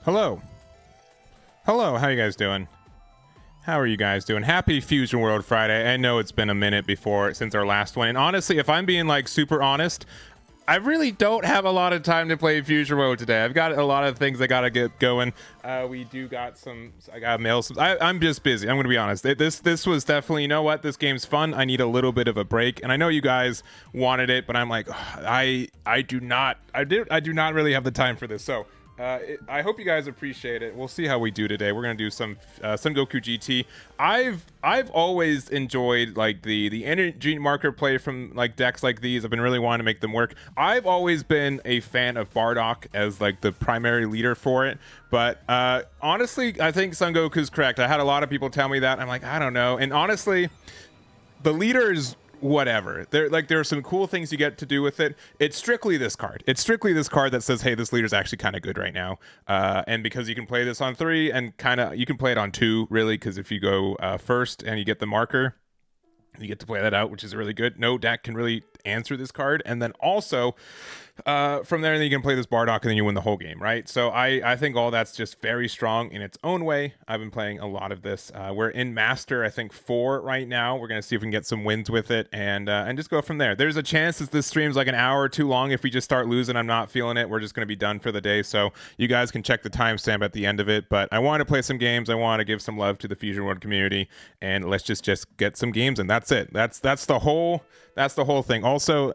Hello. Hello, how you guys doing? How are you guys doing? Happy Fusion World Friday. I know it's been a minute since our last one. And honestly, if I'm being like super honest, I really don't have a lot of time to play Fusion World today. I've got a lot of things I gotta get going. We do got I got mail. I'm just busy. I'm gonna be honest. This was definitely, you know what? This game's fun. I need a little bit of a break, and I know you guys wanted it, but I'm like, I do not really have the time for this. So I hope you guys appreciate it. We'll see how we do today. We're gonna do some Goku GT. I've always enjoyed like the energy marker play from like decks like these. I've been really wanting to make them work. I've always been a fan of Bardock as like the primary leader for it. But honestly, I think Son Goku's correct. I had a lot of people tell me that. I'm like, I don't know. And honestly, the leaders, whatever, there are some cool things you get to do with it. It's strictly this card that says, hey, this leader's actually kind of good right now, and because you can play this on 3 and you can play it on 2 really, because if you go first and you get the marker, you get to play that out, which is really good. No deck can really answer this card, and then also from there, then you can play this Bardock, and then you win the whole game, right? So I think all that's just very strong in its own way. I've been playing a lot of this. We're in Master, I think 4 right now. We're gonna see if we can get some wins with it, and just go from there. There's a chance that this stream's like an hour too long. If we just start losing, I'm not feeling it. We're just gonna be done for the day. So you guys can check the timestamp at the end of it. But I want to play some games. I want to give some love to the Fusion World community, and let's just get some games, and that's it. That's the whole thing. Also,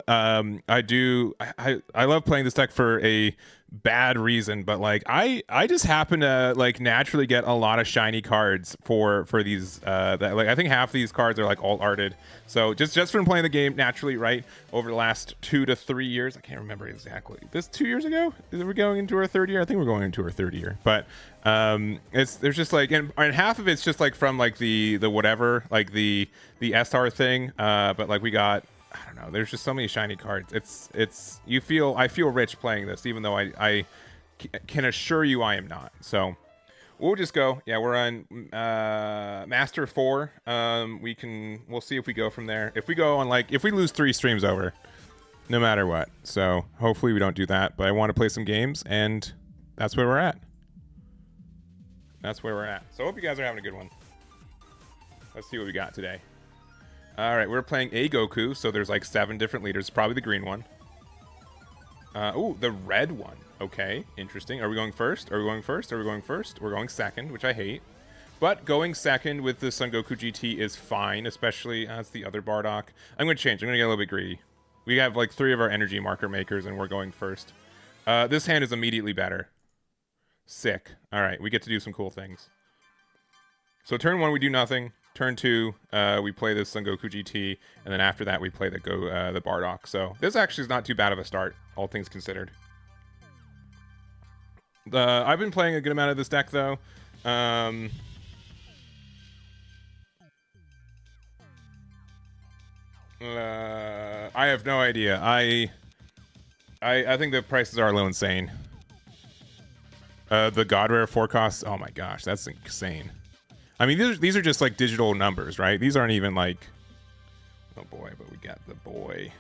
I love playing this deck for a bad reason, but like I just happen to like naturally get a lot of shiny cards for these that, like, I think half of these cards are like alt arted. So just from playing the game naturally, right, over the last 2 to 3 years. I can't remember exactly. This 2 years ago? Is we going into our third year? I think we're going into our third year. But there's just like, and half of it's just like from like the whatever, like the SR thing, but like we got, I don't know, there's just so many shiny cards. I feel rich playing this, even though I can assure you I am not. So we'll just go. Yeah, we're on Master 4. We'll see if we go from there. If we go on, like, if we lose 3 streams over, no matter what. So hopefully we don't do that, but I want to play some games, and that's where we're at. So I hope you guys are having a good one. Let's see what we got today. All right, we're playing a Goku, so there's like 7 different leaders. Probably the green one. Ooh, the red one. Okay, interesting. Are we going first? We're going second, which I hate. But going second with the Son Goku GT is fine, especially as the other Bardock. I'm going to change. I'm going to get a little bit greedy. We have like 3 of our energy marker makers, and we're going first. This hand is immediately better. Sick. All right, we get to do some cool things. So turn 1, we do nothing. Turn 2, we play this Son Goku GT, and then after that we play the Bardock. So this actually is not too bad of a start, all things considered. I've been playing a good amount of this deck though. I have no idea. I think the prices are a little insane. The God Rare 4 costs. Oh my gosh, that's insane. I mean, these are just like digital numbers, right? These aren't even like, oh boy, but we got the boy.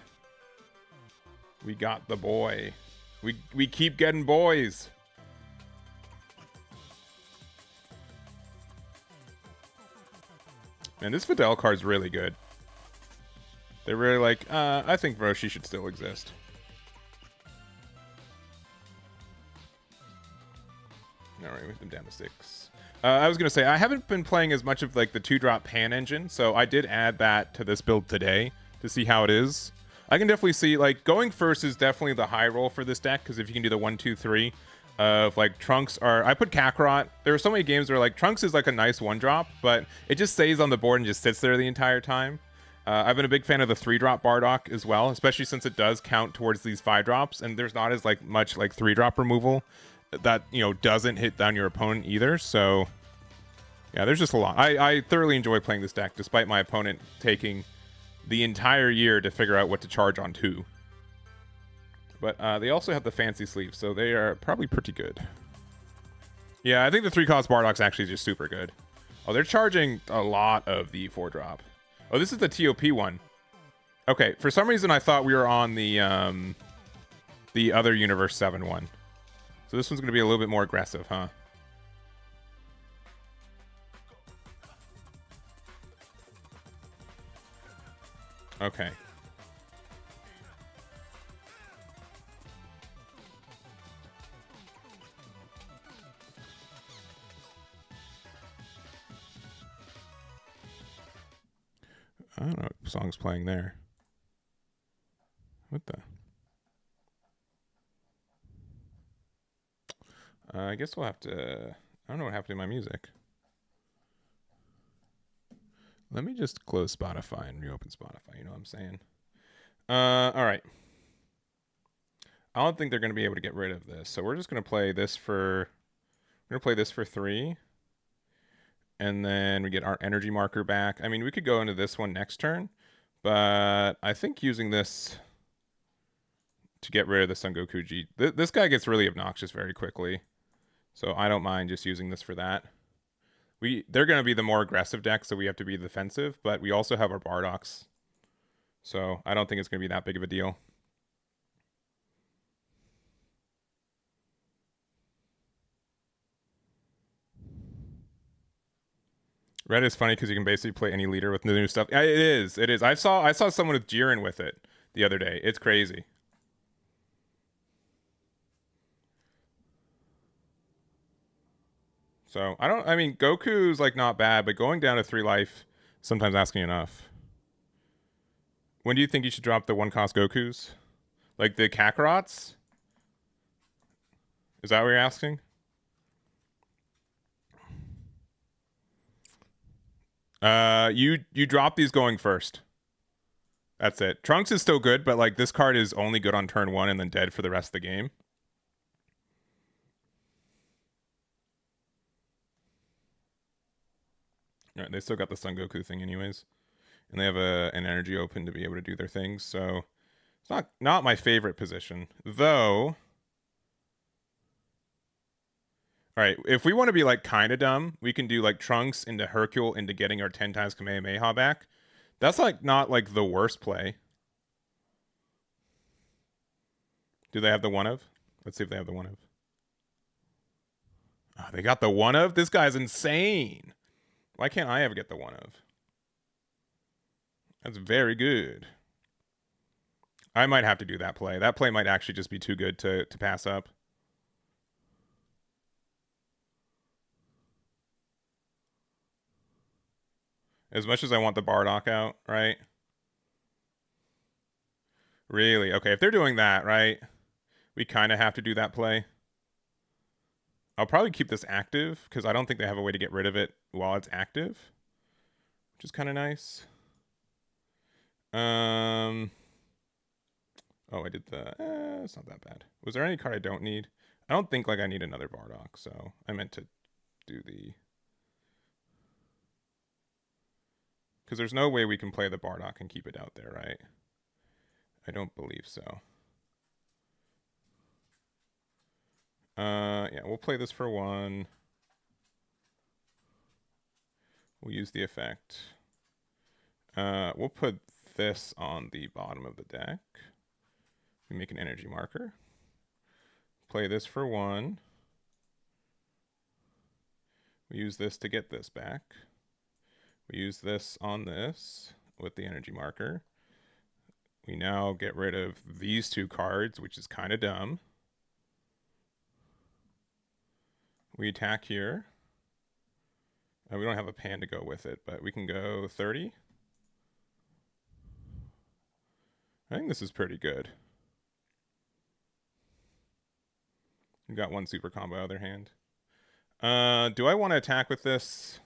We keep getting boys. Man, this Videl card's really good. They're really like, I think Roshi should still exist. All right, we have them down to 6. I was going to say, I haven't been playing as much of like the 2-drop pan engine, so I did add that to this build today to see how it is. I can definitely see, like, going first is definitely the high roll for this deck, because if you can do the 1, 2, 3 of like Trunks I put Kakarot. There are so many games where like Trunks is like a nice 1-drop, but it just stays on the board and just sits there the entire time. I've been a big fan of the 3-drop Bardock as well, especially since it does count towards these 5-drops, and there's not as like much like 3-drop removal that, you know, doesn't hit down your opponent either. So yeah, there's just a lot. I thoroughly enjoy playing this deck, despite my opponent taking the entire year to figure out what to charge on 2. But they also have the fancy sleeves, so they are probably pretty good. Yeah, I think the 3-cost Bardock's actually just super good. Oh, they're charging a lot of the 4-drop. Oh, this is the TOP one. Okay, for some reason I thought we were on the other Universe 7 one. So this one's going to be a little bit more aggressive, huh? Okay. I don't know what song's playing there. What the? I guess we'll have to... I don't know what happened to my music. Let me just close Spotify and reopen Spotify. You know what I'm saying? All right. I don't think they're going to be able to get rid of this. So we're just going to play this for... We're going to play this for 3. And then we get our energy marker back. I mean, we could go into this one next turn. But I think using this to get rid of the Son Goku G... This guy gets really obnoxious very quickly. So I don't mind just using this for that. They're going to be the more aggressive deck, so we have to be defensive. But we also have our Bardox. So I don't think it's going to be that big of a deal. Red is funny because you can basically play any leader with the new stuff. Yeah, it is. It is. I saw someone with Jiren with it the other day. It's crazy. So I mean, Goku's like not bad, but going down to 3 life, sometimes asking enough. When do you think you should drop the 1-cost Gokus? Like the Kakarots? Is that what you're asking? You drop these going first. That's it. Trunks is still good, but like this card is only good on turn 1 and then dead for the rest of the game. All right, they still got the Son Goku thing anyways. And they have an energy open to be able to do their things, so it's not my favorite position. Though, all right, if we want to be like kind of dumb, we can do like Trunks into Hercule into getting our 10 times Kamehameha back. That's like not like the worst play. Do they have the one of? Let's see if they have the one of. Oh, they got the one of? This guy's insane. Why can't I ever get the one of? That's very good. I might have to do that play. That play might actually just be too good to pass up. As much as I want the Bardock out, right? Really? Okay, if they're doing that, right? We kind of have to do that play. I'll probably keep this active because I don't think they have a way to get rid of it while it's active, which is kind of nice. Oh, I did the... it's not that bad. Was there any card I don't need? I don't think like I need another Bardock, so I meant to do the... Because there's no way we can play the Bardock and keep it out there, right? I don't believe so. Yeah, we'll play this for 1. We'll use the effect. We'll put this on the bottom of the deck. We make an energy marker. Play this for 1. We use this to get this back. We use this on this with the energy marker. We now get rid of these 2 cards, which is kind of dumb. We attack here. We don't have a pan to go with it, but we can go 30. I think this is pretty good. We got 1 super combo other hand. Do I want to attack with this?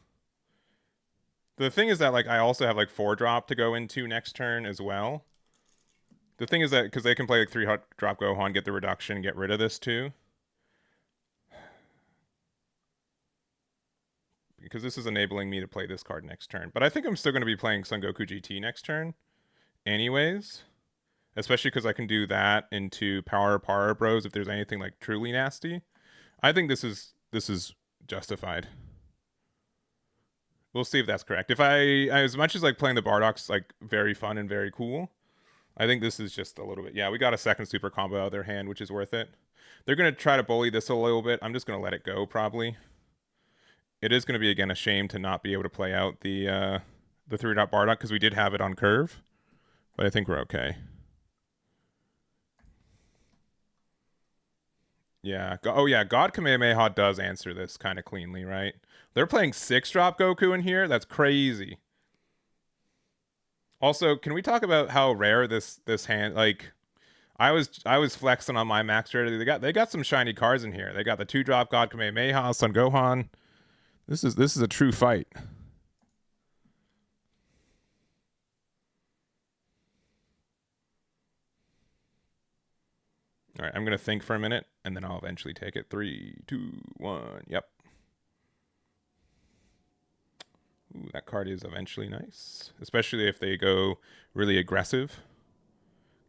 The thing is that like I also have like 4-drop to go into next turn as well. The thing is that because they can play like 3-drop Gohan, get the reduction, and get rid of this too. Because this is enabling me to play this card next turn. But I think I'm still going to be playing Son Goku GT next turn anyways. Especially because I can do that into Power Bros if there's anything like truly nasty. I think this is justified. We'll see if that's correct. If as much as like playing the Bardock's like very fun and very cool, I think this is just a little bit... Yeah, we got a second super combo out of their hand, which is worth it. They're going to try to bully this a little bit. I'm just going to let it go, probably. It is going to be, again, a shame to not be able to play out the 3-drop Bardock, because we did have it on curve. But I think we're okay. Yeah. Oh, yeah. God Kamehameha does answer this kind of cleanly, right? They're playing 6-drop Goku in here? That's crazy. Also, can we talk about how rare this hand, like, I was flexing on my max rarity. They got some shiny cards in here. They got the 2-drop God Kamehameha, Son Gohan. This is a true fight. All right, I'm gonna think for a minute, and then I'll eventually take it. 3, 2, 1. Yep. Ooh, that card is eventually nice, especially if they go really aggressive,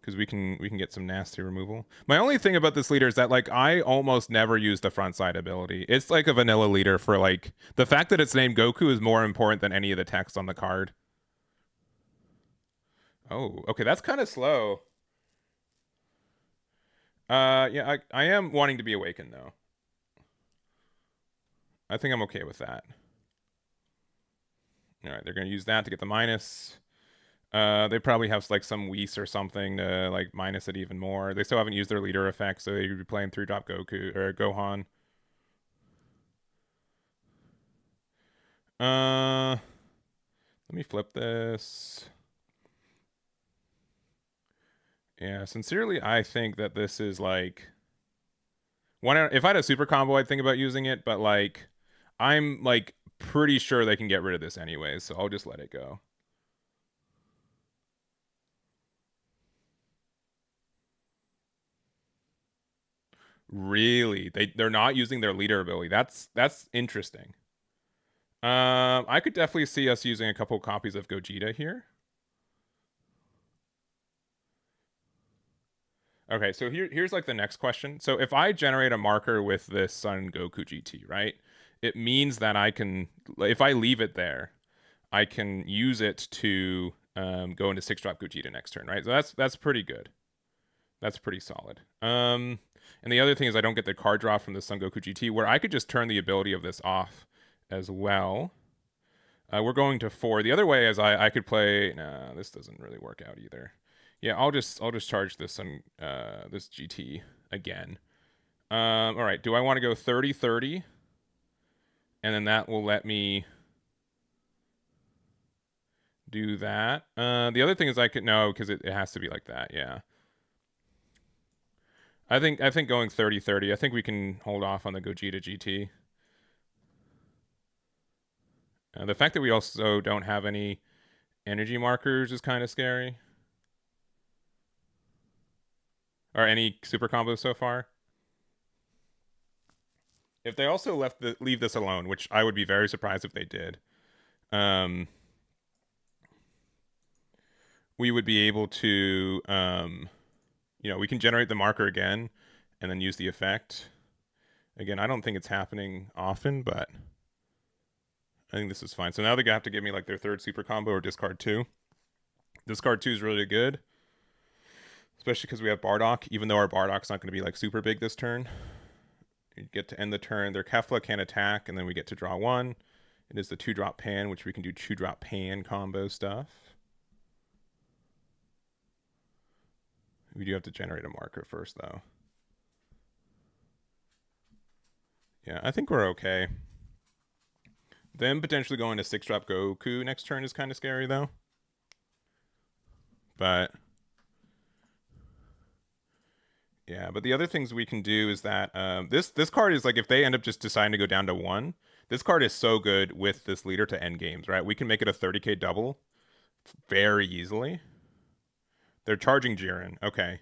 because we can get some nasty removal. My only thing about this leader is that, like, I almost never use the front side ability. It's like a vanilla leader for, like, the fact that it's named Goku is more important than any of the text on the card. Oh, okay, that's kind of slow. Yeah, I am wanting to be awakened though. I think I'm okay with that. All right, they're gonna use that to get the minus. They probably have like some Whis or something to like minus it even more. They still haven't used their leader effect, so they could be playing 3-drop Goku or Gohan. Let me flip this. Yeah, sincerely, I think that this is like one. If I had a super combo, I'd think about using it, but like, I'm like pretty sure they can get rid of this anyways, so I'll just let it go. Really, they're not using their leader ability. That's interesting. I could definitely see us using a couple copies of Gogeta here. Okay, so here's like the next question. So if I generate a marker with this Son Goku GT, right? It means that I can, if I leave it there, I can use it to go into 6-drop Gogeta next turn, right? So that's pretty good. That's pretty solid. And the other thing is I don't get the card draw from the Son Goku GT, where I could just turn the ability of this off as well. We're going to 4. The other way is I could play. Nah, this doesn't really work out either. Yeah, I'll just charge this on this GT again. All right. Do I want to go 30-30? And then that will let me do that. The other thing is I could no, because it has to be like that. Yeah. I think going 30-30. I think we can hold off on the Gogeta GT. The fact that we also don't have any energy markers is kind of scary. Or any super combos so far. If they also leave this alone, which I would be very surprised if they did, we would be able to, we can generate the marker again and then use the effect. Again, I don't think it's happening often, but I think this is fine. So now they're gonna have to give me like their 3rd super combo or discard 2. Discard 2 is really good, especially because we have Bardock, even though our Bardock's not going to be like super big this turn. You get to end the turn. Their Kefla can attack, and then we get to draw 1. It is the 2-drop Pan, which we can do 2-drop Pan combo stuff. We do have to generate a marker first, though. Yeah, I think we're okay. Them potentially going to 6-drop Goku next turn is kind of scary, though. But yeah, but the other things we can do is that this card is like, if they end up just deciding to go down to 1, this card is so good with this leader to end games, right? We can make it a 30k double very easily. They're charging Jiren. Okay.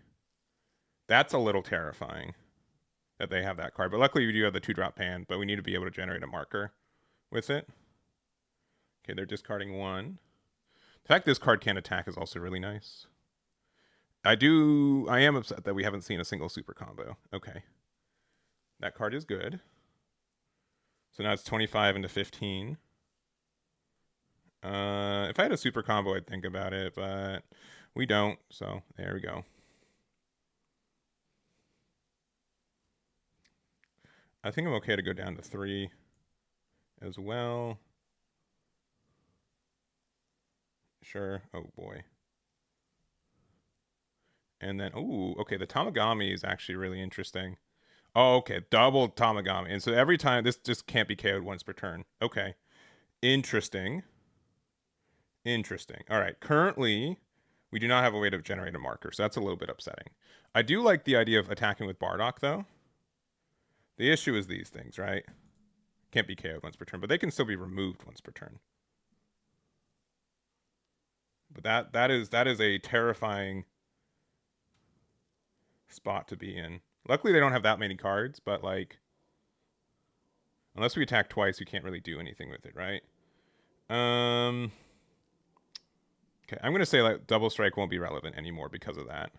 That's a little terrifying that they have that card. But luckily we do have the 2-drop Pan, but we need to be able to generate a marker with it. Okay, they're discarding 1. The fact this card can't attack is also really nice. I am upset that we haven't seen a single super combo. Okay. That card is good. So now it's 25 into 15. If I had a super combo, I'd think about it, but we don't. So there we go. I think I'm okay to go down to 3 as well. Sure. Oh boy. And then, ooh, okay, the Tamagami is actually really interesting. Oh, okay, double Tamagami. And so every time, this just can't be KO'd once per turn. Okay, interesting. Interesting. All right, currently, we do not have a way to generate a marker, so that's a little bit upsetting. I do like the idea of attacking with Bardock, though. The issue is these things, right? Can't be KO'd once per turn, but they can still be removed once per turn. But that is a terrifying spot to be in. Luckily, they don't have that many cards, but like, unless we attack twice, we can't really do anything with it, right? Okay, I'm gonna say like double strike won't be relevant anymore because of that.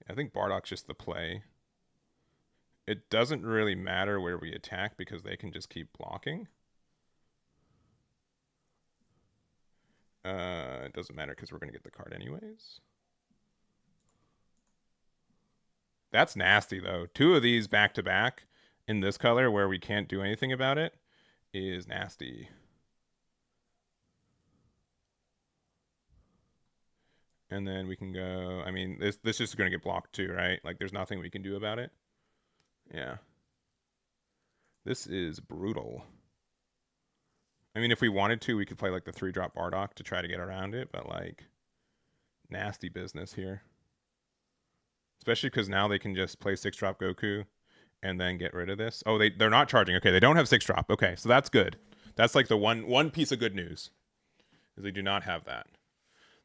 I think Bardock's just the play. It doesn't really matter where we attack because they can just keep blocking. It doesn't matter because we're gonna get the card anyways. That's nasty though. 2 of these back to back in this color where we can't do anything about it is nasty. And then we can go. I mean, this is going to get blocked too, right? Like, there's nothing we can do about it. Yeah. This is brutal. I mean, if we wanted to, we could play like the 3-drop Bardock to try to get around it, but like, nasty business here. Especially because now they can just play 6-drop Goku and then get rid of this. Oh, they're not charging. Okay, they don't have 6-drop. Okay, so that's good. That's like the one piece of good news is they do not have that.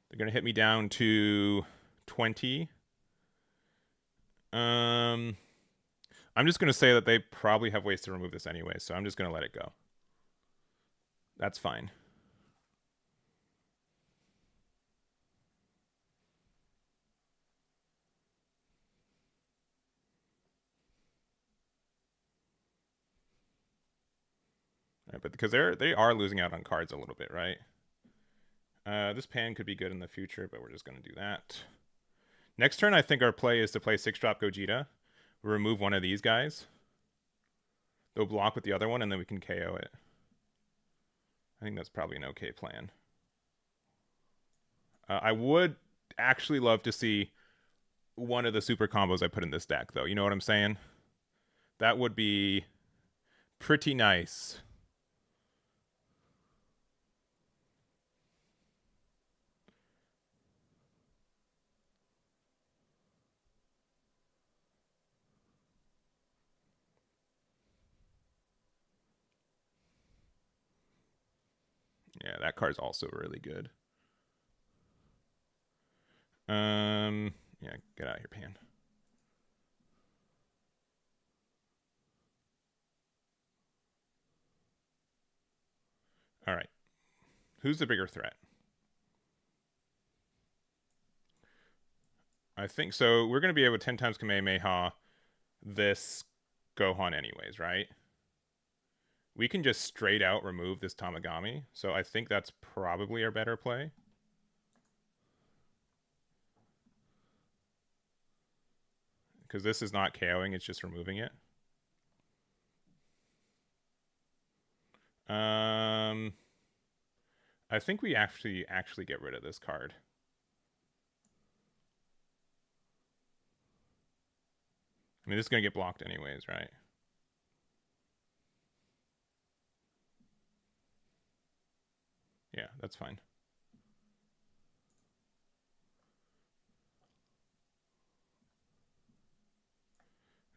They're gonna hit me down to 20. I'm just gonna say that they probably have ways to remove this anyway, so I'm just gonna let it go. That's fine. Right, but because they are losing out on cards a little bit, right? This pan could be good in the future, but we're just gonna do that. Next turn, I think our play is to play 6-drop Gogeta. We'll remove one of these guys. They'll block with the other one, and then we can KO it. I think that's probably an okay plan. I would actually love to see one of the super combos I put in this deck, though. You know what I'm saying? That would be pretty nice. Yeah, that card's also really good. Yeah, get out of here, Pan. All right. Who's the bigger threat? I think so. We're going to be able to 10 times Kamehameha this Gohan anyways, right? We can just straight out remove this Tamagami. So I think that's probably our better play. Because this is not KOing, it's just removing it. I think we actually get rid of this card. I mean, this is going to get blocked anyways, right? Yeah, that's fine.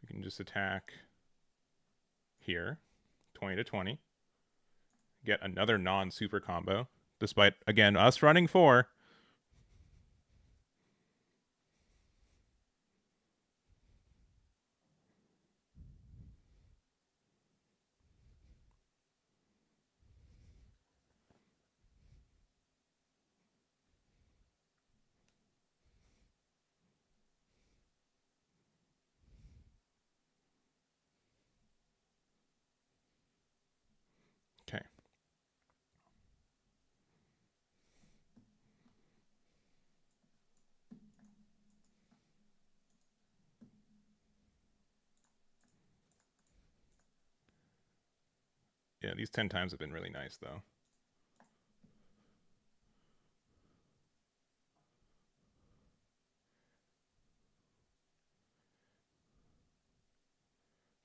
We can just attack here, 20 to 20. Get another non-super combo, despite, again, us running 4. Okay. Yeah, these 10 times have been really nice, though.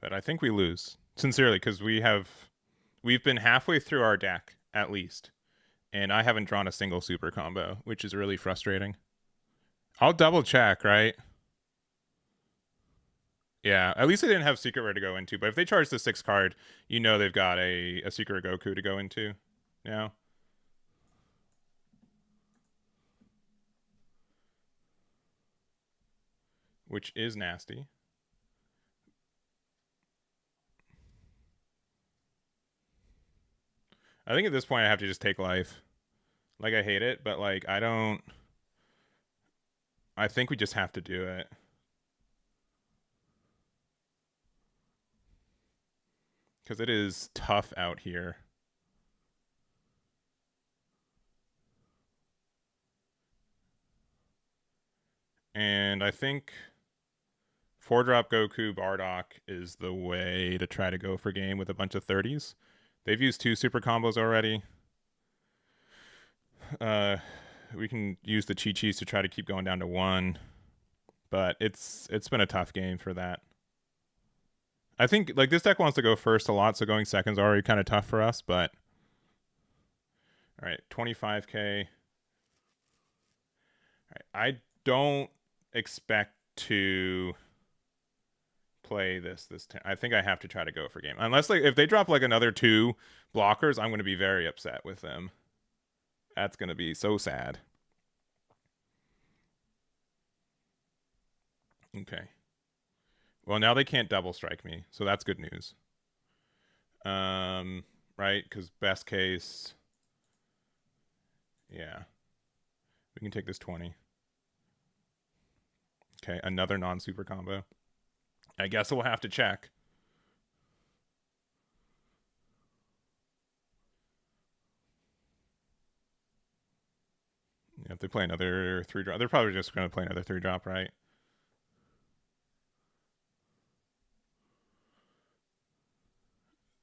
But I think we lose, sincerely, because we've been halfway through our deck, at least. And I haven't drawn a single super combo, which is really frustrating. I'll double check, right? Yeah, at least they didn't have Secret Rare to go into. But if they charge the 6 card, you know they've got a Secret Goku to go into now. Which is nasty. I think at this point I have to just take life. Like, I hate it, but, like, I don't... I think we just have to do it. Because it is tough out here. And I think 4-drop Goku Bardock is the way to try to go for game with a bunch of 30s. They've used 2 super combos already. We can use the Chi-Chis to try to keep going down to 1. But it's been a tough game for that. I think, like, this deck wants to go first a lot, so going second's already kind of tough for us, but... Alright, 25k. Alright, I don't expect to play this I think I have to try to go for game. Unless, like, if they drop, like, another 2 blockers, I'm going to be very upset with them. That's going to be so sad. Okay. Well, now they can't double strike me, so that's good news. Right? Because best case... Yeah. We can take this 20. Okay, another non-super combo. I guess we'll have to check. Yeah, if they play another 3-drop, they're probably just going to play another 3-drop, right?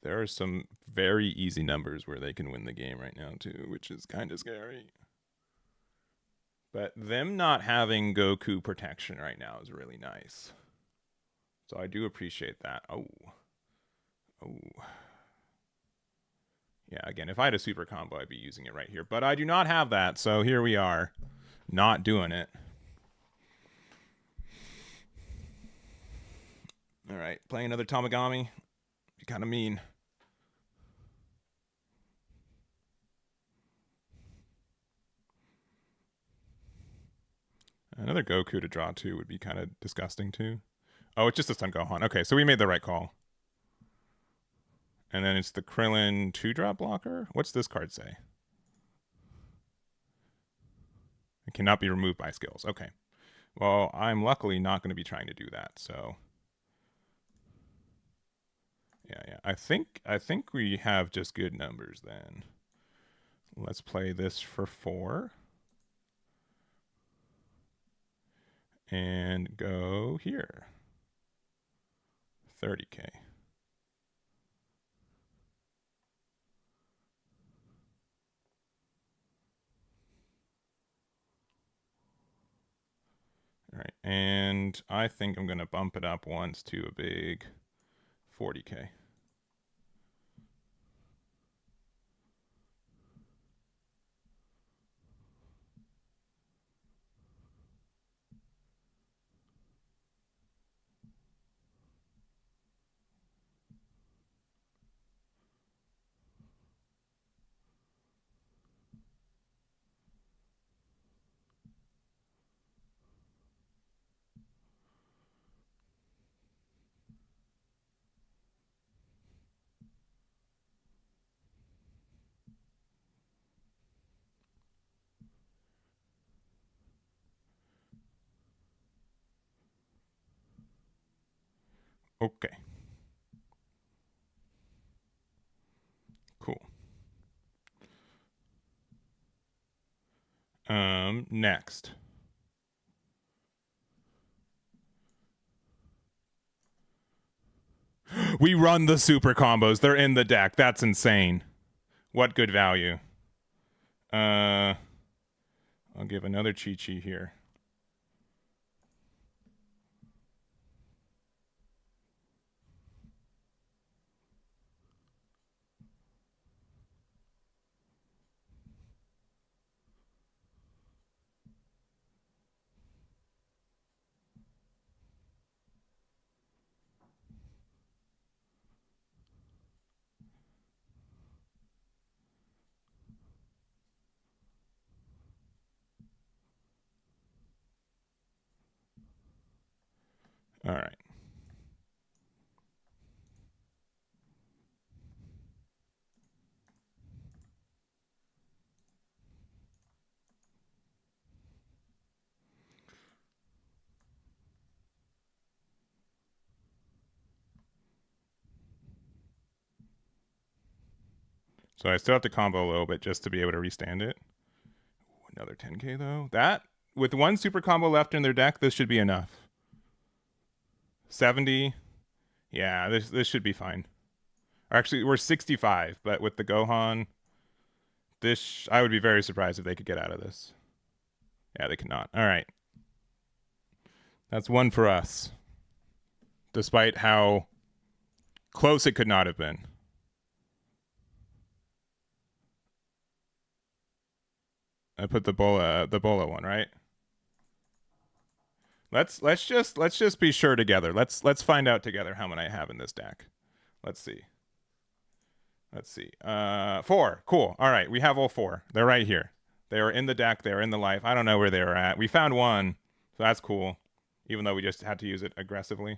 There are some very easy numbers where they can win the game right now, too, which is kind of scary. But them not having Goku protection right now is really nice. So I do appreciate that. Oh. Yeah, again, if I had a super combo, I'd be using it right here. But I do not have that, so here we are. Not doing it. All right, playing another Tamagami. Be kind of mean. Another Goku to draw 2 would be kind of disgusting, too. Oh, it's just a Sun Gohan. Okay, so we made the right call. And then it's the Krillin 2-drop blocker? What's this card say? It cannot be removed by skills. Okay. Well, I'm luckily not going to be trying to do that, so... Yeah. I think we have just good numbers then. Let's play this for 4. And go here. 30k. All right, and I think I'm going to bump it up once to a big 40k. Okay. Cool. Next. We run the super combos. They're in the deck. That's insane. What good value. I'll give another Chi-Chi here. All right. So I still have to combo a little bit just to be able to restand it. Another 10k though. That, with one super combo left in their deck, this should be enough. 70. Yeah, this should be fine. Actually, we're 65, but with the Gohan, this I would be very surprised if they could get out of this. Yeah, they cannot. All right. That's one for us. Despite how close it could not have been. I put the Bola one, right? Let's just be sure together. Let's find out together how many I have in this deck. Let's see. Let's see. 4. Cool. All right, we have all 4. They're right here. They are in the deck. They are in the life. I don't know where they were at. We found one, so that's cool. Even though we just had to use it aggressively.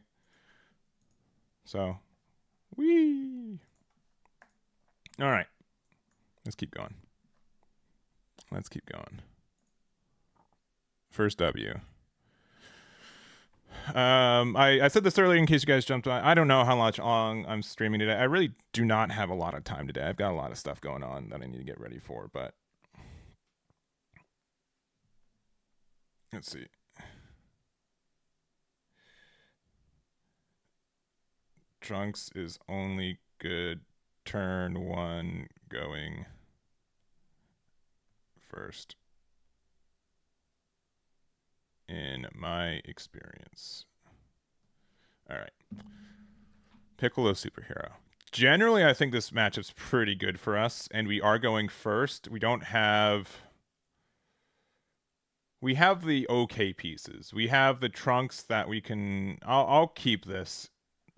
So, wee. All right. Let's keep going. Let's keep going. First W. I said this earlier in case you guys jumped on. I don't know how long I'm streaming today. I really do not have a lot of time today. I've got a lot of stuff going on that I need to get ready for, but let's see. Trunks is only good turn 1 going first. In my experience. All right. Piccolo superhero. Generally, I think this matchup's pretty good for us, and we are going first. We don't have... We have the okay pieces. We have the Trunks that we can... I'll keep this.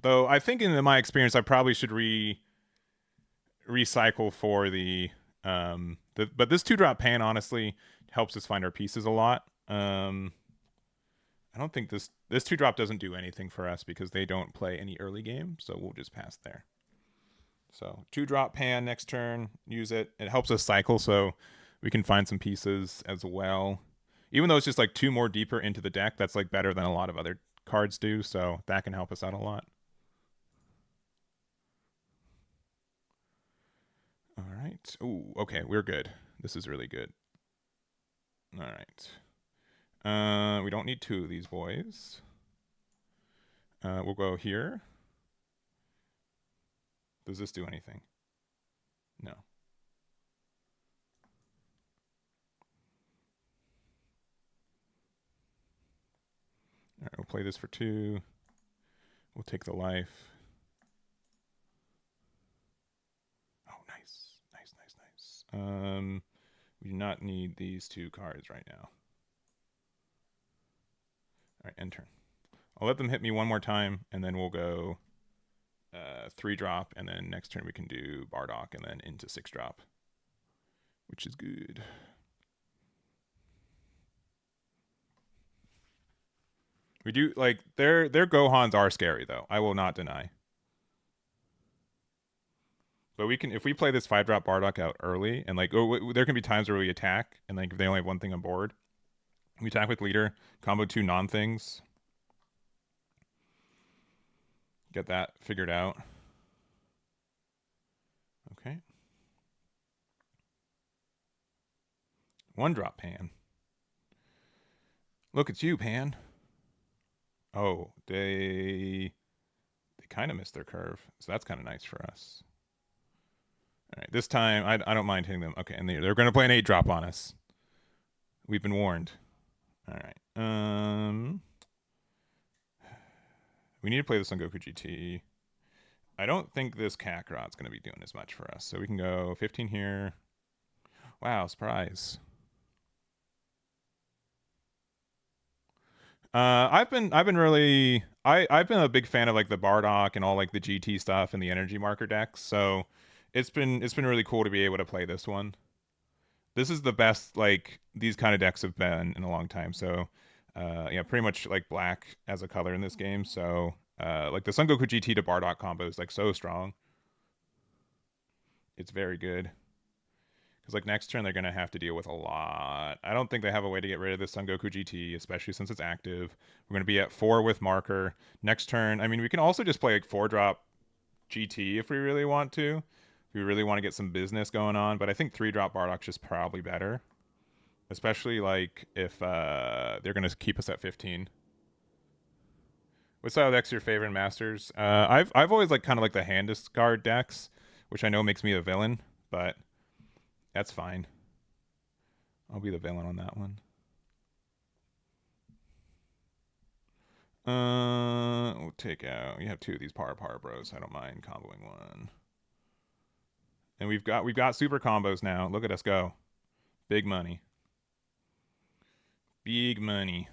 Though, I think in my experience, I probably should recycle for the... But this 2-drop Pan, honestly, helps us find our pieces a lot. I don't think this 2-drop doesn't do anything for us because they don't play any early game, so we'll just pass there. So 2-drop Pan next turn, use it. It helps us cycle, so we can find some pieces as well. Even though it's just like 2 more deeper into the deck, that's like better than a lot of other cards do, so that can help us out a lot. All right. Ooh, okay, we're good. This is really good. All right. We don't need 2 of these boys. We'll go here. Does this do anything? No. All right, we'll play this for 2. We'll take the life. Oh, nice. Nice, nice, nice. We do not need these 2 cards right now. All right, end turn. I'll let them hit me one more time, and then we'll go 3-drop, and then next turn we can do Bardock, and then into 6-drop, which is good. We do, like, their Gohans are scary, though. I will not deny. But we can, if we play this 5-drop Bardock out early, and like, there can be times where we attack, and like if they only have one thing on board, we attack with leader, combo 2 non-things. Get that figured out. Okay. 1-drop Pan. Look, it's you, Pan. Oh, they kind of missed their curve, so that's kind of nice for us. All right, this time I don't mind hitting them. Okay, and they're going to play an 8-drop on us. We've been warned. All right. We need to play this on Goku GT. I don't think this Kakarot's going to be doing as much for us, so we can go 15 here. Wow, surprise. I've been really I've been a big fan of like the Bardock and all like the GT stuff and the energy marker decks. So it's been really cool to be able to play this one. This is the best like these kind of decks have been in a long time. So yeah, pretty much like black as a color in this game. So like the Son Goku GT to Bardock combo is like so strong. It's very good. Because like next turn they're gonna have to deal with a lot. I don't think they have a way to get rid of this Son Goku GT, especially since it's active. We're gonna be at 4 with marker. Next turn, I mean, we can also just play like 4-drop GT if we really want to. If we really want to get some business going on, but I think 3-drop Bardock's just probably better. Especially like if they're gonna keep us at 15. What style deck's your favorite in Masters? I've always like kind of like the hand discard decks, which I know makes me a villain, but that's fine. I'll be the villain on that one. We'll take out. You have 2 of these power bros. I don't mind comboing one. And we've got super combos now. Look at us go. Big money. Big money.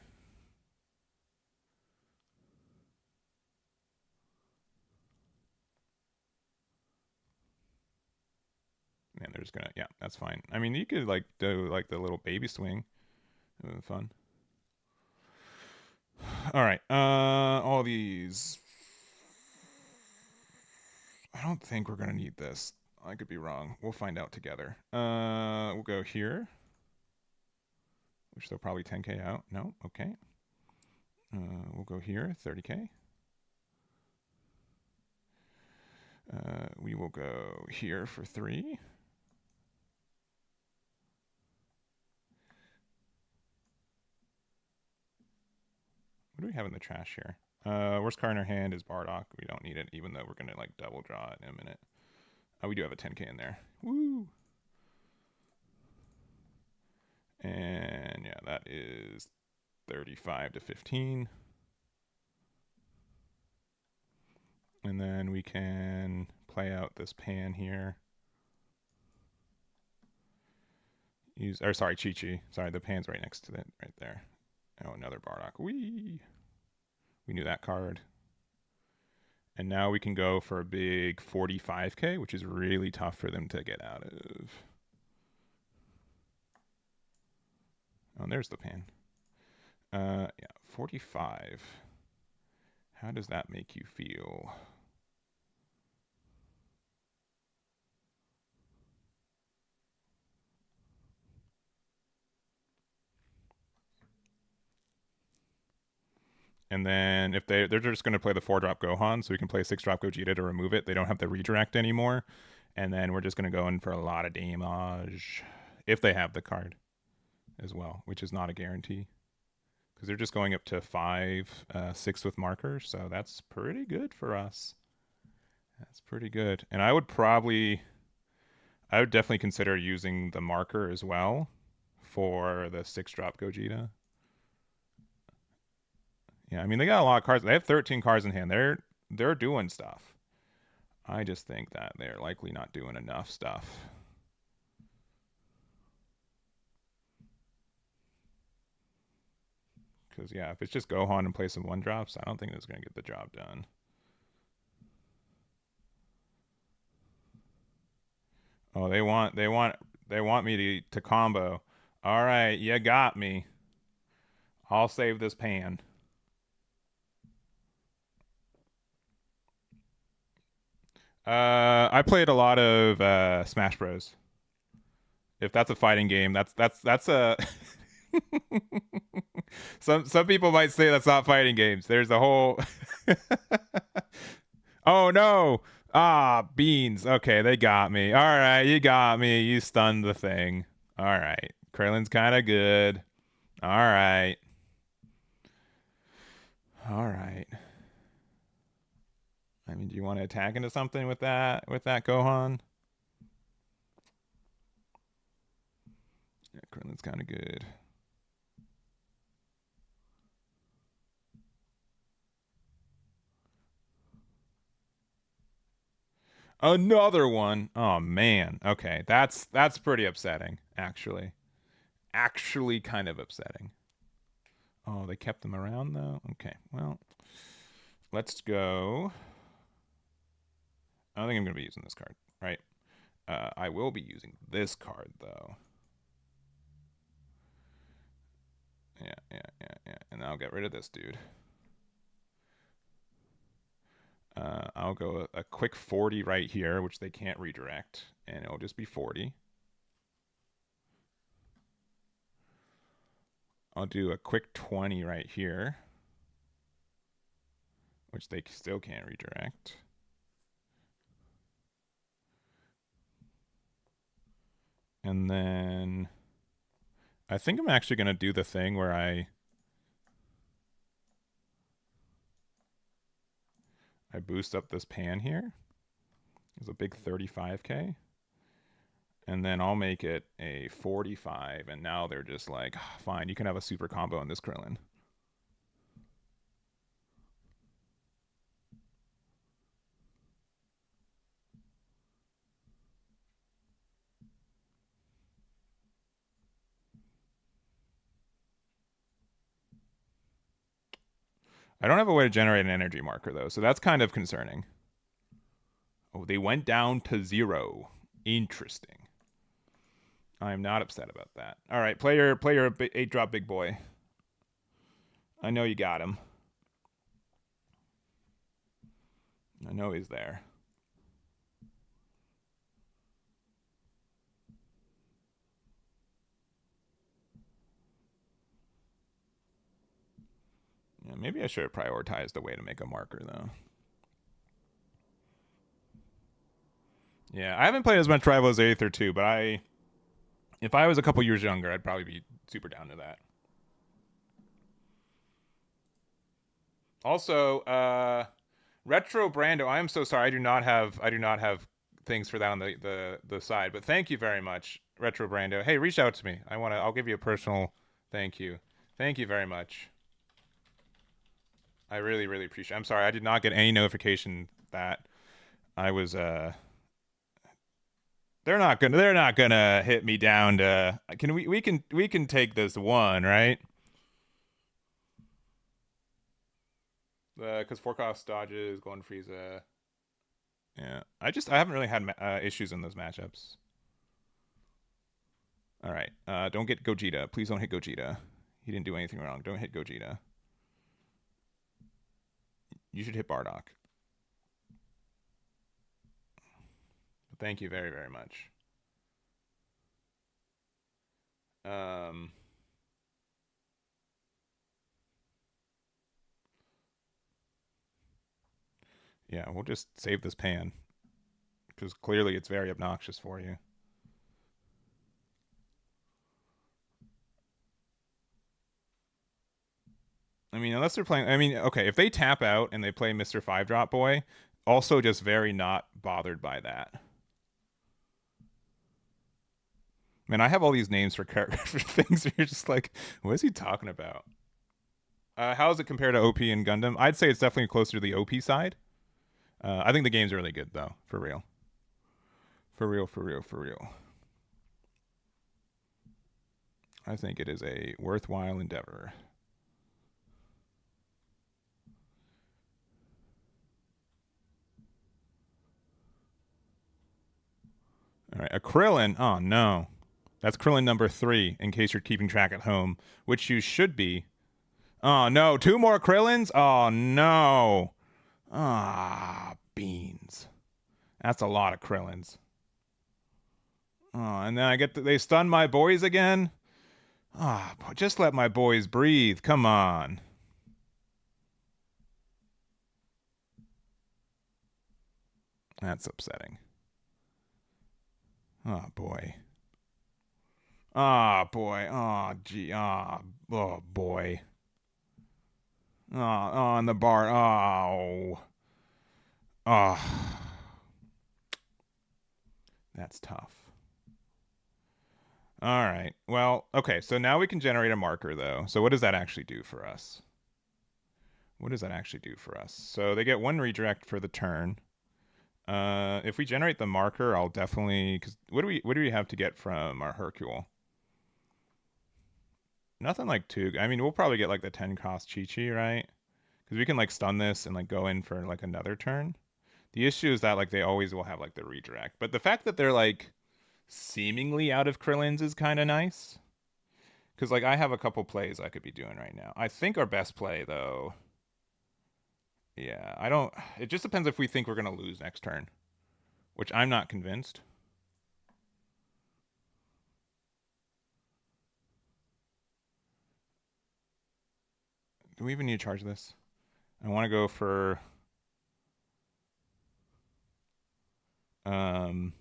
Man, they're just gonna, yeah, that's fine. I mean, you could like do like the little baby swing. Fun. All right. All these. I don't think we're gonna need this. I could be wrong. We'll find out together. We'll go here, which they'll probably 10k out. No, okay. We'll go here, 30k. We will go here for 3. What do we have in the trash here? Worst card in our hand is Bardock. We don't need it, even though we're gonna like double draw it in a minute. We do have a 10k in there. Woo! And yeah, that is 35 to 15. And then we can play out this pan here. Sorry, Chi-Chi. Sorry, the pan's right next to it, right there. Oh, another Bardock. Whee! We knew that card. And now we can go for a big 45k, which is really tough for them to get out of. Oh, and there's the pan. Yeah, 45. How does that make you feel? And then if they're just going to play the 4-drop Gohan, so we can play 6-drop Gogeta to remove it. They don't have the redirect anymore. And then we're just going to go in for a lot of damage if they have the card as well, which is not a guarantee. Because they're just going up to 5, 6 with markers. So that's pretty good for us. That's pretty good. And I would definitely consider using the marker as well for the 6-drop Gogeta. Yeah, I mean, they got a lot of cards. They have 13 cards in hand. They're doing stuff. I just think that they're likely not doing enough stuff. Because, yeah, if it's just Gohan and play some 1-drops, I don't think it's going to get the job done. Oh, they want me to combo. All right, you got me. I'll save this pan. I played a lot of Smash Bros. If that's a fighting game, that's a some people might say that's not fighting games. There's a whole Oh no. Ah, beans. Okay, they got me. All right, you got me. You stunned the thing. All right. Krillin's kind of good. All right. All right. I mean, do you want to attack into something with that Gohan? Yeah, Krillin's kind of good. Another one. Oh man. Okay, that's pretty upsetting, actually. Actually, kind of upsetting. Oh, they kept them around though. Okay, well, let's go. I don't think I'm gonna be using this card, right? I will be using this card though. Yeah. And I'll get rid of this dude. I'll go a quick 40 right here, which they can't redirect, and it'll just be 40. I'll do a quick 20 right here, which they still can't redirect. And then I think I'm actually going to do the thing where I boost up this pan here. It's a big 35k. And then I'll make it a 45, and now they're just like, oh, fine, you can have a super combo in this Krillin. I don't have a way to generate an energy marker, though, so that's kind of concerning. Oh, they went down to 0. Interesting. I'm not upset about that. All right, play your 8-drop big boy. I know you got him. I know he's there. Yeah, maybe I should have prioritized a way to make a marker, though. Yeah, I haven't played as much Rivals Aether 2, but if I was a couple years younger, I'd probably be super down to that. Also, Retro Brando, I am so sorry. I do not have things for that on the side, but thank you very much, Retro Brando. Hey, reach out to me. I'll give you a personal thank you. Thank you very much. I really, really appreciate it. I'm sorry, I did not get any notification that I was they're not gonna hit me down to we can take this one, right? Because forecast dodges, Golden Frieza. Yeah, I haven't really had issues in those matchups. All right, don't get Gogeta. Please don't hit Gogeta. He didn't do anything wrong. Don't hit Gogeta. You should hit Bardock. Thank you very, very much. Yeah, we'll just save this pan because clearly it's very obnoxious for you. I mean, unless they're playing. I mean, okay, if they tap out and they play Mr. 5-Drop Boy, also just very not bothered by that. Man, I have all these names for for things that you're just like, what is he talking about? How does it compare to OP and Gundam? I'd say it's definitely closer to the OP side. I think the game's really good, though. For real. For real. I think it is a worthwhile endeavor. All right, a Krillin. Oh, no. That's Krillin number 3, in case you're keeping track at home, which you should be. Oh, no. 2 more Krillins? Oh, no. Ah, beans. That's a lot of Krillins. Oh, and then they stun my boys again? Ah, just let my boys breathe. Come on. That's upsetting. Oh, boy. Oh, boy. Oh, gee. Oh boy. Oh, on the bar. Oh. Oh, that's tough. All right. Well, okay. So now we can generate a marker, though. So what does that actually do for us? What does that actually do for us? So they get one redirect for the turn. If we generate the marker, I'll definitely because what do we have to get from our Hercule? Nothing like two. I mean, we'll probably get like the 10 cost Chi Chi, right? Because we can like stun this and like go in for like another turn. The issue is that like they always will have like the redirect, but the fact that they're like seemingly out of Krillins is kind of nice. Because like I have a couple plays I could be doing right now. I think our best play though. Yeah, I don't. It just depends if we think we're gonna lose next turn, which I'm not convinced. Do we even need to charge this? I want to go for um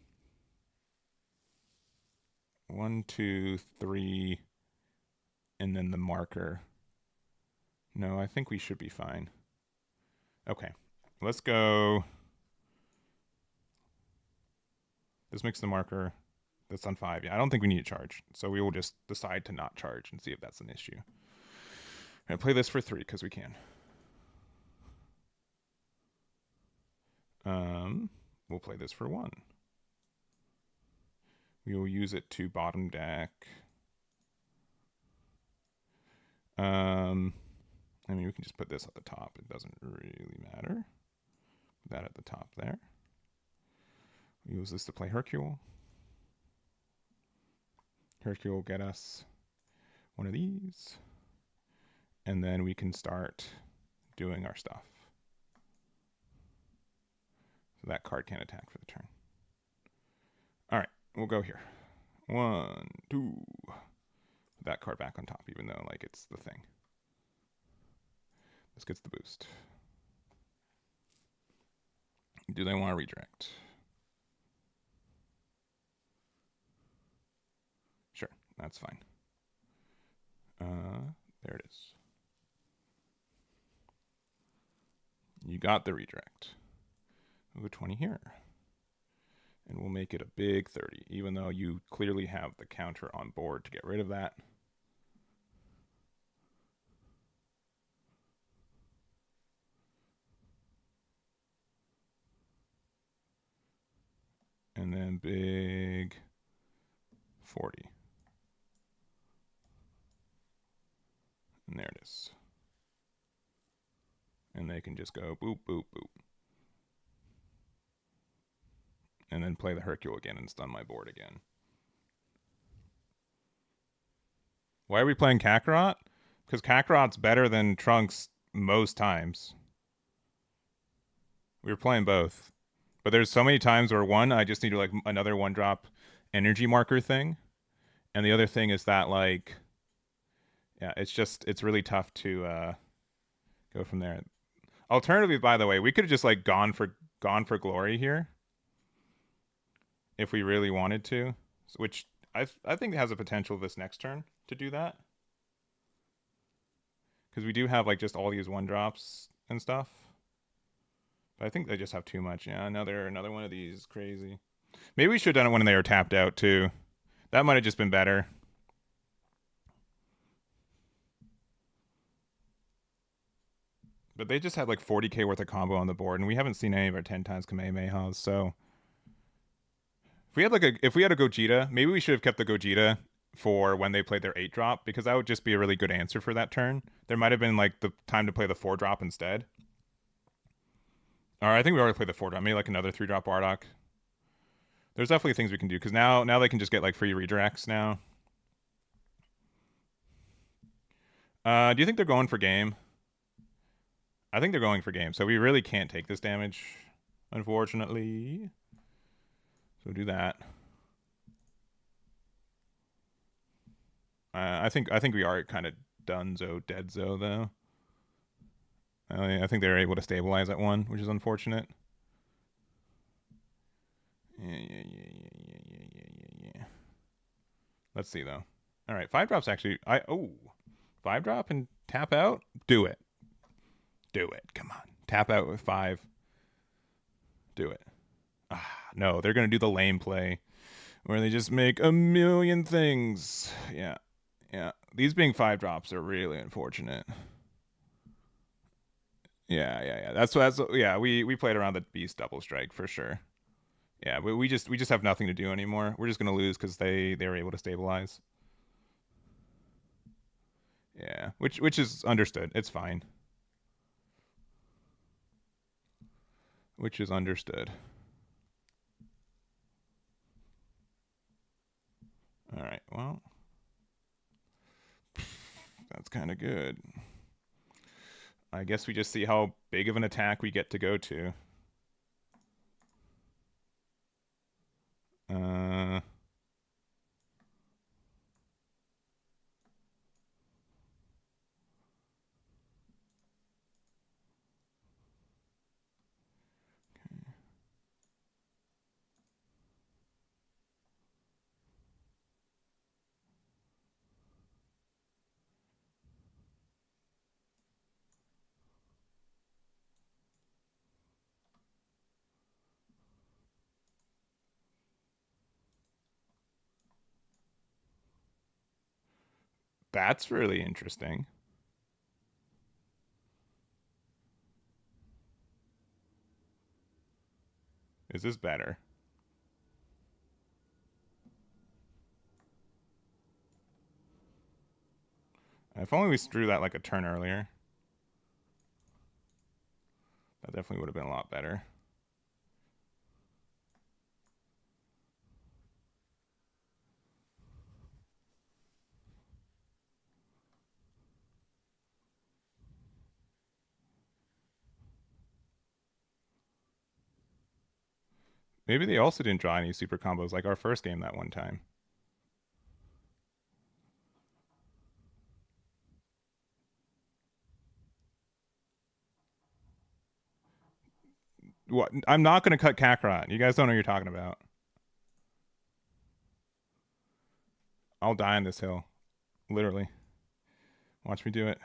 1, 2, 3, and then the marker. No, I think we should be fine. Okay, let's go. This makes the marker. That's on 5. Yeah, I don't think we need to charge. So we will just decide to not charge and see if that's an issue. I'm going to play this for 3 because we can. We'll play this for 1. We will use it to bottom deck. I mean, we can just put this at the top. It doesn't really matter. Put that at the top there. We use this to play Hercule. Hercule will get us one of these. And then we can start doing our stuff. So that card can't attack for the turn. All right, we'll go here. 1, 2. Put that card back on top, even though like it's the thing. This gets the boost. Do they want to redirect? Sure, that's fine. There it is. You got the redirect. Move a 20 here. And we'll make it a big 30, even though you clearly have the counter on board to get rid of that. And then big 40. And there it is. And they can just go boop, boop, boop. And then play the Hercule again and stun my board again. Why are we playing Kakarot? Because Kakarot's better than Trunks most times. We were playing both. But there's so many times where one, I just need to like another 1-drop energy marker thing. And the other thing is that like, yeah, it's really tough to go from there. Alternatively, by the way, we could have just like gone for glory here. If we really wanted to, which I think has a potential this next turn to do that. Because we do have like just all these 1-drops and stuff. But I think they just have too much. Yeah, another one of these. Crazy. Maybe we should have done it when they were tapped out too. That might have just been better. But they just had like 40k worth of combo on the board, and we haven't seen any of our 10 times Kamehamehas, so if we had a Gogeta, maybe we should have kept the Gogeta for when they played their 8-drop, because that would just be a really good answer for that turn. There might have been like the time to play the 4-drop instead. Or I think we already played the 4-drop. Maybe like another 3-drop Bardock. There's definitely things we can do, because now they can just get like free redirects now. Do you think they're going for game? I think they're going for game, so we really can't take this damage, unfortunately. So do that. I think we are kind of deadzo though. I think they're able to stabilize at 1, which is unfortunate. Yeah. Let's see though. All right, 5-drop's actually 5-drop and tap out. Do it. Come on, tap out with 5. Do it. No, they're gonna do the lame play where they just make a million things. Yeah, yeah. These being 5 drops are really unfortunate. Yeah. That's yeah. We played around the beast double strike for sure. Yeah, we just have nothing to do anymore. We're just gonna lose because they were able to stabilize. Yeah, which is understood. It's fine. Which is understood. All right. Well, that's kind of good. I guess we just see how big of an attack we get to go to. Uh, that's really interesting. Is this better? If only we drew that like a turn earlier. That definitely would have been a lot better. Maybe they also didn't draw any super combos like our first game that one time. What? I'm not going to cut Kakarot. You guys don't know what you're talking about. I'll die on this hill. Literally. Watch me do it.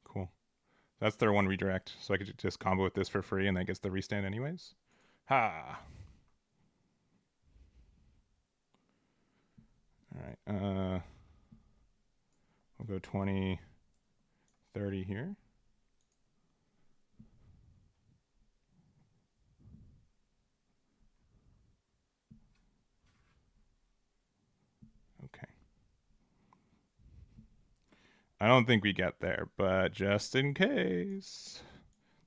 Cool. That's their one redirect. So I could just combo with this for free and that gets the restand anyways. Ha! Alright. We'll go 20, 30 here. Okay. I don't think we get there, but just in case.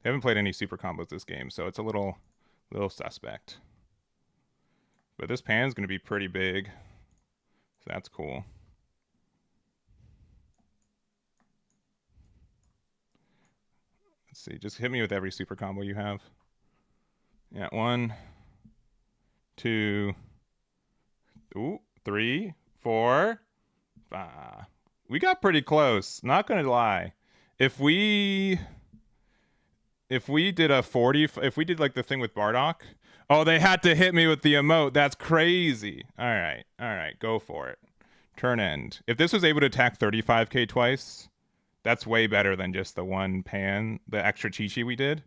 They haven't played any super combos this game, so it's a little suspect. But this pan's going to be pretty big. So that's cool. Let's see. Just hit me with every super combo you have. Yeah, 1, 2, 3, 4. We got pretty close. Not gonna lie. If we did a 40, if we did like the thing with Bardock, oh, they had to hit me with the emote. That's crazy. All right, go for it. Turn end. If this was able to attack 35k twice, that's way better than just the one pan, the extra Chi-Chi we did.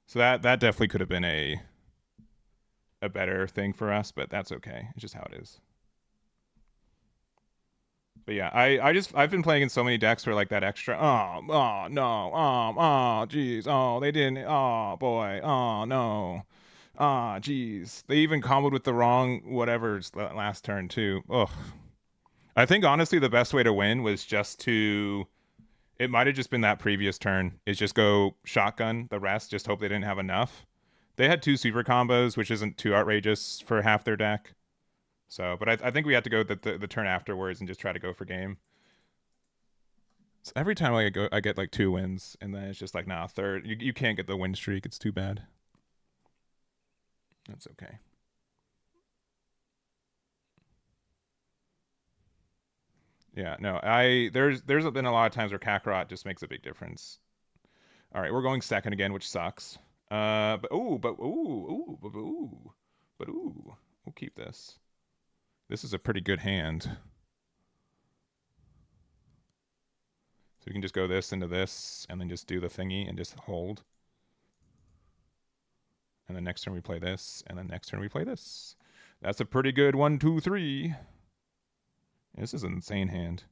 So that definitely could have been a better thing for us, but that's okay. It's just how it is. But yeah, I've been playing in so many decks where like that extra oh no jeez they didn't boy no jeez they even comboed with the wrong whatever's last turn too. Ugh. I think honestly the best way to win was just to it might have just been that previous turn is just go shotgun the rest, just hope they didn't have enough. They had 2 super combos, which isn't too outrageous for half their deck. So, but I think we had to go the turn afterwards and just try to go for game. So every time I get like 2 wins, and then it's just like, nah, third. You can't get the win streak. It's too bad. That's okay. Yeah, no, there's been a lot of times where Kakarot just makes a big difference. All right, we're going second again, which sucks. We'll keep this. This is a pretty good hand. So we can just go this into this, and then just do the thingy and just hold. And then next turn we play this, and then next turn we play this. That's a pretty good 1, 2, 3. This is an insane hand.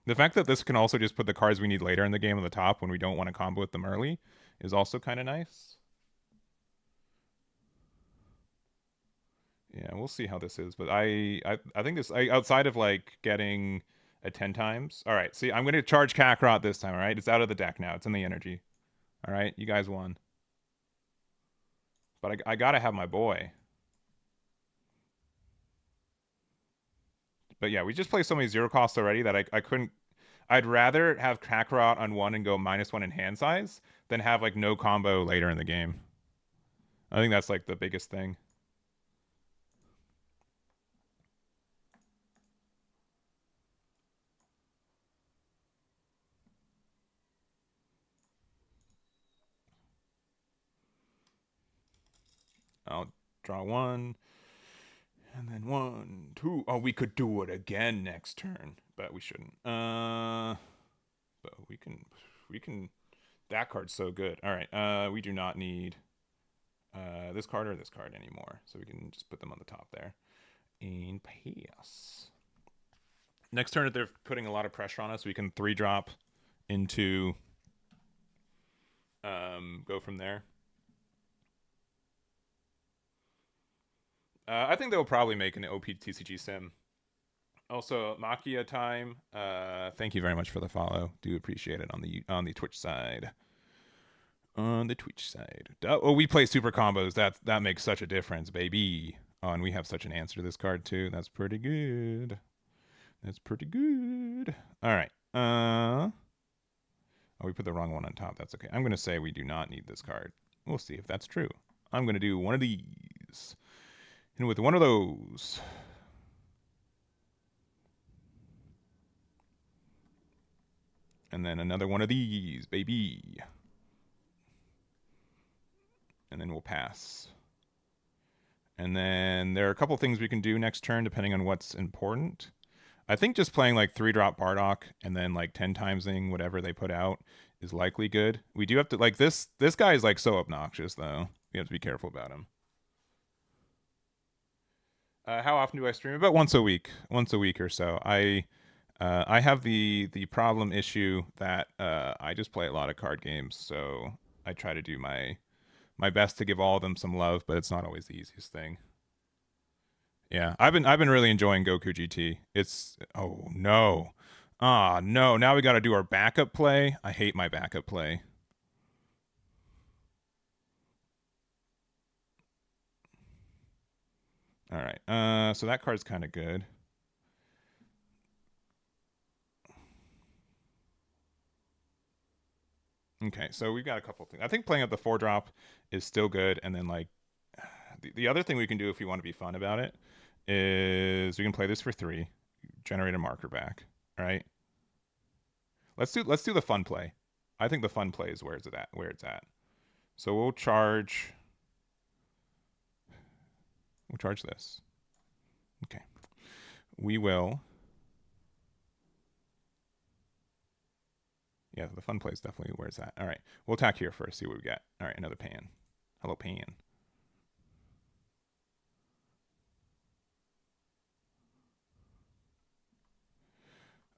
The fact that this can also just put the cards we need later in the game on the top when we don't want to combo with them early is also kind of nice. Yeah, we'll see how this is, but I think this outside of like getting a 10 times. All right, see, I'm going to charge Kakarot this time, all right? It's out of the deck now. It's in the energy. All right, you guys won. But I got to have my boy. But yeah, we just played so many zero costs already that I couldn't. I'd rather have Kakarot on 1 and go -1 in hand size than have like no combo later in the game. I think that's like the biggest thing. I'll draw 1. And then 1, 2. Oh, we could do it again next turn, but we shouldn't. But we can. That card's so good. All right. We do not need this card or this card anymore, so we can just put them on the top there. And pass. Next turn, if they're putting a lot of pressure on us, we can 3-drop into. Go from there. I think they'll probably make an OP TCG sim. Also, Makia time. Thank you very much for the follow. Do appreciate it on the Twitch side. On the Twitch side. Oh, we play super combos. That makes such a difference, baby. Oh, and we have such an answer to this card too. That's pretty good. That's pretty good. All right. Oh, we put the wrong one on top. That's okay. I'm gonna say we do not need this card. We'll see if that's true. I'm gonna do one of these. And with one of those, and then another one of these, baby. And then we'll pass. And then there are a couple things we can do next turn depending on what's important. I think just playing like 3-drop Bardock and then like 10 timesing whatever they put out is likely good. We do have to like this guy is like so obnoxious though. We have to be careful about him. How often do I stream? About once a week or so. I have the problem issue that I just play a lot of card games, so I try to do my best to give all of them some love, but it's not always the easiest thing. Yeah, I've been really enjoying Goku GT. It's oh no. Ah no, now we got to do our backup play. I hate my backup play. All right. So that card's kind of good. Okay, so we've got a couple things. I think playing up the 4-drop is still good, and then like the other thing we can do if we want to be fun about it is we can play this for 3, generate a marker back. All right. Let's do the fun play. I think the fun play is where it's at. So we'll charge this. Okay. We will. Yeah, the fun play is definitely where it's at. All right. We'll attack here first, see what we get. All right, another pan. Hello, pan.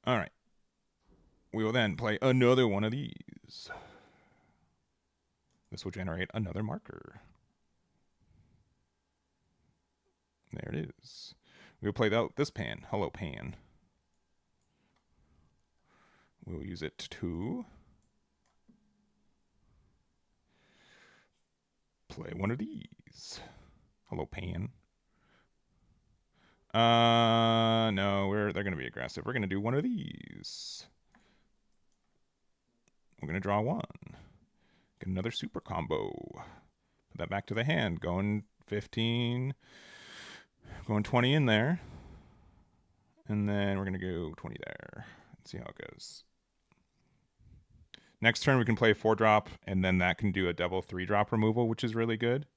All right. We will then play another one of these. This will generate another marker. There it is. We'll play this pan. Hello, pan. We'll use it to play one of these. Hello, pan. No, they're gonna be aggressive. We're gonna do one of these. We're gonna draw 1. Get another super combo. Put that back to the hand. Going 15. Going 20 in there. And then we're gonna go 20 there. Let's see how it goes. Next turn we can play 4-drop, and then that can do a double 3-drop removal, which is really good.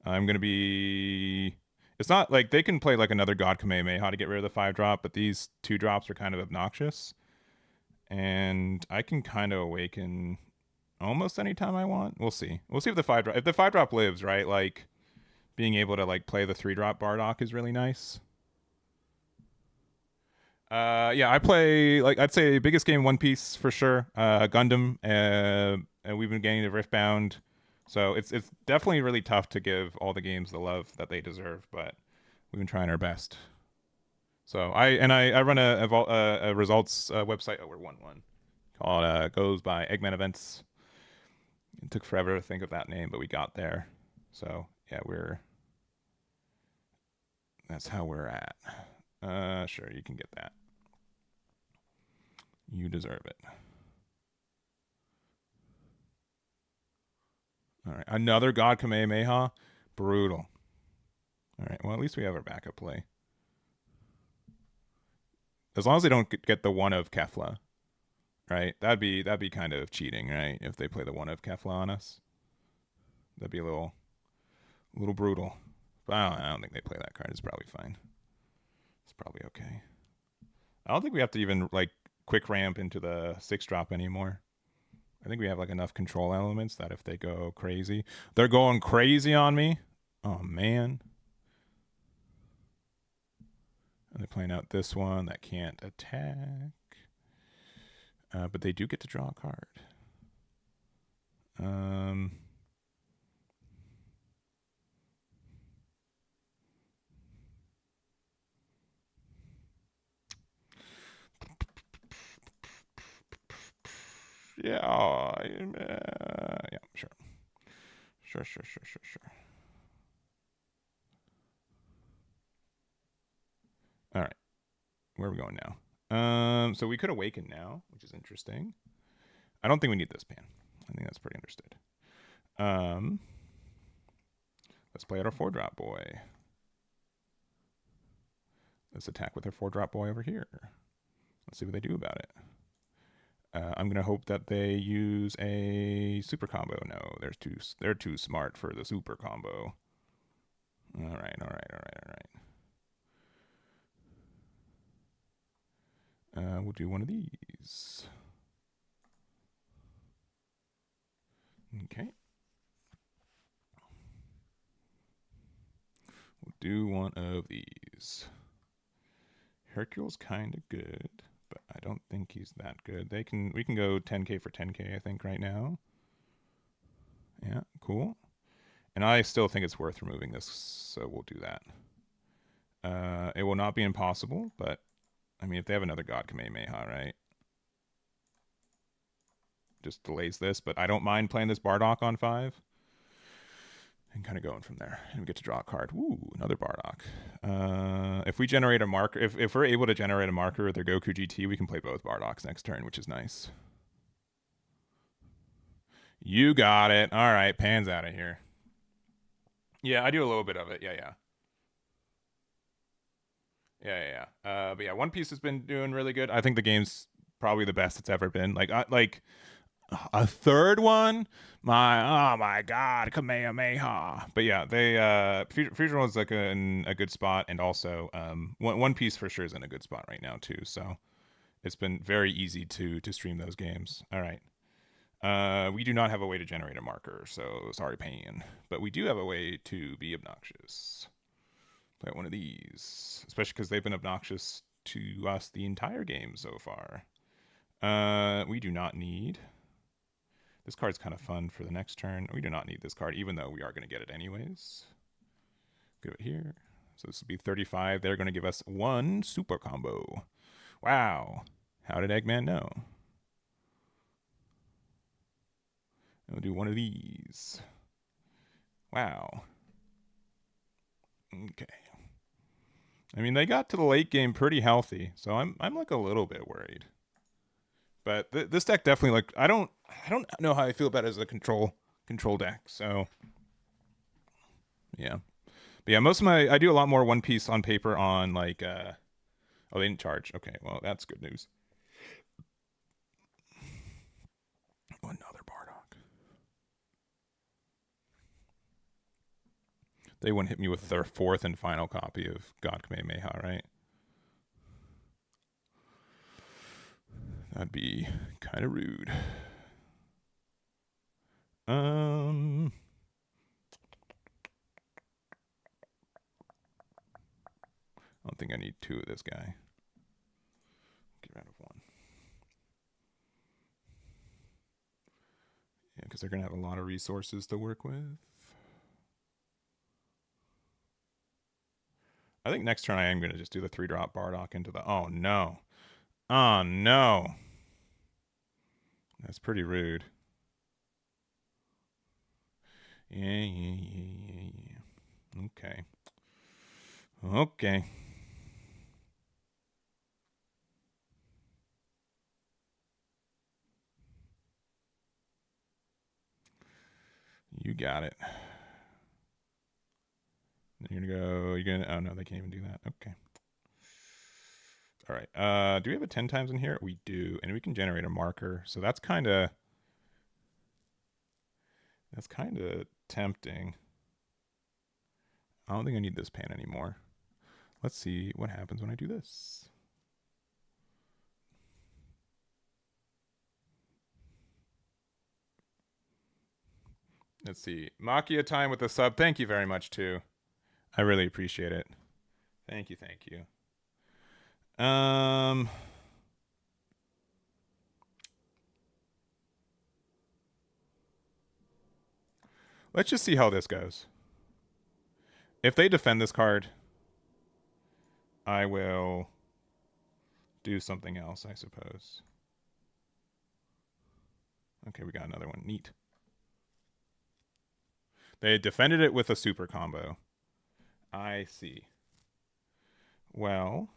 I'm gonna be. It's not like they can play like another God Kamehameha to get rid of the 5-drop, but these 2-drops are kind of obnoxious. And I can kind of awaken almost anytime I want. We'll see. We'll see if the 5-drop lives, right? Like being able to like play the 3-drop Bardock is really nice. Yeah, I play like I'd say biggest game One Piece for sure. Gundam, and we've been getting the Riftbound, so it's definitely really tough to give all the games the love that they deserve, but we've been trying our best. So I run a results website. Oh, we're 1-1. Called goes by Eggman Events. It took forever to think of that name, but we got there. So yeah, that's how we're at. Sure, you can get that. You deserve it. All right, another God Kamehameha. Brutal. All right, well, at least we have our backup play. As long as they don't get the one of Kefla, right? That'd be kind of cheating, right? If they play the one of Kefla on us, that'd be a little brutal. But I don't think they play that card. It's probably fine. It's probably okay. I don't think we have to even like quick ramp into the 6-drop anymore. I think we have like enough control elements that if they go crazy, they're going crazy on me. Oh man. And they're playing out this one that can't attack. But they do get to draw a card. Yeah, yeah, sure. All right, where are we going now? So we could awaken now, which is interesting. I don't think we need this pan. I think that's pretty understood. Let's play out our 4-drop boy. Let's attack with our 4-drop boy over here. Let's see what they do about it. I'm gonna hope that they use a super combo. No, they're too smart for the super combo. All right. We'll do one of these. Okay. We'll do one of these. Hercule's kind of good, but I don't think he's that good. We can go 10k for 10k, I think, right now. Yeah, cool. And I still think it's worth removing this, so we'll do that. It will not be impossible, but I mean, if they have another God Kamehameha, right? Just delays this, but I don't mind playing this Bardock on 5. And kind of going from there. And we get to draw a card. Ooh, another Bardock. If we generate a marker, if we're able to generate a marker with their Goku GT, we can play both Bardocks next turn, which is nice. You got it. All right, Pan's out of here. Yeah, I do a little bit of it. Yeah. But yeah, One Piece has been doing really good. I think the game's probably the best it's ever been. Like a third one, oh my god, Kamehameha. But yeah, they Future World's like in a good spot, and also One Piece for sure is in a good spot right now too. So it's been very easy to stream those games. All right. We do not have a way to generate a marker, so sorry, Pain. But we do have a way to be obnoxious. Play one of these, especially because they've been obnoxious to us the entire game so far. We do not need. This card's kind of fun for the next turn. We do not need this card, even though we are going to get it anyways. Give it here. So this will be 35. They're going to give us one super combo. Wow. How did Eggman know? We'll do one of these. Wow. Okay. I mean, they got to the late game pretty healthy, so I'm like a little bit worried. But this deck definitely, like, I don't know how I feel about it as a control deck. So yeah, but yeah, most of I do a lot more One Piece on paper on like oh, they didn't charge. Okay, well that's good news. Another Bardock. They wouldn't hit me with their fourth and final copy of God Kamehameha, right? That'd be kind of rude. I don't think I need two of this guy. Get rid of one. Yeah, because they're going to have a lot of resources to work with. I think next turn I am going to just do the 3-drop Bardock into the... Oh, no. Oh, no. That's pretty rude. Yeah. Okay. Okay. You got it. You're gonna go. You're gonna. Oh no, they can't even do that. Okay. All right. Do we have a 10 times in here? We do, and we can generate a marker. So that's kind of tempting. I don't think I need this pan anymore. Let's see what happens when I do this. Let's see. Makia time with the sub. Thank you very much too. I really appreciate it. Thank you. Thank you. Let's just see how this goes. If they defend this card, I will do something else, I suppose. Okay, we got another one. Neat. They defended it with a super combo. I see. Well.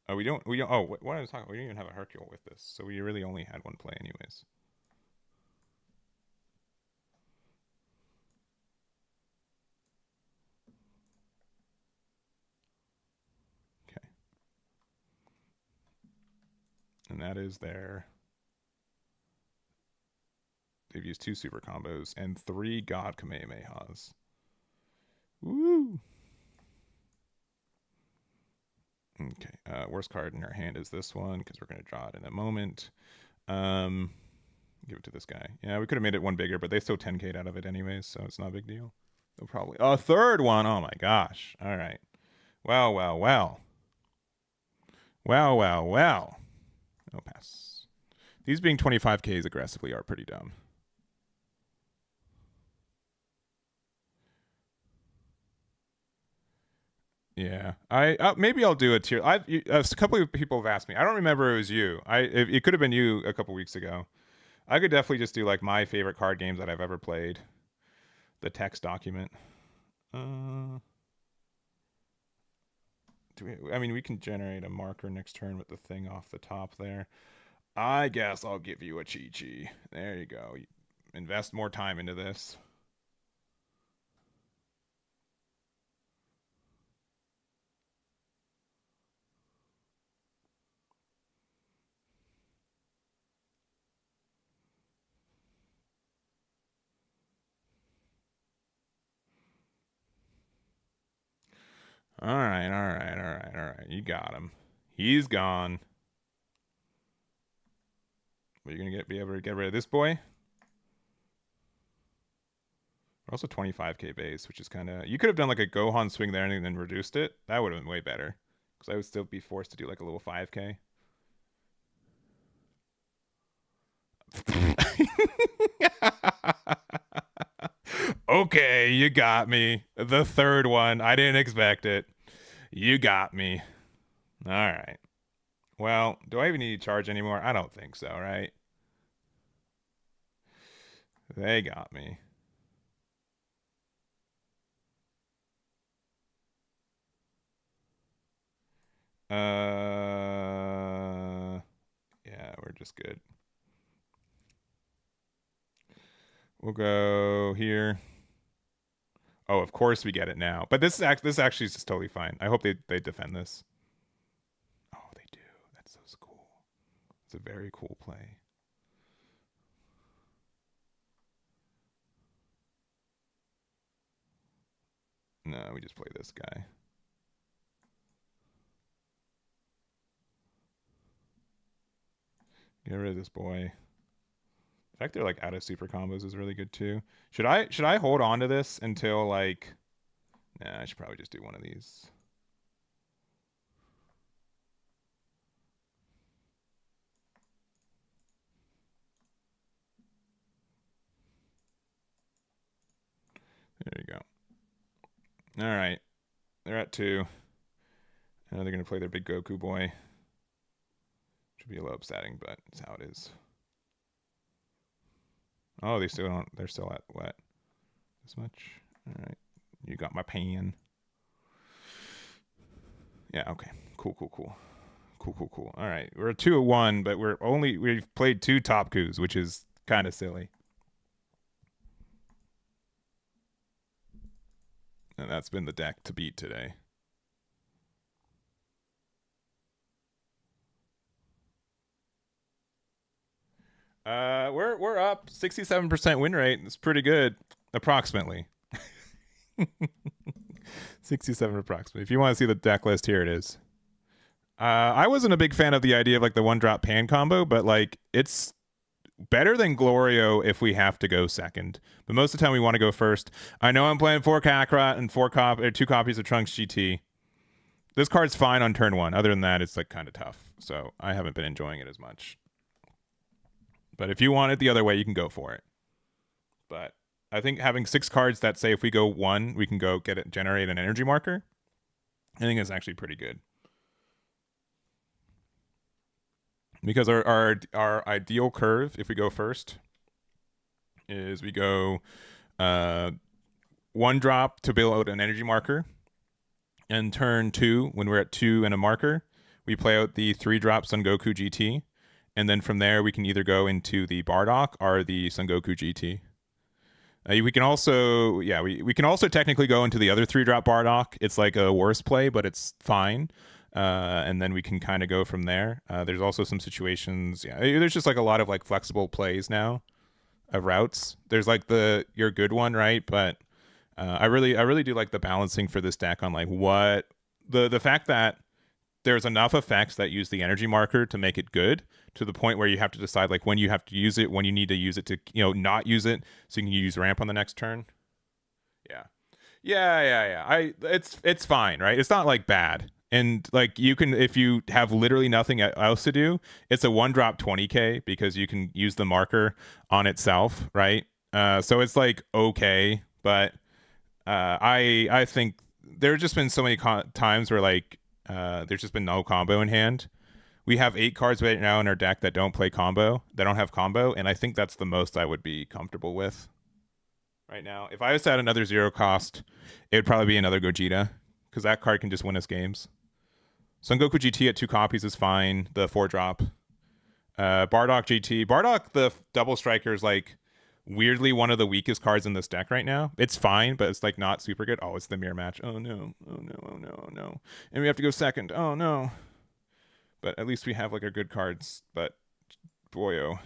Oh, we don't. Oh, what I was talking about, we didn't even have a Hercule with this, so we really only had one play, anyways. Okay. And that is their. They've used 2 super combos and 3 God Kamehamehas. Woo! Okay. Worst card in our hand is this one because we're going to draw it in a moment. Give it to this guy. Yeah, we could have made it one bigger, but they still 10k'd out of it anyways, so it's not a big deal. They'll probably... A third one! Oh my gosh. All right. Well. No pass. These being 25Ks aggressively are pretty dumb. Yeah, maybe I'll do a tier. A couple of people have asked me. I don't remember it was you. It could have been you a couple weeks ago. I could definitely just do like my favorite card games that I've ever played. The text document. We can generate a marker next turn with the thing off the top there. I guess I'll give you a Chi-Chi. There you go. Invest more time into this. All right. You got him. He's gone. Are you gonna be able to get rid of this boy? Also 25k base, which is kind of... You could have done like a Gohan swing there and then reduced it. That would have been way better. Because I would still be forced to do like a little 5k. Okay, you got me. The third one. I didn't expect it. You got me. All right. Well, do I even need to charge anymore? I don't think so, right? They got me. Yeah, we're just good. We'll go here. Oh, of course we get it now. But this actually is just totally fine. I hope they defend this. Oh, they do. That's so cool. It's a very cool play. No, we just play this guy. Get rid of this boy. The fact they're like out of super combos is really good too. Should I hold on to this until like? Nah, I should probably just do one of these. There you go. All right, they're at 2. I know they're gonna play their big Goku boy. Should be a little upsetting, but it's how it is. Oh, they still don't. They're still at what? This much? All right. You got my pan. Yeah. Okay. Cool. All right. We're 2-1, but we've played 2 top coups, which is kind of silly. And that's been the deck to beat today. We're up 67% win rate. It's pretty good, approximately. 67 approximately. If you want to see the deck list, here it is. I wasn't a big fan of the idea of like the 1-drop pan combo, but like it's better than Glorio if we have to go second. But most of the time we want to go first. I know I'm playing 4 Kakarot and 2 copies of Trunks GT. This card's fine on turn 1. Other than that, it's like kind of tough. So I haven't been enjoying it as much. But if you want it the other way, you can go for it. But I think having 6 cards that say if we go 1, we can go generate an energy marker. I think it's actually pretty good. Because our ideal curve, if we go first, is we go 1 drop to build an energy marker. And turn 2, when we're at 2 and a marker, we play out the 3 drop Son Goku GT. And then from there, we can either go into the Bardock or the Son Goku GT. We can also, we can also technically go into the other 3-drop Bardock. It's like a worse play, but it's fine. And then we can kind of go from there. There's also some situations, there's just like a lot of like flexible plays now of routes. There's like your good one, right? But I really do like the balancing for this deck on like what the fact that there's enough effects that use the energy marker to make it good, to the point where you have to decide like when you have to use it, when you need to use it to not use it, so you can use ramp on the next turn. Yeah. It's fine, right? It's not like bad. And like you can, if you have literally nothing else to do, it's a 1-drop 20k because you can use the marker on itself, right? So it's like okay, but I think there's just been so many times where like there's just been no combo in hand. We have 8 cards right now in our deck that don't have combo, and I think that's the most I would be comfortable with right now. If I was to add another 0 cost, it would probably be another Gogeta, because that card can just win us games. Son Goku GT at 2 copies is fine. The 4-drop. Bardock GT. Bardock, the double striker, is like weirdly one of the weakest cards in this deck right now. It's fine, but it's like not super good. Oh, it's the mirror match. Oh no. And we have to go second. Oh no. But at least we have like our good cards. But boyo.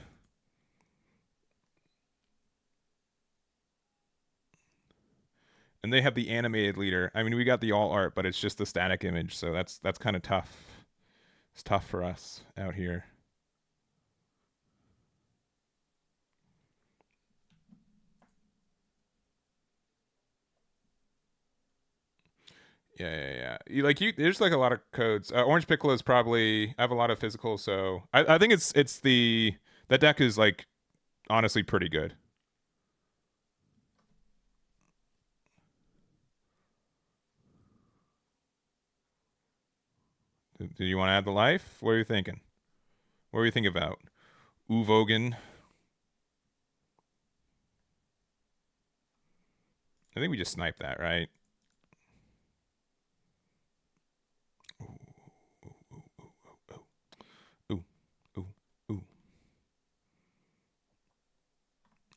And they have the animated leader. I mean, we got the all art, but it's just the static image, so that's kind of tough. It's tough for us out here. Yeah. There's like a lot of codes. Orange Piccolo is probably. I have a lot of physical, so I think that deck is like honestly pretty good. Do you want to add the life? What are you thinking? What are you thinking about? Uvogan. I think we just sniped that, right? Ooh.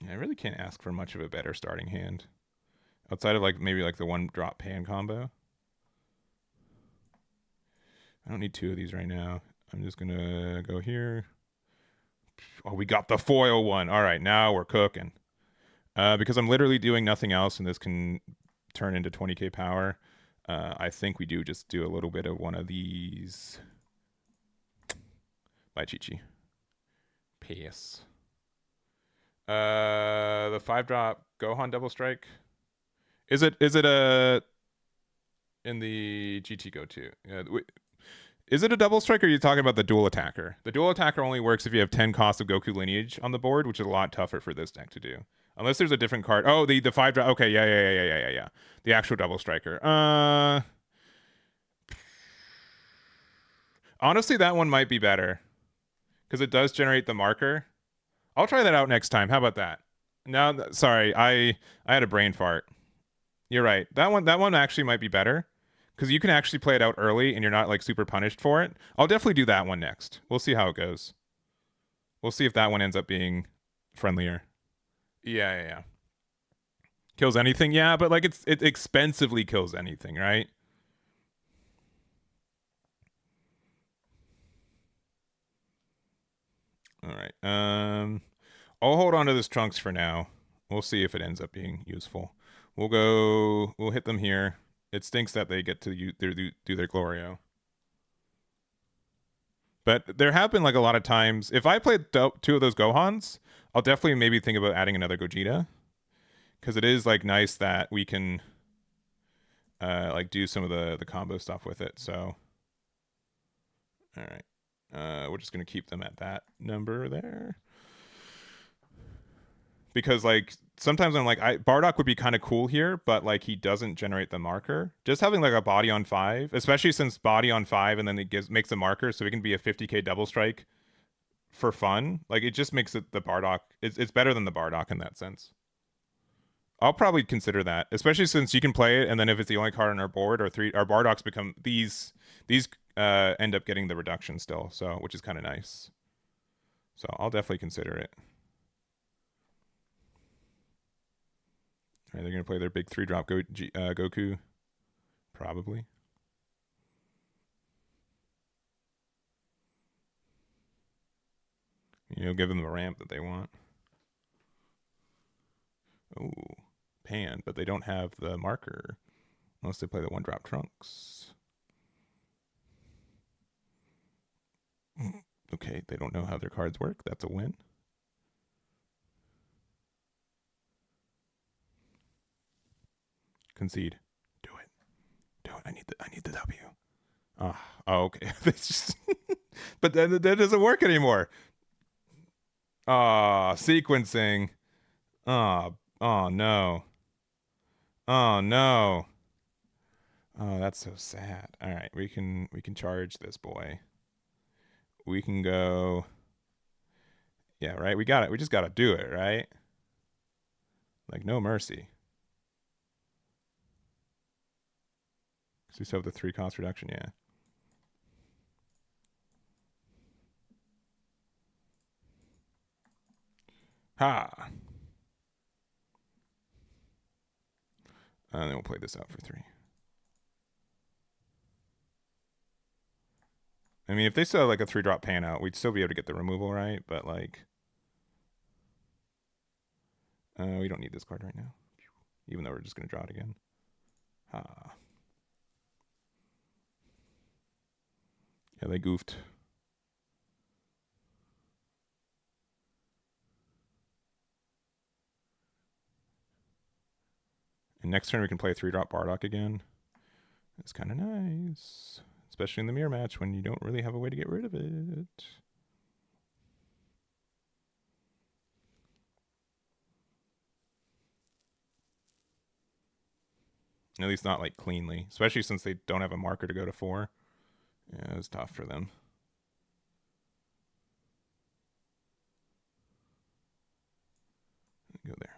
I really can't ask for much of a better starting hand. Outside of like maybe like the 1-drop pan combo. I don't need 2 of these right now. I'm just gonna go here. Oh, we got the foil one. All right, now we're cooking. Because I'm literally doing nothing else, and this can turn into 20k power. I think we do just do a little bit of one of these. Bye, Chi-Chi. Pass. The 5-drop Gohan double strike. Is it a in the GT Go 2? Is it a double strike, or are you talking about the dual attacker? The dual attacker only works if you have 10 cost of Goku lineage on the board, which is a lot tougher for this deck to do. Unless there's a different card. Oh, the 5-drop. Okay, yeah. The actual double striker. Honestly, that one might be better because it does generate the marker. I'll try that out next time. How about that? No, sorry, I had a brain fart. You're right. That one actually might be better because you can actually play it out early and you're not like super punished for it. I'll definitely do that one next. We'll see how it goes. We'll see if that one ends up being friendlier. Yeah. Kills anything, yeah, but like it expensively kills anything, right? All right. I'll hold on to this Trunks for now. We'll see if it ends up being useful. We'll hit them here. It stinks that they get to do their Glorio. But there have been like a lot of times, if I played 2 of those Gohans, I'll definitely maybe think about adding another Gogeta. Because it is like nice that we can like do some of the combo stuff with it. So, all right. We're just going to keep them at that number there. Because like sometimes I'm like Bardock would be kind of cool here, but like he doesn't generate the marker. Just having like a body on 5, especially since body on 5 and then it makes a marker, so it can be a 50k double strike for fun. Like it just makes it the Bardock. It's better than the Bardock in that sense. I'll probably consider that, especially since you can play it, and then if it's the only card on our board, our Bardocks become these end up getting the reduction still, so which is kind of nice. So I'll definitely consider it. All right, they're gonna play their big 3-drop Goku, probably. Give them the ramp that they want. Oh, Pan, but they don't have the marker unless they play the 1-drop Trunks. Okay, they don't know how their cards work. That's a win. Concede. Do it. I need the W. Oh, okay. But that doesn't work anymore. Sequencing. Oh no. Oh no. Oh, that's so sad. All right, we can charge this boy. We can go. Yeah, right. We got it. We just got to do it, right? Like no mercy. Because we still have the 3 cost reduction. Yeah. Ha. And then we'll play this out for 3. I mean, if they still have like a 3-drop Pan out, we'd still be able to get the removal, right? But like, we don't need this card right now, even though we're just gonna draw it again. Ha. Yeah, they goofed. And next turn we can play a 3-drop Bardock again. It's kind of nice. Especially in the mirror match when you don't really have a way to get rid of it. At least not like cleanly. Especially since they don't have a marker to go to 4. Yeah, it's tough for them. Go there.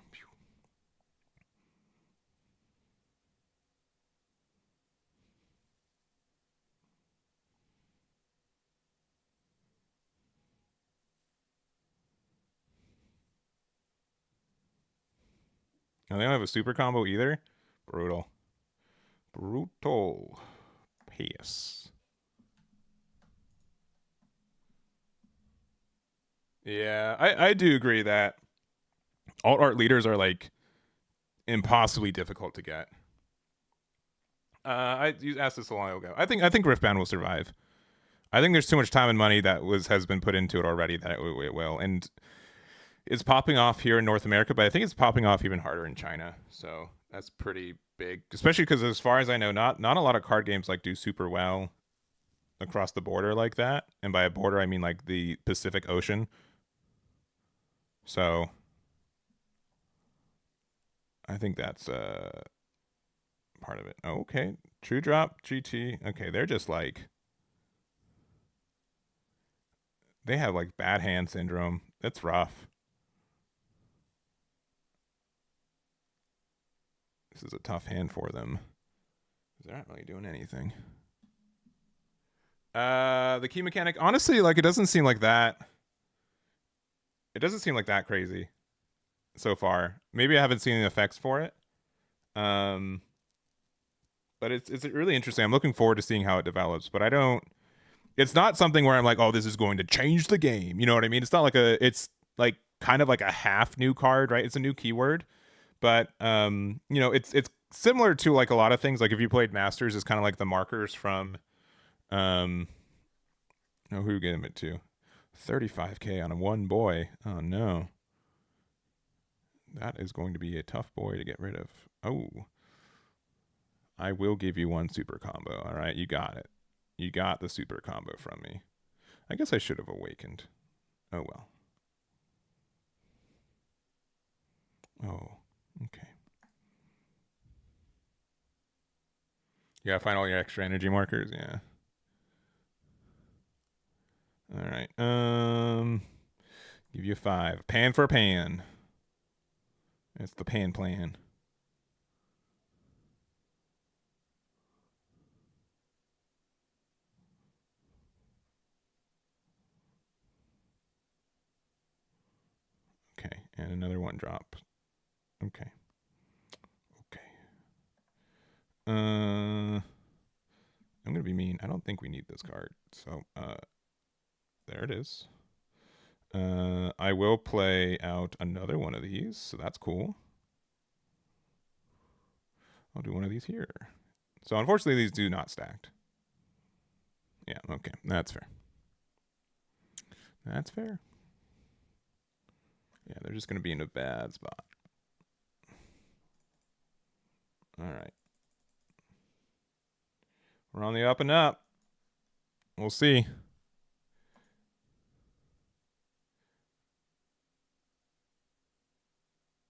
Now they don't have a super combo either. Brutal. Pass. Yeah, I do agree that alt art leaders are like impossibly difficult to get. You asked this a while ago. I think Riftbound will survive. I think there's too much time and money that has been put into it already that it will, and it's popping off here in North America, but I think it's popping off even harder in China. So that's pretty big, especially because as far as I know, not a lot of card games like do super well across the border like that. And by a border, I mean like the Pacific Ocean. So I think that's part of it. Oh, okay, True Drop GT. Okay, they're just like they have like bad hand syndrome. That's rough. This is a tough hand for them. They're not really doing anything. The key mechanic, honestly, like it doesn't seem like that. It doesn't seem like that crazy so far. Maybe I haven't seen the effects for it. Um, but it's really interesting. I'm looking forward to seeing how it develops. But I don't. It's not something where I'm like, oh, this is going to change the game. You know what I mean? It's not like a. It's like kind of like a half new card, right? It's a new keyword, but it's similar to like a lot of things. Like if you played Masters, it's kind of like the markers from um. Oh, who gave it to? 35K on a one boy. Oh no. That is going to be a tough boy to get rid of. Oh. I will give you one super combo. All right, you got it. You got the super combo from me. I guess I should have awakened. Oh well. Oh, okay. You gotta find all your extra energy markers, yeah. Alright. Give you 5. Pan for pan. It's the pan plan. Okay, and another one drop. Okay. Okay. I'm gonna be mean. I don't think we need this card. So there it is. I will play out another one of these, so that's cool. I'll do one of these here. So unfortunately, these do not stacked. Yeah, okay, that's fair. That's fair. Yeah, they're just gonna be in a bad spot. All right, we're on the up and up. We'll see.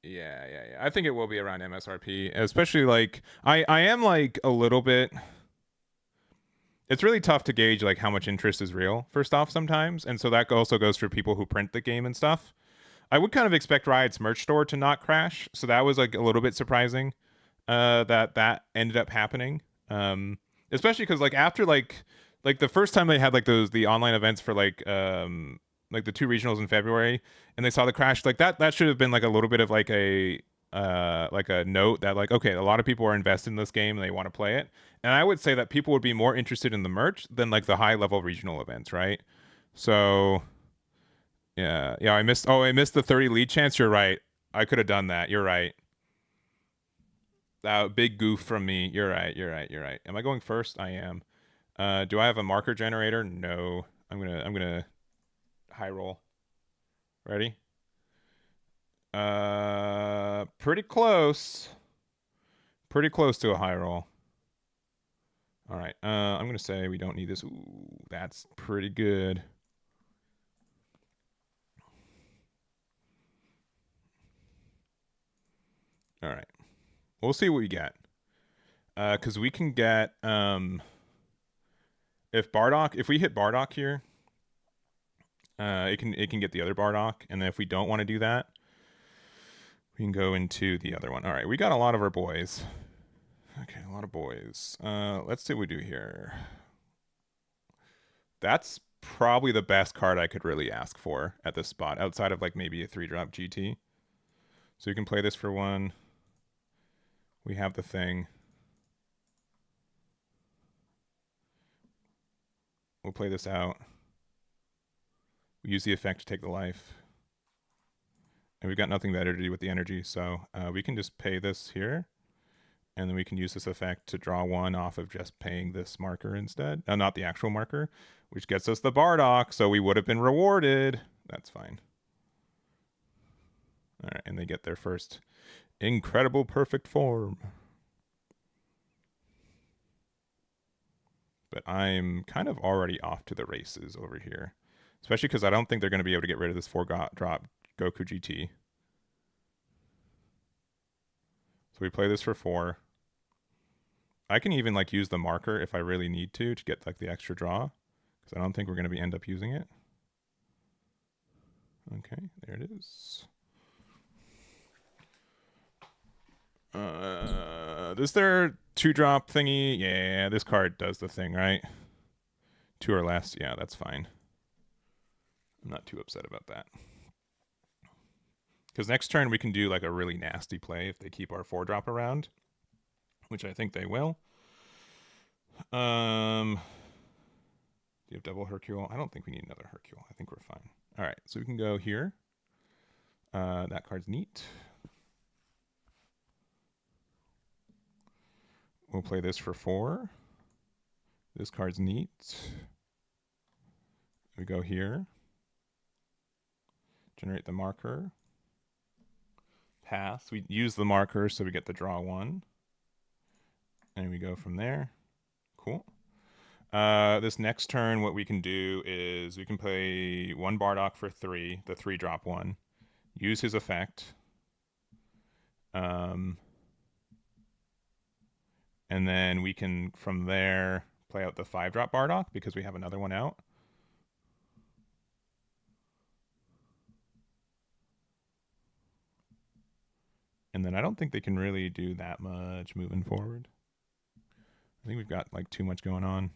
Yeah. I think it will be around MSRP, especially like I am like a little bit. It's really tough to gauge like how much interest is real first off sometimes, and so that also goes for people who print the game and stuff. I would kind of expect Riot's merch store to not crash, so that was like a little bit surprising that ended up happening. Especially because like after like the first time they had like the online events for like the two regionals in February, and they saw the crash, like that should have been like a little bit of like a note that like okay, a lot of people are invested in this game and they want to play it. And I would say that people would be more interested in the merch than like the high level regional events, right? So yeah, I missed. Oh, I missed the 30 lead chance. You're right. I could have done that. You're right. Big goof from me. You're right. Am I going first? I am. Do I have a marker generator? No. I'm gonna high roll. Ready? Pretty close. Pretty close to a high roll. All right. I'm gonna say we don't need this. Ooh, that's pretty good. All right. We'll see what we get. Because we can get if we hit Bardock here, it can get the other Bardock, and then if we don't want to do that, we can go into the other one. All right, we got a lot of our boys. Okay, a lot of boys. Let's see what we do here. That's probably the best card I could really ask for at this spot, outside of like maybe a 3-drop GT. So you can play this for 1. We have the thing. We'll play this out. We use the effect to take the life. And we've got nothing better to do with the energy, so we can just pay this here. And then we can use this effect to draw one off of just paying this marker instead. No, not the actual marker, which gets us the Bardock, so we would have been rewarded. That's fine. All right, and they get their first incredible perfect form. But I'm kind of already off to the races over here, especially because I don't think they're going to be able to get rid of this 4-drop Goku GT. So we play this for 4. I can even like use the marker if I really need to get like the extra draw, because I don't think we're going to end up using it. Okay, there it is. Is there 2-drop thingy? Yeah, this card does the thing, right? 2 or less. Yeah, that's fine. I'm not too upset about that. Because next turn we can do like a really nasty play if they keep our 4-drop around, which I think they will. Do you have double Hercule? I don't think we need another Hercule. I think we're fine. All right, so we can go here. That card's neat. We'll play this for 4. This card's neat. We go here. Generate the marker. Pass. We use the marker so we get the draw 1. And we go from there. Cool. This next turn, what we can do is we can play 1 Bardock for 3, the 3-drop one. Use his effect. And then we can, from there, play out the 5-drop Bardock because we have another one out. And then I don't think they can really do that much moving forward. I think we've got like too much going on.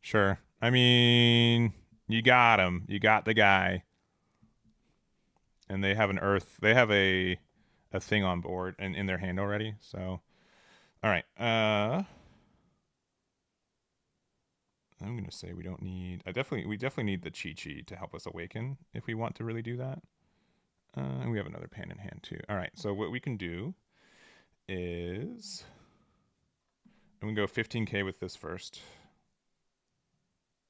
Sure. I mean, you got him. You got the guy. And they have an Earth. They have a thing on board and in their hand already. So, all right. I'm gonna say we don't need. We definitely need the Chi-Chi to help us awaken if we want to really do that. And we have another pan in hand too. All right. So what we can do is I'm gonna go 15k with this first.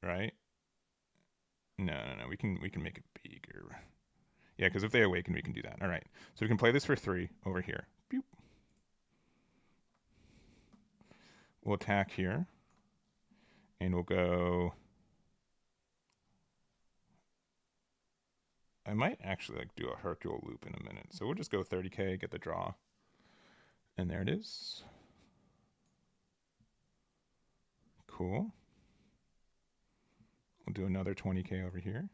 Right? No. We can make it bigger. Yeah, because if they awaken, we can do that. All right. So we can play this for 3 over here. Boop. We'll attack here. And we'll go... I might actually like do a Hercule loop in a minute. So we'll just go 30k, get the draw. And there it is. Cool. We'll do another 20k over here.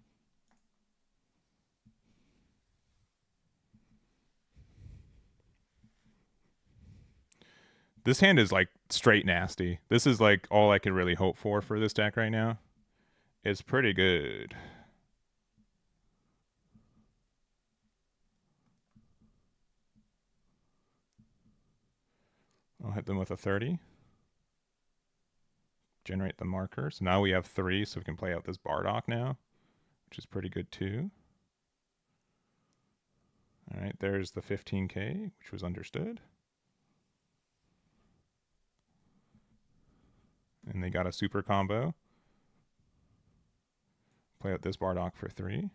This hand is like straight nasty. This is like all I could really hope for this deck right now. It's pretty good. I'll hit them with a 30. Generate the marker. So now we have 3, so we can play out this Bardock now, which is pretty good too. All right, there's the 15k, which was understood. And they got a super combo. Play out this Bardock for 3,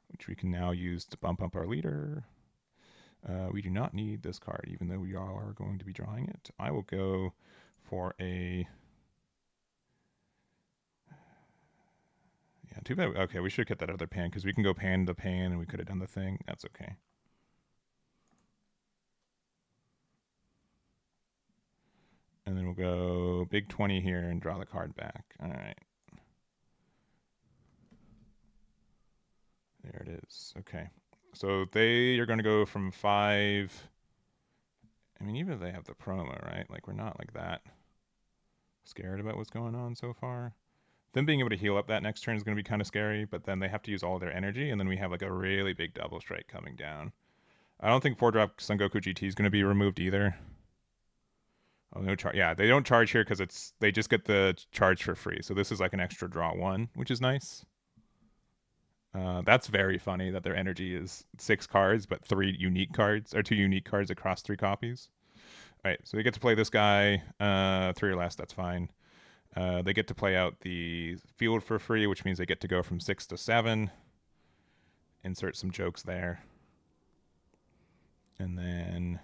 which we can now use to bump up our leader. We do not need this card, even though we are going to be drawing it. I will go for a... Yeah, too bad. Okay, we should get that other pan, because we can go pan to pan, and we could have done the thing. That's okay. And then we'll go big 20 here and draw the card back. All right. There it is. Okay. So they are going to go from 5. I mean, even if they have the promo, right? Like, we're not like that scared about what's going on so far. Them being able to heal up that next turn is going to be kind of scary, but then they have to use all their energy, and then we have like a really big double strike coming down. I don't think 4-drop Son Goku GT is going to be removed either. Oh, no charge. Yeah, they don't charge here because they just get the charge for free. So this is like an extra draw 1, which is nice. That's very funny that their energy is 6 cards, but 3 unique cards, or 2 unique cards across 3 copies. All right, so they get to play this guy, 3 or less, that's fine. They get to play out the field for free, which means they get to go from 6 to 7. Insert some jokes there. And then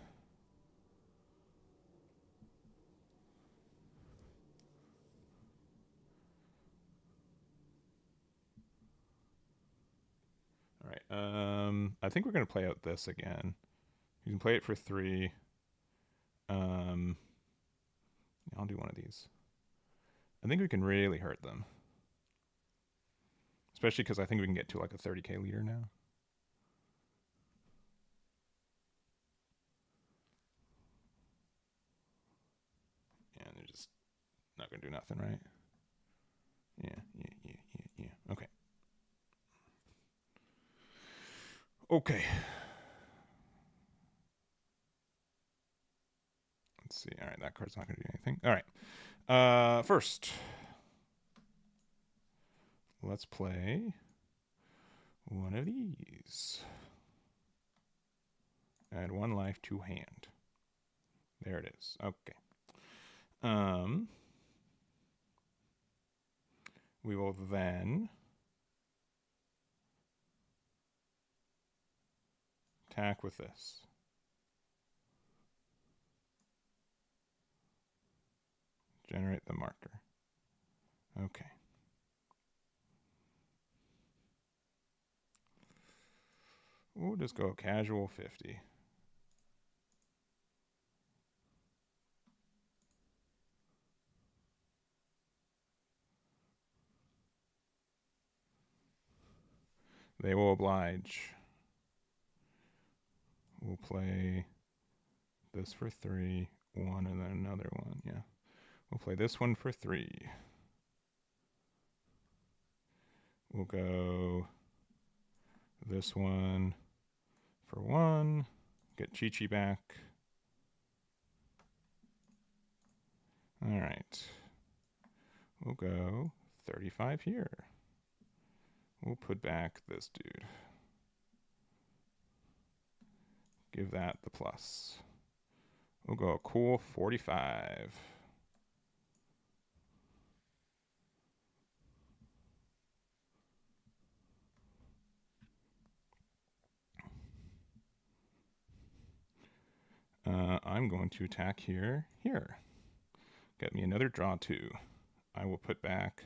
all right. I think we're gonna play out this again. You can play it for 3. Um, I'll do one of these. I think we can really hurt them, especially because I think we can get to like a 30k leader now. And they're just not gonna do nothing, right? Yeah. Okay. Okay. Let's see. All right, that card's not gonna do anything. All right. First, let's play one of these. Add 1 life to hand. There it is. Okay. We will then attack with this. Generate the marker. Okay. We'll just go casual 50. They will oblige. We'll play this for 3, 1, and then another one. Yeah. We'll play this one for 3. We'll go this one for 1. Get Chi-Chi back. All right. We'll go 35 here. We'll put back this dude. Give that the plus. We'll go a cool 45. I'm going to attack here. Get me another draw 2. I will put back.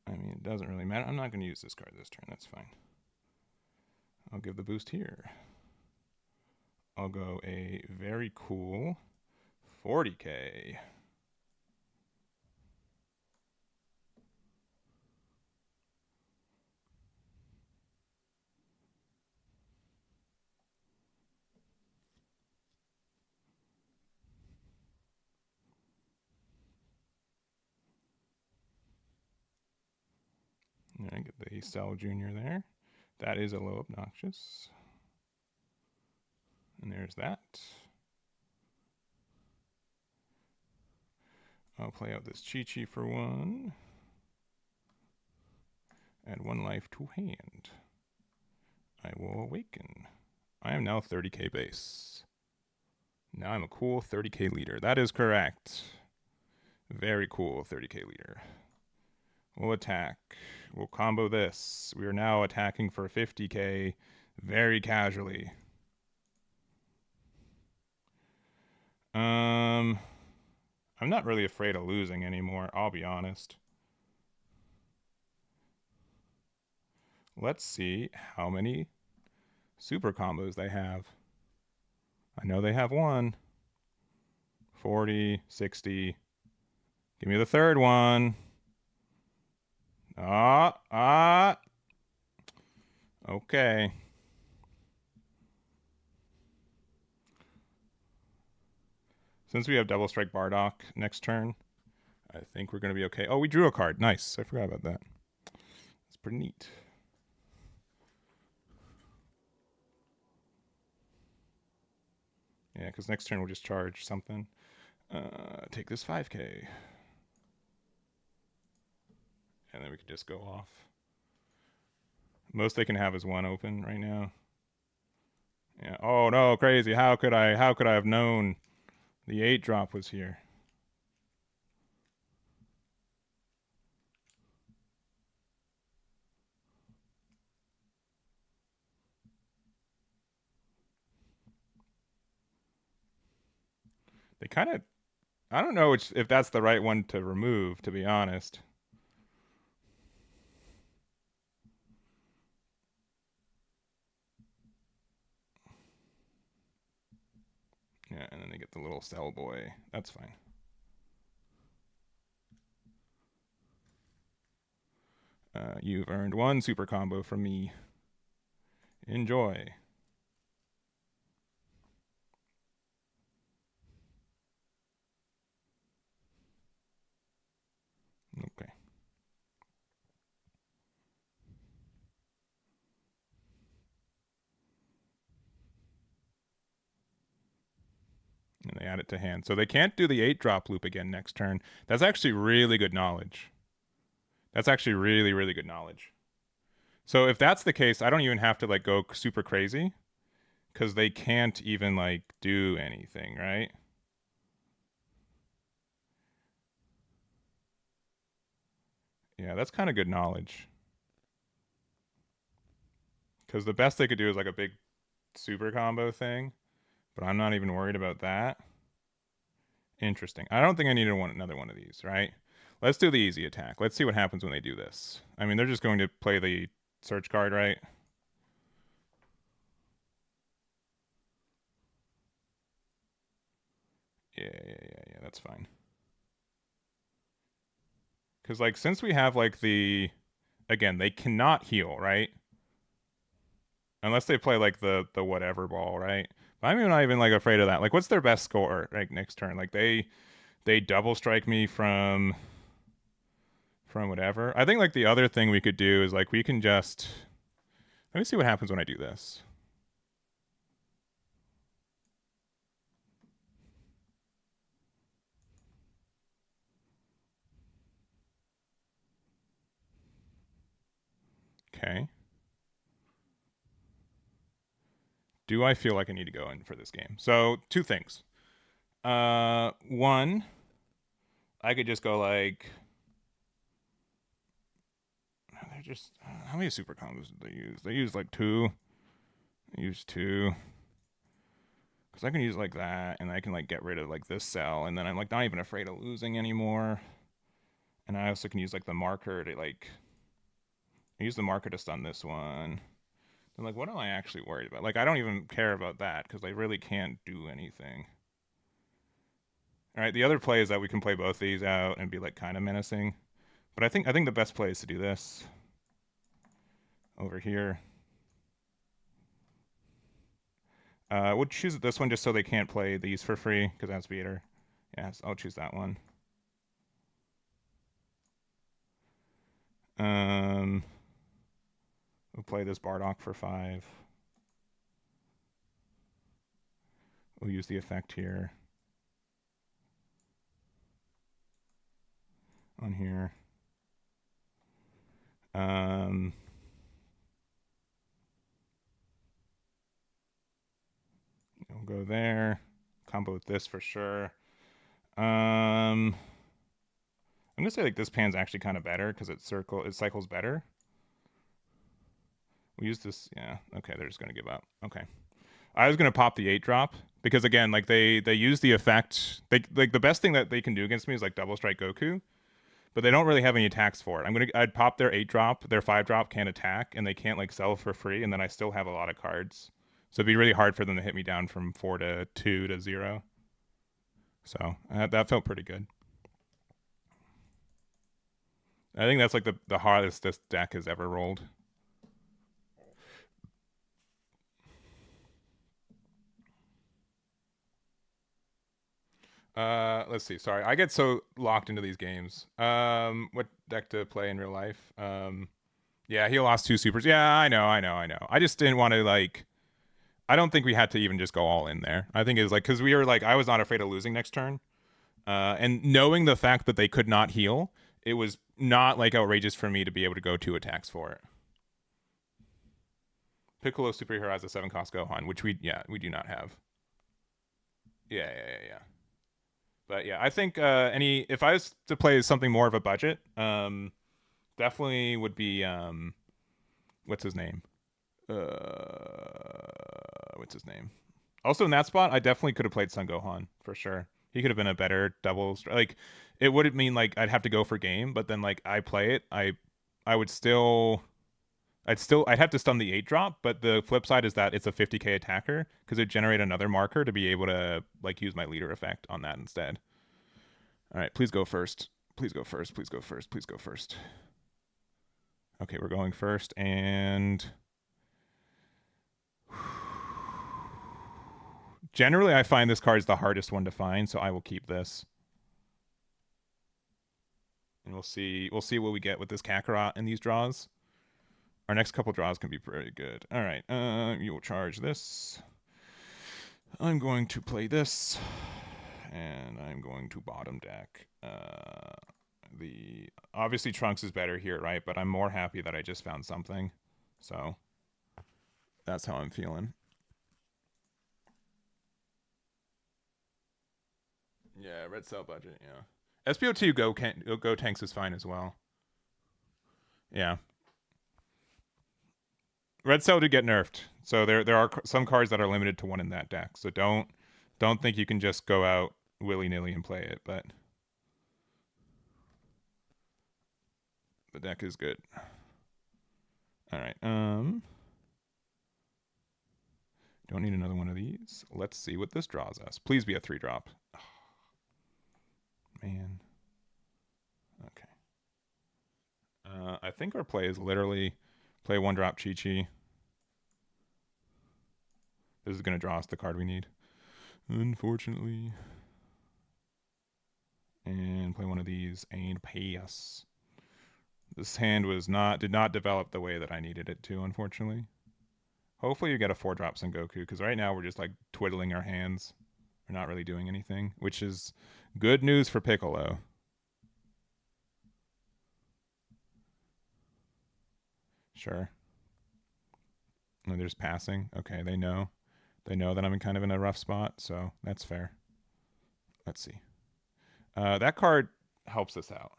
I mean, it doesn't really matter. I'm not going to use this card this turn. That's fine. I'll give the boost here. I'll go a very cool 40k. I get the Cell Jr. there. That is a little obnoxious. And there's that. I'll play out this Chi-Chi for 1. Add 1 life to hand. I will awaken. I am now 30k base. Now I'm a cool 30k leader. That is correct. Very cool 30k leader. We'll attack. We'll combo this. We are now attacking for 50k very casually. I'm not really afraid of losing anymore, I'll be honest. Let's see how many super combos they have. I know they have 1. 40, 60. Give me the third one. Okay. Since we have Double Strike Bardock next turn, I think we're going to be okay. Oh, we drew a card. Nice. I forgot about that. That's pretty neat. Yeah, because next turn we'll just charge something. Take this 5k. And then we can just go off. Most they can have is one open right now. Yeah. Oh no, crazy. How could I have known the 8 drop was here? They kind of I don't know if that's the right one to remove, to be honest. Yeah, and then they get the little cell boy. That's fine. You've earned one super combo from me. Enjoy. Okay. And they add it to hand. So they can't do the 8 drop loop again next turn. That's actually really good knowledge. That's actually really, really good knowledge. So if that's the case, I don't even have to like go super crazy because they can't even like do anything, right? Yeah, that's kind of good knowledge. Because the best they could do is like a big super combo thing, but I'm not even worried about that. Interesting. I don't think I need another one of these, right? Let's do the easy attack. Let's see what happens when they do this. I mean, they're just going to play the search card, right? Yeah. That's fine. Because like since we have like again, they cannot heal, right? Unless they play like the whatever ball, right? But I'm not even like afraid of that. Like, what's their best score like next turn? Like they double strike me from whatever. I think like the other thing we could do is like we can just let me see what happens when I do this. Okay. Do I feel like I need to go in for this game? So two things. One, I could just go like they're just how many super combos did they use? They use like two. They use two. Because I can use like that, and I can like get rid of like this cell, and then I'm like not even afraid of losing anymore. And I also can use like the marker to like use the marker to stun this one. And like, what am I actually worried about? Like, I don't even care about that because they really can't do anything. All right, the other play is that we can play both these out and be like kind of menacing. But I think the best play is to do this over here. We'll choose this one just so they can't play these for free because that's beater. Yes, I'll choose that one. We'll play this Bardock for 5. We'll use the effect here. On here. We'll go there. Combo with this for sure. I'm gonna say like this pan's actually kind of better because it cycles better. We use this, yeah. Okay, they're just gonna give up. Okay, I was gonna pop the 8 drop because again, like they use the effect. They like the best thing that they can do against me is like double strike Goku, but they don't really have any attacks for it. I'd pop their 8 drop, their 5 drop can't attack, and they can't like sell for free, and then I still have a lot of cards. So it'd be really hard for them to hit me down from 4 to 2 to 0. So that felt pretty good. I think that's like the hardest this deck has ever rolled. Let's see. Sorry, I get so locked into these games. What deck to play in real life? Yeah, he lost 2 supers. Yeah, I know. I just didn't want to like. I don't think we had to even just go all in there. I think it was like because we were like I was not afraid of losing next turn, and knowing the fact that they could not heal, it was not like outrageous for me to be able to go 2 attacks for it. Piccolo superhero has a 7 cost Gohan, which we do not have. Yeah. But yeah, I think any if I was to play something more of a budget, definitely would be what's his name? What's his name? Also in that spot, I definitely could have played Son Gohan for sure. He could have been a better double. Like, it wouldn't mean like I'd have to go for game, but then like I play it, I would still. I'd have to stun the 8 drop, but the flip side is that it's a 50k attacker because it generate another marker to be able to like use my leader effect on that instead. All right, please go first. Please go first. Please go first. Please go first. Okay, we're going first, and generally I find this card is the hardest one to find, so I will keep this. And we'll see what we get with this Kakarot in these draws. Our next couple draws can be pretty good. All right, you will charge this. I'm going to play this, and I'm going to bottom deck. The obviously Trunks is better here, right? But I'm more happy that I just found something. So that's how I'm feeling. Yeah, red cell budget. Yeah, SPO2 Go Tanks is fine as well. Yeah, red cell did get nerfed, so there are some cards that are limited to 1 in that deck. So don't think you can just go out willy nilly and play it. But the deck is good. All right. Don't need another one of these. Let's see what this draws us. Please be a 3-drop. Oh, man. Okay. I think our play is literally play 1-drop Chi-Chi. This is going to draw us the card we need, unfortunately. And play one of these and pay us. This hand did not develop the way that I needed it to, unfortunately. Hopefully you get a 4-drop Son Goku, because right now we're just like twiddling our hands. We're not really doing anything, which is good news for Piccolo. Sure. No, there's passing. Okay, they know. They know that I'm kind of in a rough spot, so that's fair. Let's see. That card helps us out.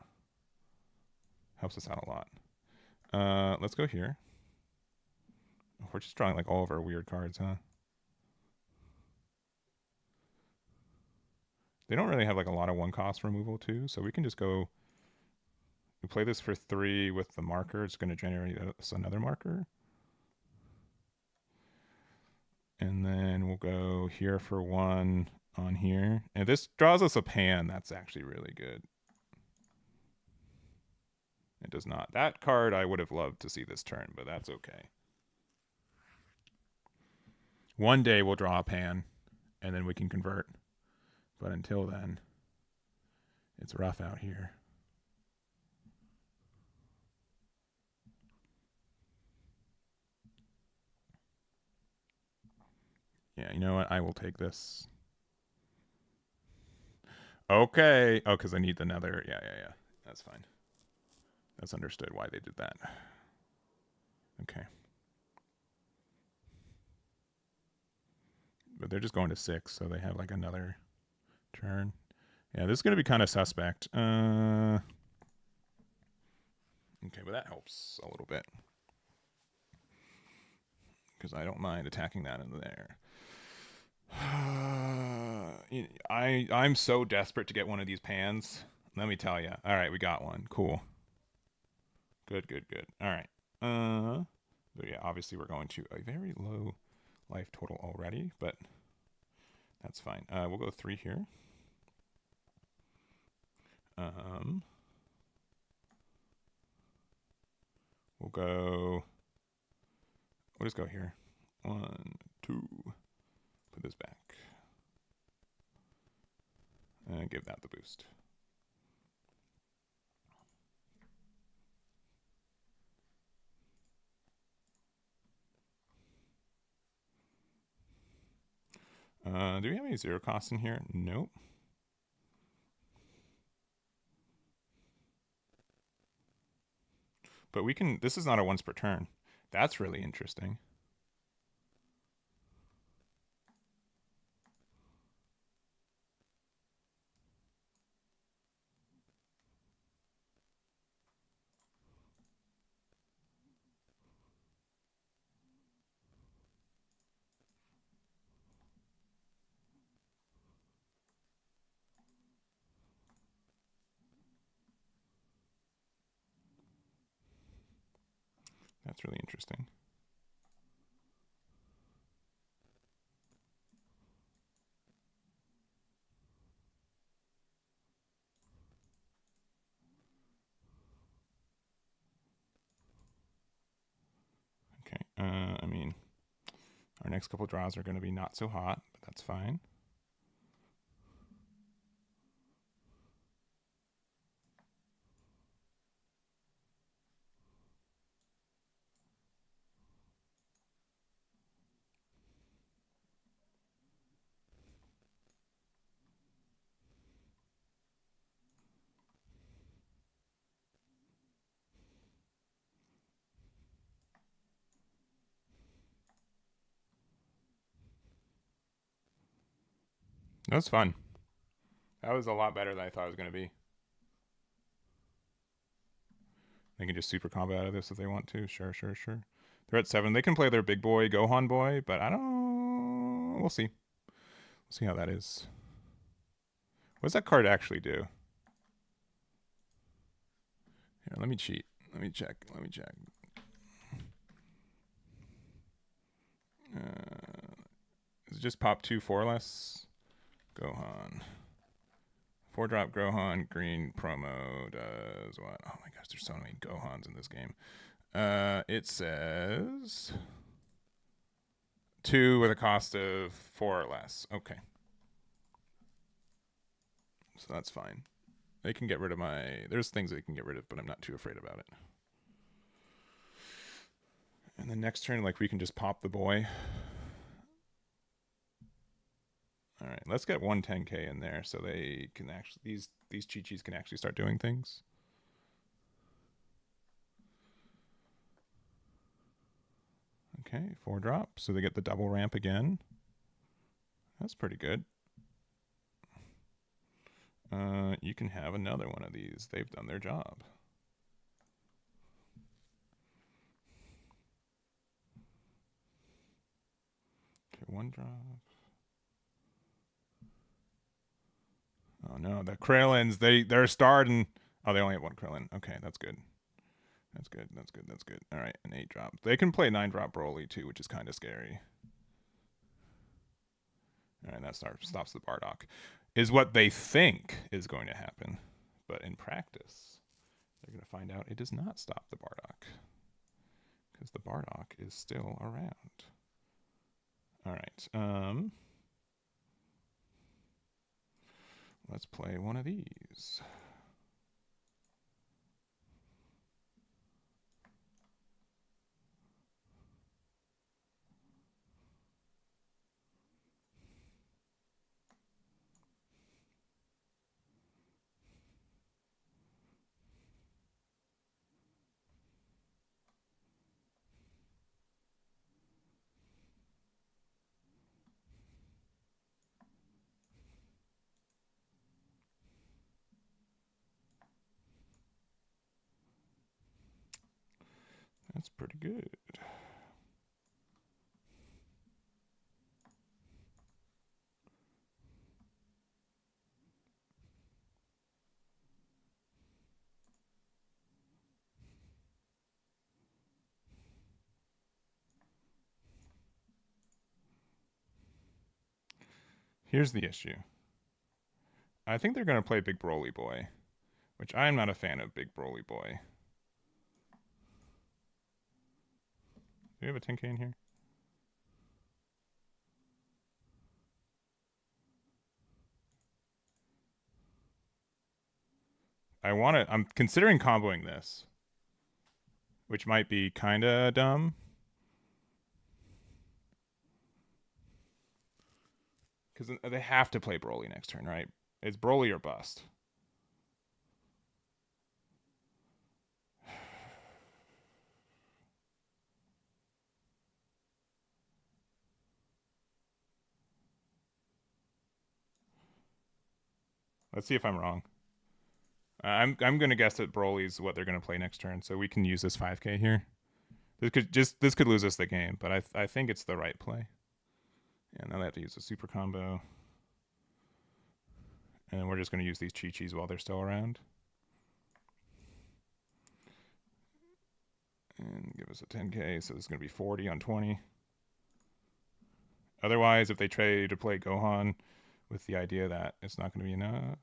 Helps us out a lot. Let's go here. We're just drawing like all of our weird cards, huh? They don't really have like a lot of 1-cost removal too, so we can just go. We play this for 3 with the marker. It's going to generate us another marker. And then we'll go here for 1 on here. And this draws us a pan. That's actually really good. It does not. That card I would have loved to see this turn, but that's okay. One day we'll draw a pan, and then we can convert. But until then, it's rough out here. Yeah, you know what? I will take this. Okay. Oh, because I need another. Yeah. That's fine. That's understood why they did that. Okay. But they're just going to 6, so they have like another turn. Yeah, this is going to be kind of suspect. Okay, but that helps a little bit. Because I don't mind attacking that in there. I'm so desperate to get one of these pans. Let me tell you. All right, we got one. Cool. Good. All right. But yeah, obviously we're going to a very low life total already, but that's fine. We'll go 3 here. We'll go. We'll just go here. 1, 2. Put this back. And give that the boost. Do we have any 0 costs in here? Nope. But we can. This is not a once per turn. That's really interesting. That's really interesting. Okay, I mean, our next couple draws are going to be not so hot, but that's fine. That was fun. That was a lot better than I thought it was going to be. They can just super combo out of this if they want to. Sure. They're at 7. They can play their big boy, Gohan boy, but I don't. We'll see. We'll see how that is. What does that card actually do? Here, let me cheat. Let me check. Is it just pop 2 4 less? Gohan. 4-drop Gohan, green promo does what? Oh my gosh, there's so many Gohans in this game. It says 2 with a cost of 4 or less. Okay. So that's fine. They can get rid of my... There's things they can get rid of, but I'm not too afraid about it. And the next turn, like, we can just pop the boy. All right, let's get 110k in there so they can actually... These Chi-Chis can actually start doing things. Okay, 4-drop. So they get the double ramp again. That's pretty good. You can have another one of these. They've done their job. Okay, 1-drop. Oh no, the Krillins, they're starting. Oh, they only have 1 Krillin. Okay, that's good. That's good. All right, an 8-drop. They can play 9-drop Broly too, which is kind of scary. All right, that stops the Bardock. Is what they think is going to happen, but in practice, they're going to find out it does not stop the Bardock because the Bardock is still around. All right. Let's play one of these. That's pretty good. Here's the issue. I think they're going to play Big Broly Boy, which I'm not a fan of Big Broly Boy. Do we have a 10k in here? I'm considering comboing this, which might be kind of dumb. Because they have to play Broly next turn, right? It's Broly or bust. Let's see if I'm wrong. I'm gonna guess that Broly's what they're gonna play next turn, so we can use this 5k here. This could lose us the game, but I think it's the right play. And now they have to use a super combo, and we're just gonna use these Chi-Chis while they're still around. And give us a 10k, so this is going to be 40 on 20. Otherwise, if they try to play Gohan with the idea that it's not going to be enough.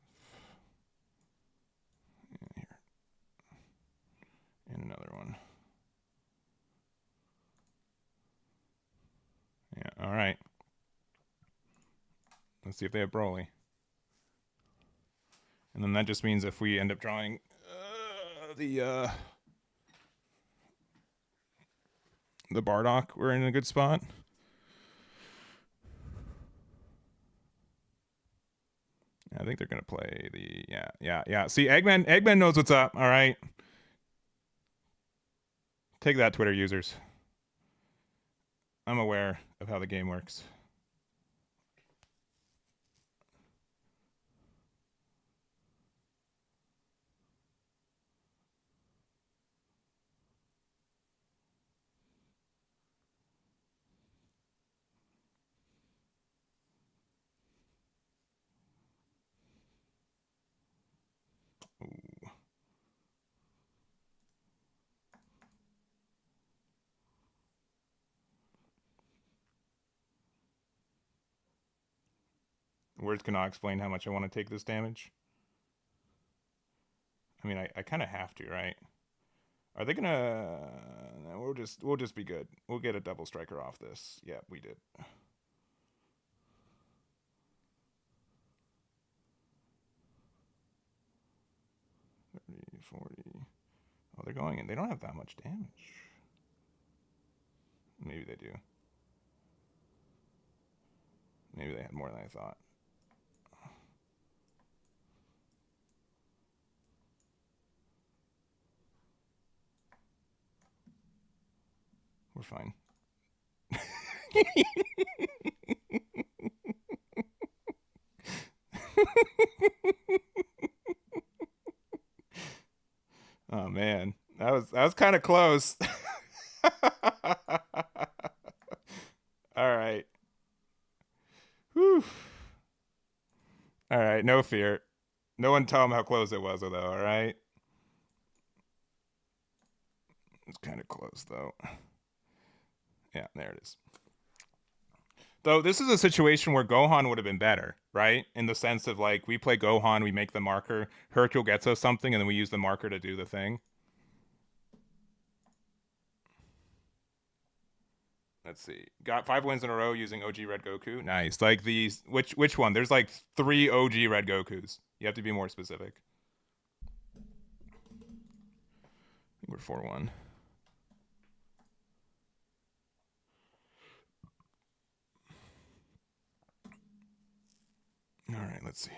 Here. And another one. Yeah, all right. Let's see if they have Broly. And then that just means if we end up drawing the Bardock, we're in a good spot. I think they're gonna play the yeah. See, Eggman knows what's up. All right, take that, Twitter users. I'm aware of how the game works. Ooh. Words cannot explain how much I want to take this damage. I mean, I kind of have to, right? Are they gonna? No, we'll just be good. We'll get a double striker off this. Yeah, we did. 30, 40. Oh, they're going in. They don't have that much damage. Maybe they do. Maybe they had more than I thought. We're fine. Oh man, that was kind of close. All right. Whew. All right, no fear. No one tell him how close it was, though. All right. It's kind of close, though. Yeah, there it is. Though this is a situation where Gohan would have been better, right? In the sense of like we play Gohan, we make the marker, Hercule gets us something, and then we use the marker to do the thing. Let's see. Got 5 wins in a row using OG Red Goku. Nice. Like these, which one? There's like 3 OG Red Gokus. You have to be more specific. I think we're 4-1. All right, let's see.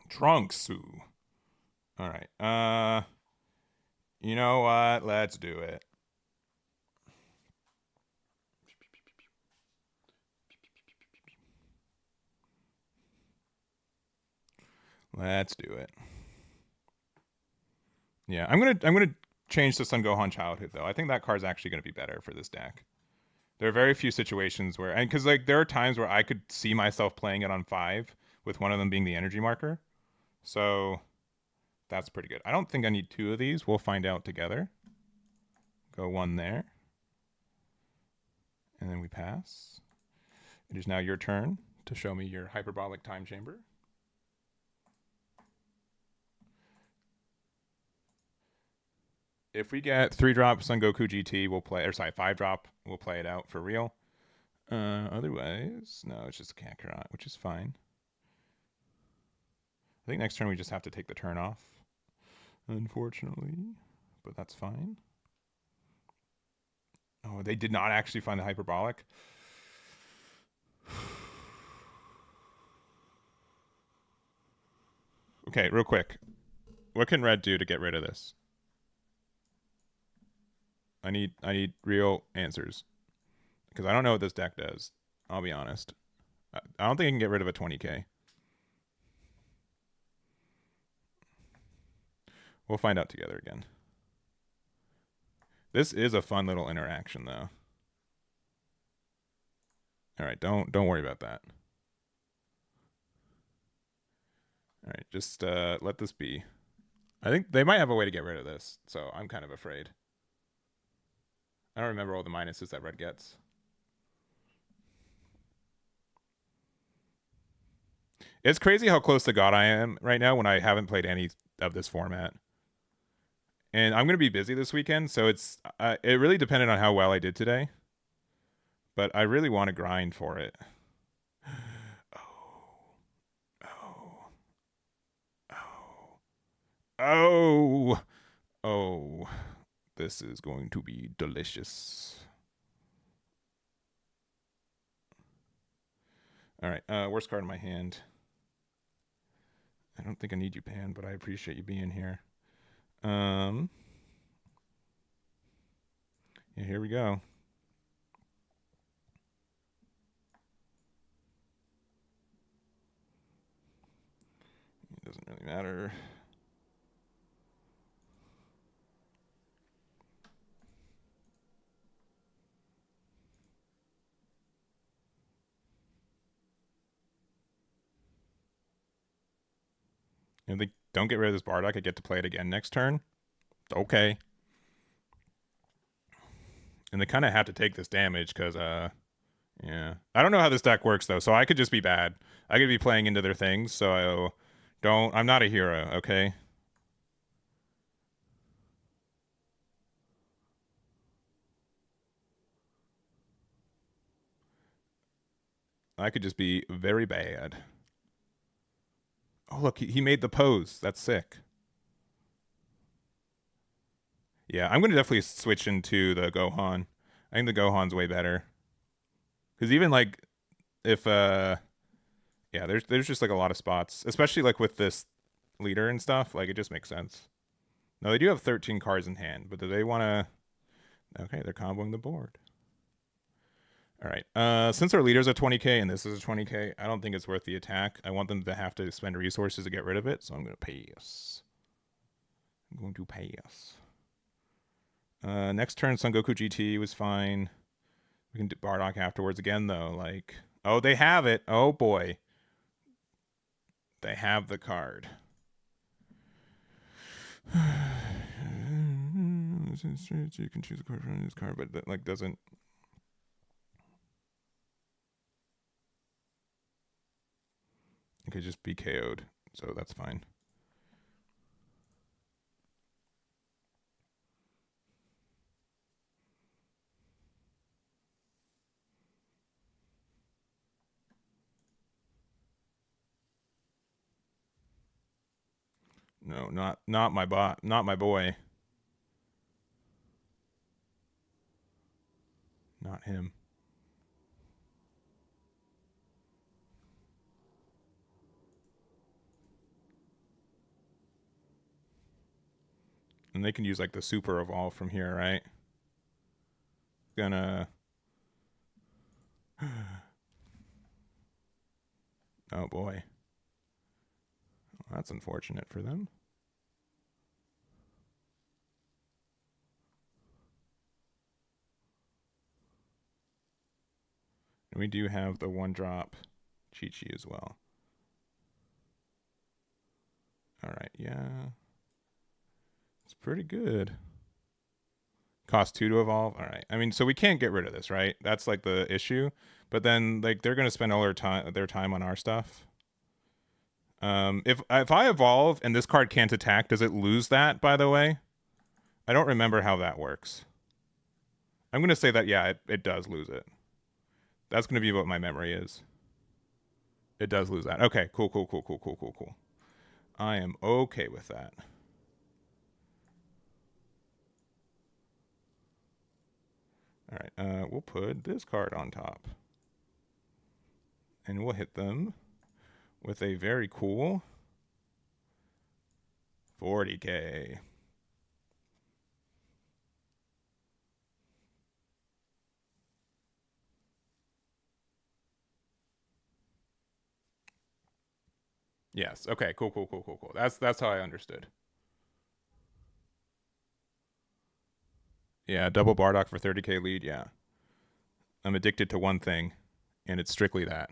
Trunksu. All right. You know what? Let's do it. Let's do it. Yeah, I'm gonna change to Son Gohan Childhood though. I think that card's actually gonna be better for this deck. There are very few situations where, and because like there are times where I could see myself playing it on 5, with one of them being the energy marker. So that's pretty good. I don't think I need 2 of these. We'll find out together. Go 1 there. And then we pass. It is now your turn to show me your hyperbolic time chamber. If we get 3-drop Son Goku GT, we'll play, or sorry, 5-drop, we'll play it out for real. Otherwise, no, it's just a Kakarot, which is fine. I think next turn we just have to take the turn off, unfortunately, but that's fine. Oh, they did not actually find the hyperbolic. Okay, real quick. What can red do to get rid of this? I need real answers. Because I don't know what this deck does. I'll be honest. I don't think I can get rid of a 20k. We'll find out together again. This is a fun little interaction, though. All right, don't worry about that. All right, just let this be. I think they might have a way to get rid of this, so I'm kind of afraid. I don't remember all the minuses that red gets. It's crazy how close to God I am right now when I haven't played any of this format. And I'm going to be busy this weekend, so it really depended on how well I did today. But I really want to grind for it. Oh. Oh. Oh. Oh. This is going to be delicious. All right. Worst card in my hand. I don't think I need you, Pan, but I appreciate you being here. Yeah, here we go. It doesn't really matter. If they don't get rid of this Bardock, I get to play it again next turn. Okay. And they kind of have to take this damage because, yeah. I don't know how this deck works, though, so I could just be bad. I could be playing into their things, so I'm not a hero, okay? I could just be very bad. Oh, look, he made the pose. That's sick. Yeah, I'm going to definitely switch into the Gohan. I think the Gohan's way better. Because even, like, if, yeah, there's just, like, a lot of spots. Especially, like, with this leader and stuff. Like, it just makes sense. No, they do have 13 cards in hand, but do they want to... Okay, they're comboing the board. All right. Since our leader's a 20k and this is a 20k, I don't think it's worth the attack. I want them to have to spend resources to get rid of it, so I'm going to pass. I'm going to pass. Next turn, Son Goku GT was fine. We can do Bardock afterwards again, though. Like, oh, they have it. Oh, boy. They have the card. You can choose a card from this card, but that, like, doesn't... It could just be KO'd, so that's fine. No, not my bot, not my boy. Not him. And they can use like the super evolve from here, right? Gonna... Oh boy. Well, that's unfortunate for them. And we do have the one drop Chi-Chi as well. Alright, yeah. It's pretty good. Cost 2 to evolve. Alright. I mean, so we can't get rid of this, right? That's like the issue. But then like they're gonna spend all their time on our stuff. If I evolve and this card can't attack, does it lose that, by the way? I don't remember how that works. I'm gonna say that yeah, it does lose it. That's gonna be what my memory is. It does lose that. Okay, cool. I am okay with that. All right, we'll put this card on top. And we'll hit them with a very cool 40k. Yes. Okay. Cool. That's how I understood. Yeah, double Bardock for 30k lead. Yeah. I'm addicted to one thing, and it's strictly that.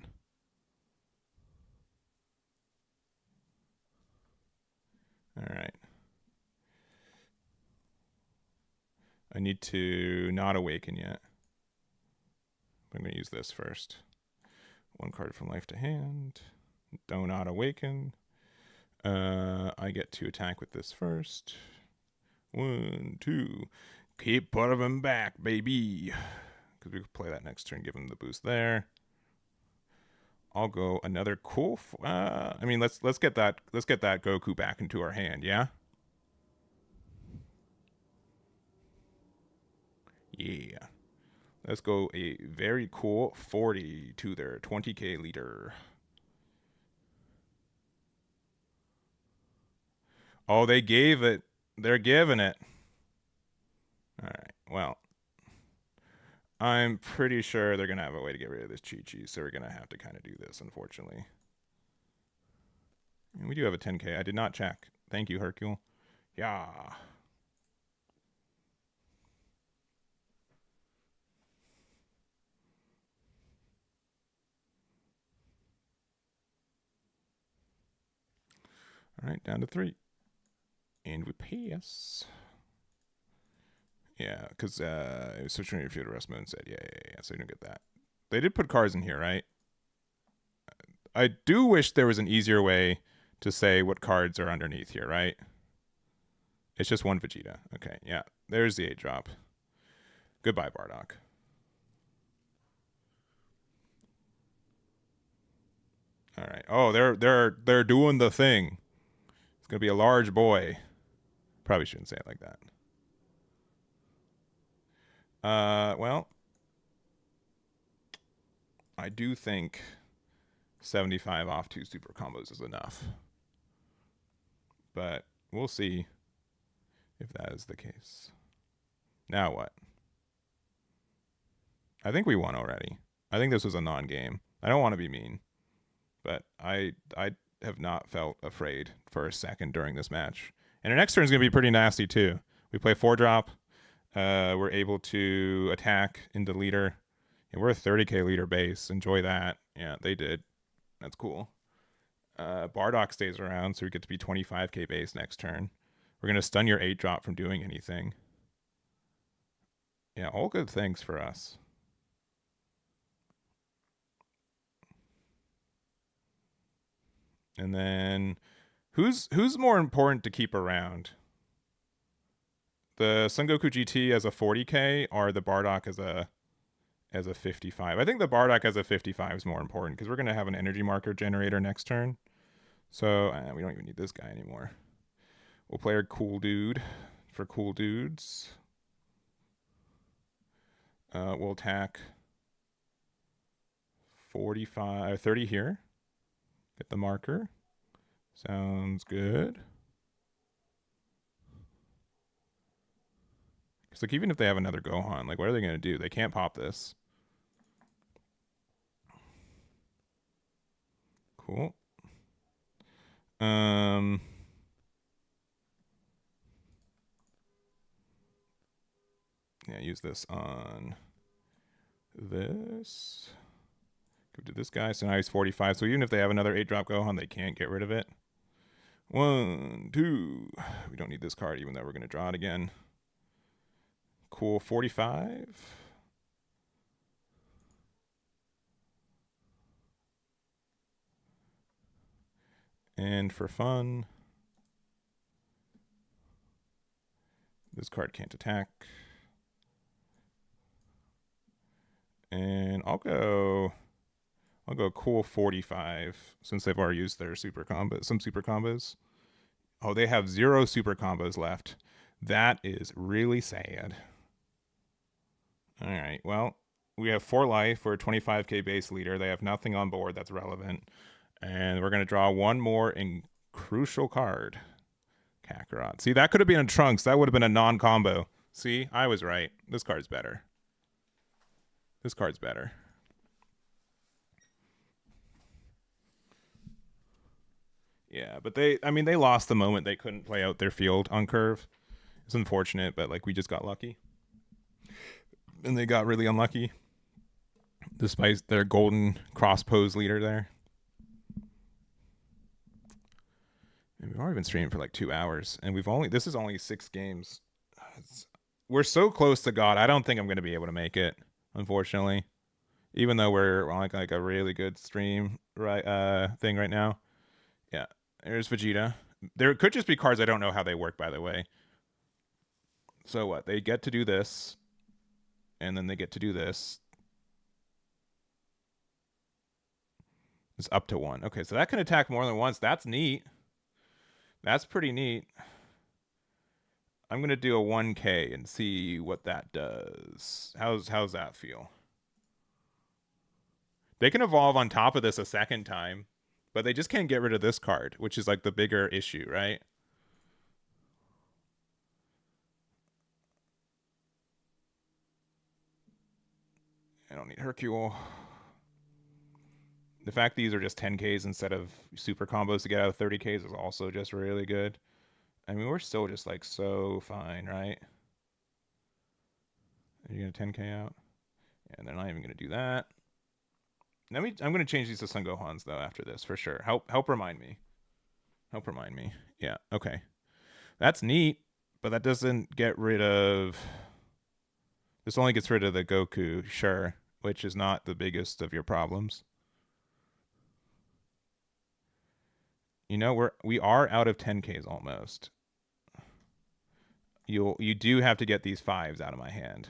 All right. I need to not awaken yet. I'm going to use this first. 1 card from life to hand. Do not awaken. I get to attack with this first. 1, 2. Keep putting him back, baby. Because we could play that next turn, give him the boost there. I'll go another cool. I mean, let's get that Goku back into our hand, yeah. Yeah. Let's go a very cool 40 to their 20k leader. Oh, they gave it. They're giving it. All right. Well, I'm pretty sure they're going to have a way to get rid of this Chi-Chi, so we're going to have to kind of do this, unfortunately. And we do have a 10k. I did not check. Thank you, Hercule. Yeah. All right, down to 3. And we pass. Yeah, because it was switching your field rest mode and said, yeah, so you don't get that. They did put cards in here, right? I do wish there was an easier way to say what cards are underneath here, right? It's just 1 Vegeta. Okay, yeah. There's the 8-drop. Goodbye, Bardock. All right. Oh, they're doing the thing. It's gonna be a large boy. Probably shouldn't say it like that. Well, I do think 75 off 2 super combos is enough. But we'll see if that is the case. Now what? I think we won already. I think this was a non-game. I don't want to be mean, but I have not felt afraid for a second during this match. And our next turn is going to be pretty nasty too. We play 4-drop. We're able to attack into leader. And we're a 30k leader base. Enjoy that. Yeah, they did. That's cool. Bardock stays around, so we get to be 25k base next turn. We're going to stun your 8-drop from doing anything. Yeah, all good things for us. And then who's more important to keep around? The Son Goku GT as a 40k or the Bardock as a 55? I think the Bardock as a 55 is more important because we're going to have an energy marker generator next turn. So we don't even need this guy anymore. We'll play our cool dude for cool dudes. We'll attack 45, 30 here. Get the marker. Sounds good. Because like even if they have another Gohan, like what are they going to do? They can't pop this. Cool. Yeah, use this on this. Go to this guy. So now he's 45. So even if they have another 8-drop Gohan, they can't get rid of it. 1, 2. We don't need this card, even though we're going to draw it again. Cool. 45. And for fun, this card can't attack. And I'll go cool 45 since they've already used their super combos. Oh, they have 0 super combos left. That is really sad. All right, well, we have 4 life. We're a 25k base leader. They have nothing on board that's relevant. And we're going to draw one more crucial card. Kakarot. See, that could have been a Trunks. That would have been a non-combo. See, I was right. This card's better. This card's better. Yeah, but they lost the moment they couldn't play out their field on curve. It's unfortunate, but like we just got lucky. And they got really unlucky. Despite their golden cross pose leader there. And we've already been streaming for like 2 hours. And this is only 6 games. we're so close to God. I don't think I'm going to be able to make it, unfortunately. Even though we're on like a really good stream right thing right now. Yeah. There's Vegeta. There could just be cards I don't know how they work, by the way. So what? They get to do this, and then they get to do this. It's up to 1. Okay, so that can attack more than once. That's neat. That's pretty neat. I'm gonna do a 1K and see what that does. How's that feel? They can evolve on top of this a second time, but they just can't get rid of this card, which is like the bigger issue, right? I don't need Hercule. The fact these are just 10Ks instead of super combos to get out of 30Ks is also just really good. I mean, we're still just like so fine, right? Are you gonna 10K out? Yeah, they're not even gonna do that. I'm gonna change these to Sun Gohans though after this for sure. Help remind me. Help remind me. Yeah, okay. That's neat, but that doesn't get rid of. This only gets rid of the Goku, sure, which is not the biggest of your problems. You know, we are out of 10Ks almost. You do have to get these 5s out of my hand.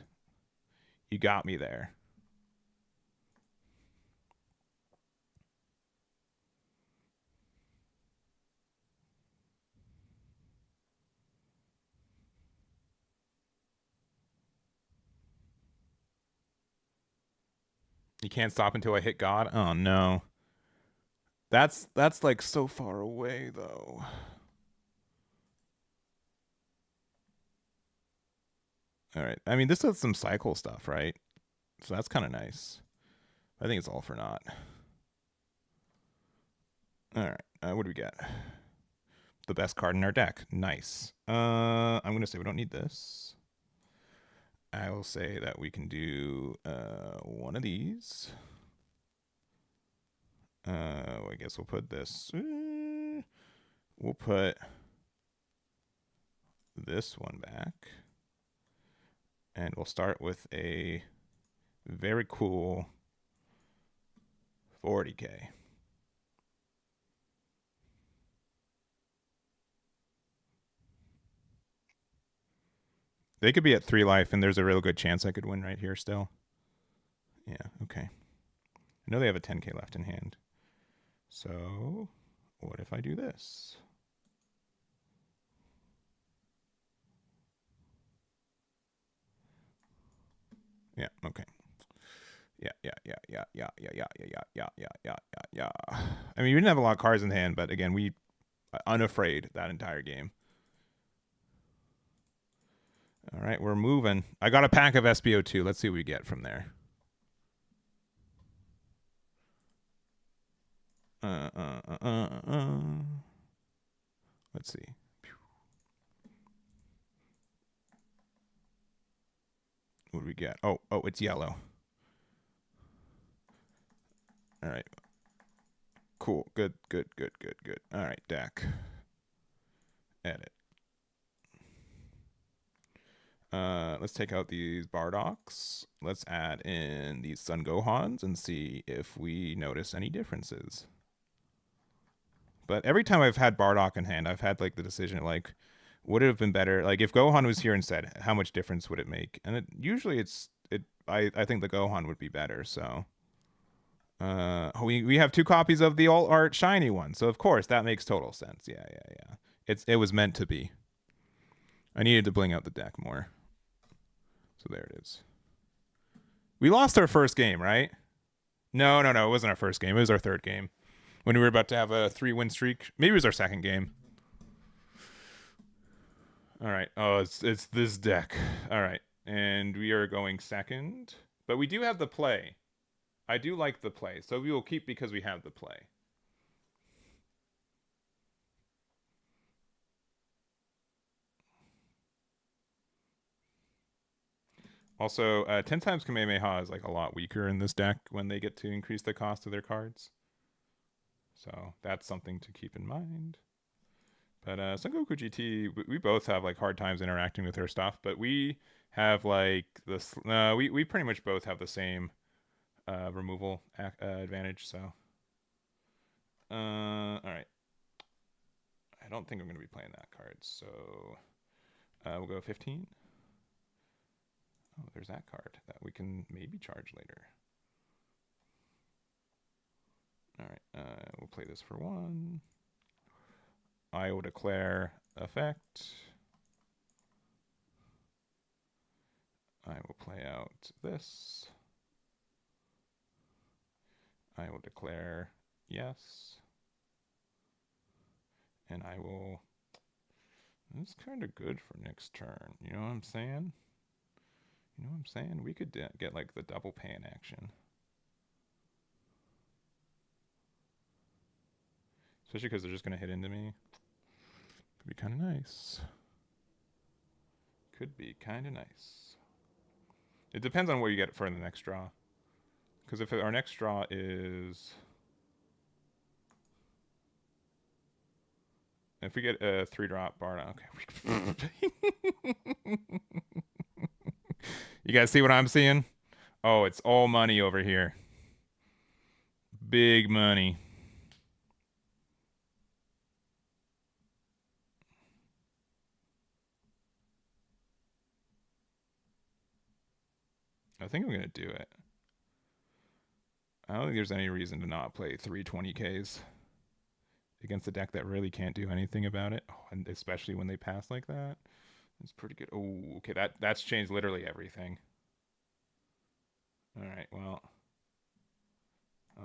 You got me there. You can't stop until I hit God? Oh no. That's like so far away though. All right. I mean, this does some cycle stuff, right? So that's kind of nice. I think it's all for naught. All right. What do we get? The best card in our deck. Nice. I'm gonna say we don't need this. I will say that we can do one of these. I guess we'll put this. We'll put this one back. And we'll start with a very cool 40K. They could be at 3 life, and there's a real good chance I could win right here still. Yeah, okay. I know they have a 10K left in hand. So, what if I do this? Yeah, okay. Yeah. I mean, we didn't have a lot of cards in hand, but again, we unafraid that entire game. All right, we're moving. I got a pack of SBO2. Let's see what we get from there. Let's see. What do we get? Oh, it's yellow. All right. Cool. Good. All right, deck. Edit. Let's take out these Bardocks. Let's add in these Sun Gohans and see if we notice any differences. But every time I've had Bardock in hand, I've had like the decision like, would it have been better? Like if Gohan was here instead, how much difference would it make? And usually I think the Gohan would be better. So we have 2 copies of the alt art shiny one, so of course that makes total sense. Yeah. It was meant to be. I needed to bling out the deck more. So there it is. We lost our first game, right? No. It wasn't our first game. It was our 3rd game. When we were about to have a 3-win streak. Maybe it was our 2nd game. All right. Oh, it's this deck. All right. And we are going 2nd. But we do have the play. I do like the play. So we will keep because we have the play. Also, 10 times Kamehameha is like a lot weaker in this deck when they get to increase the cost of their cards. So that's something to keep in mind. But Son Goku GT, we both have like hard times interacting with her stuff, but we have like this. We pretty much both have the same removal advantage. So, all right. I don't think I'm going to be playing that card. So we'll go 15. Oh, there's that card that we can maybe charge later. All right, we'll play this for 1. I will declare effect. I will play out this. I will declare yes. And I will... This is kind of good for next turn. You know what I'm saying? You know what I'm saying? We could get like the double pan action. Especially because they're just going to hit into me. Could be kind of nice. Could be kind of nice. It depends on what you get for the next draw. Because if our next draw is... If we get a 3-drop Bardock, okay. You guys see what I'm seeing? Oh, it's all money over here. Big money. I think I'm going to do it. I don't think there's any reason to not play 320Ks against a deck that really can't do anything about it. Oh, and especially when they pass like that. It's pretty good. Oh, okay, that's changed literally everything. All right, well.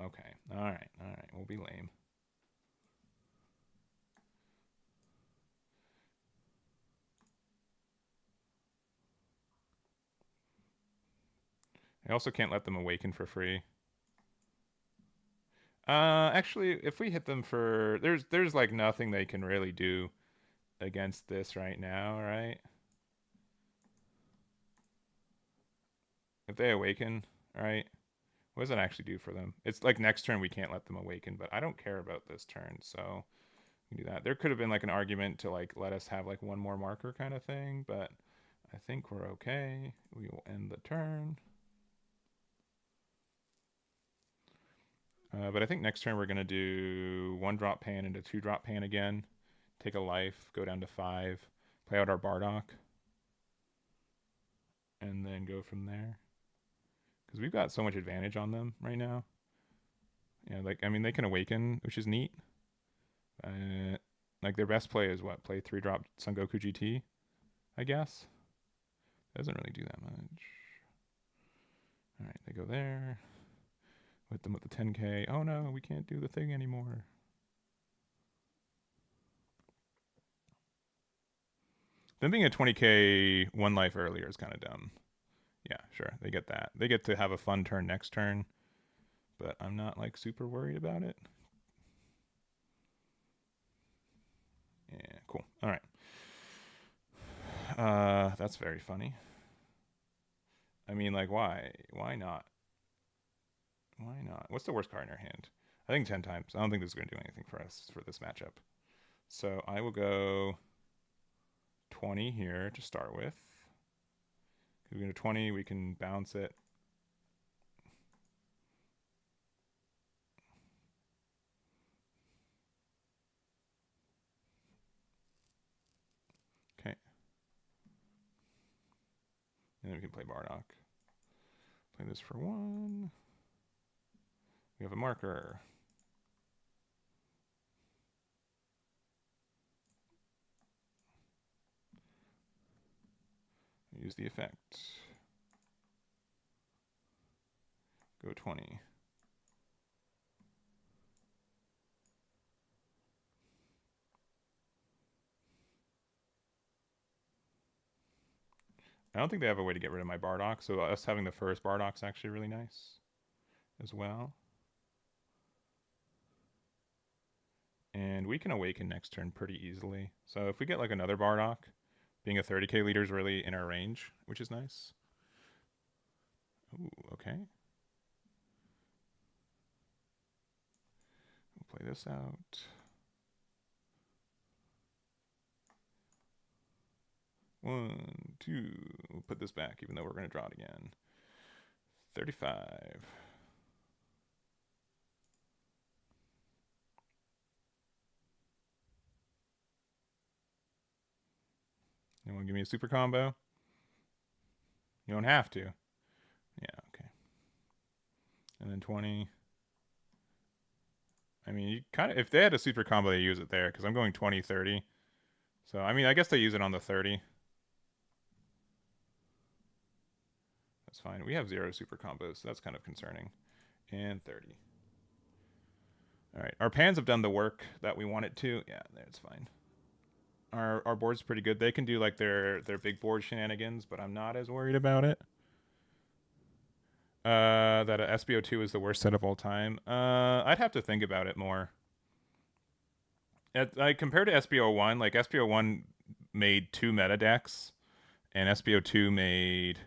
Okay, all right, we'll be lame. I also can't let them awaken for free. Actually, if we hit them for... There's like nothing they can really do against this right now, right? If they awaken, right? What does that actually do for them? It's like next turn we can't let them awaken, but I don't care about this turn, so we can do that. There could have been like an argument to like let us have like one more marker kind of thing, but I think we're okay. We will end the turn. But I think next turn we're going to do 1-drop pan into 2-drop pan again. Take a life, go down to 5, play out our Bardock, and then go from there. Because we've got so much advantage on them right now. Yeah, like, I mean, they can awaken, which is neat. Like, their best play is what? Play 3-drop Son Goku GT, I guess. Doesn't really do that much. All right, they go there. Hit them with the 10k. Oh no, we can't do the thing anymore. Them being a 20k 1 life earlier is kind of dumb. Yeah, sure, they get that. They get to have a fun turn next turn, but I'm not like super worried about it. Yeah, cool. All right. That's very funny. I mean, like, why? Why not? Why not? What's the worst card in your hand? I think 10 times. I don't think this is going to do anything for us for this matchup. So I will go 20 here to start with. If we go to 20, we can bounce it. Okay. And then we can play Bardock. Play this for 1. We have a marker. Use the effect. Go 20. I don't think they have a way to get rid of my Bardock, so us having the first Bardock's actually really nice as well. And we can awaken next turn pretty easily. So if we get like another Bardock, being a 30k leader is really in our range, which is nice. Ooh, okay. We'll play this out. 1, 2. We'll put this back, even though we're going to draw it again. 35. You want to give me a super combo? You don't have to. Yeah, okay. And then 20. I mean, you kind of, if they had a super combo, they use it there, because I'm going 20, 30. So, I mean, I guess they use it on the 30. That's fine. We have 0 super combos, so that's kind of concerning. And 30. All right, our pans have done the work that we want it to. Yeah, that's fine. Our board's pretty good. They can do like their big board shenanigans, but I'm not as worried about it. That a SBO2 is the worst set of all time. I'd have to think about it more. Like compared to SBO1, like SBO1 made 2 meta decks, and SBO2 made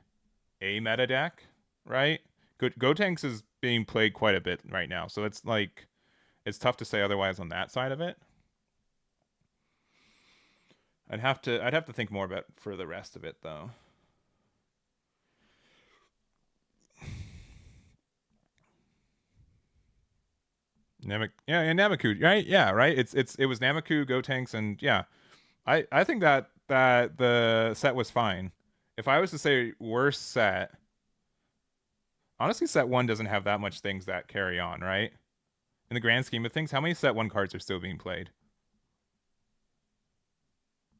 a meta deck, right? Gotenks is being played quite a bit right now, so it's like it's tough to say otherwise on that side of it. I'd have to think more about for the rest of it though. Namaku, right? Yeah, right. It was Namaku, Gotenks, and yeah, I think that the set was fine. If I was to say worst set, honestly, set 1 doesn't have that much things that carry on, right? In the grand scheme of things, how many set 1 cards are still being played?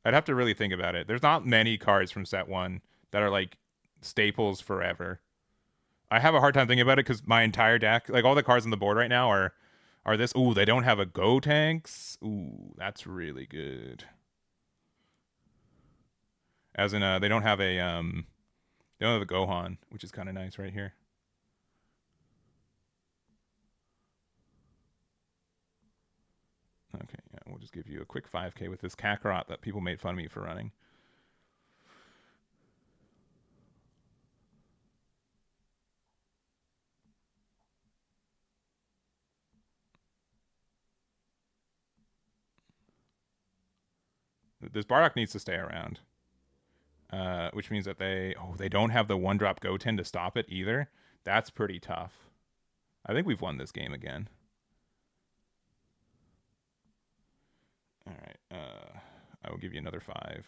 I'd have to really think about it. There's not many cards from set 1 that are like staples forever. I have a hard time thinking about it because my entire deck, like all the cards on the board right now, are this. Ooh, they don't have a Gotenks. Ooh, that's really good. As in, they don't have a they don't have a Gohan, which is kind of nice right here. Okay, yeah, we'll just give you a quick 5K with this Kakarot that people made fun of me for running. This Bardock needs to stay around, which means that they don't have the 1-drop Goten to stop it either. That's pretty tough. I think we've won this game again. All right, I will give you another 5.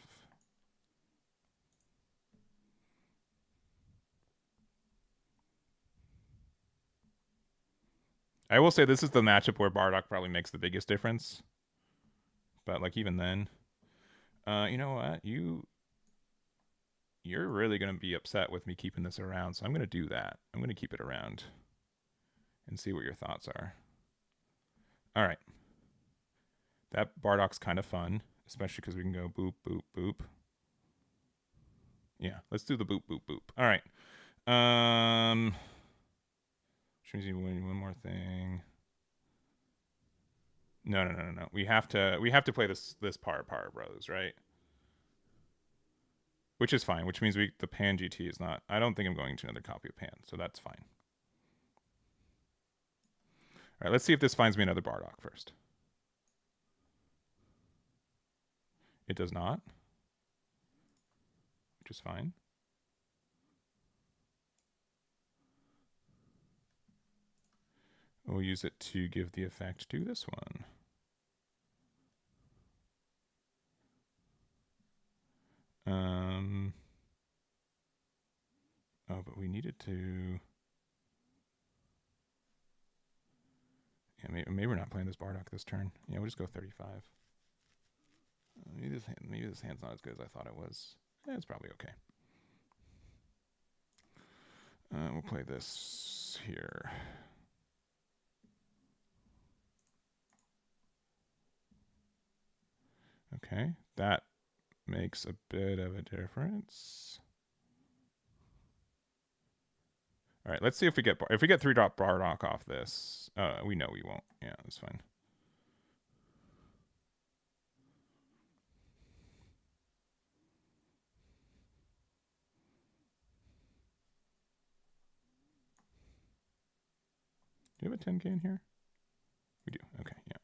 I will say this is the matchup where Bardock probably makes the biggest difference. But like even then, you know what? You're really gonna be upset with me keeping this around, so I'm gonna do that. I'm gonna keep it around and see what your thoughts are. All right, that Bardock's kind of fun, especially because we can go boop boop boop. Yeah, let's do the boop boop boop. All right. Which means you win one more thing. No. We have to play this Power Bros, right? Which is fine. Which means the Pan GT is not. I don't think I'm going to another copy of Pan, so that's fine. All right, let's see if this finds me another Bardock first. It does not, which is fine. We'll use it to give the effect to this one. Oh, but we needed to. Yeah, maybe we're not playing this Bardock this turn. Yeah, we'll just go 35. Maybe this hand's not as good as I thought it was. Yeah, it's probably okay. We'll play this here. Okay, that makes a bit of a difference. All right, let's see if we get 3-drop Bardock off this. We know we won't. Yeah, that's fine. Do you have a 10K in here? We do. Okay, yeah.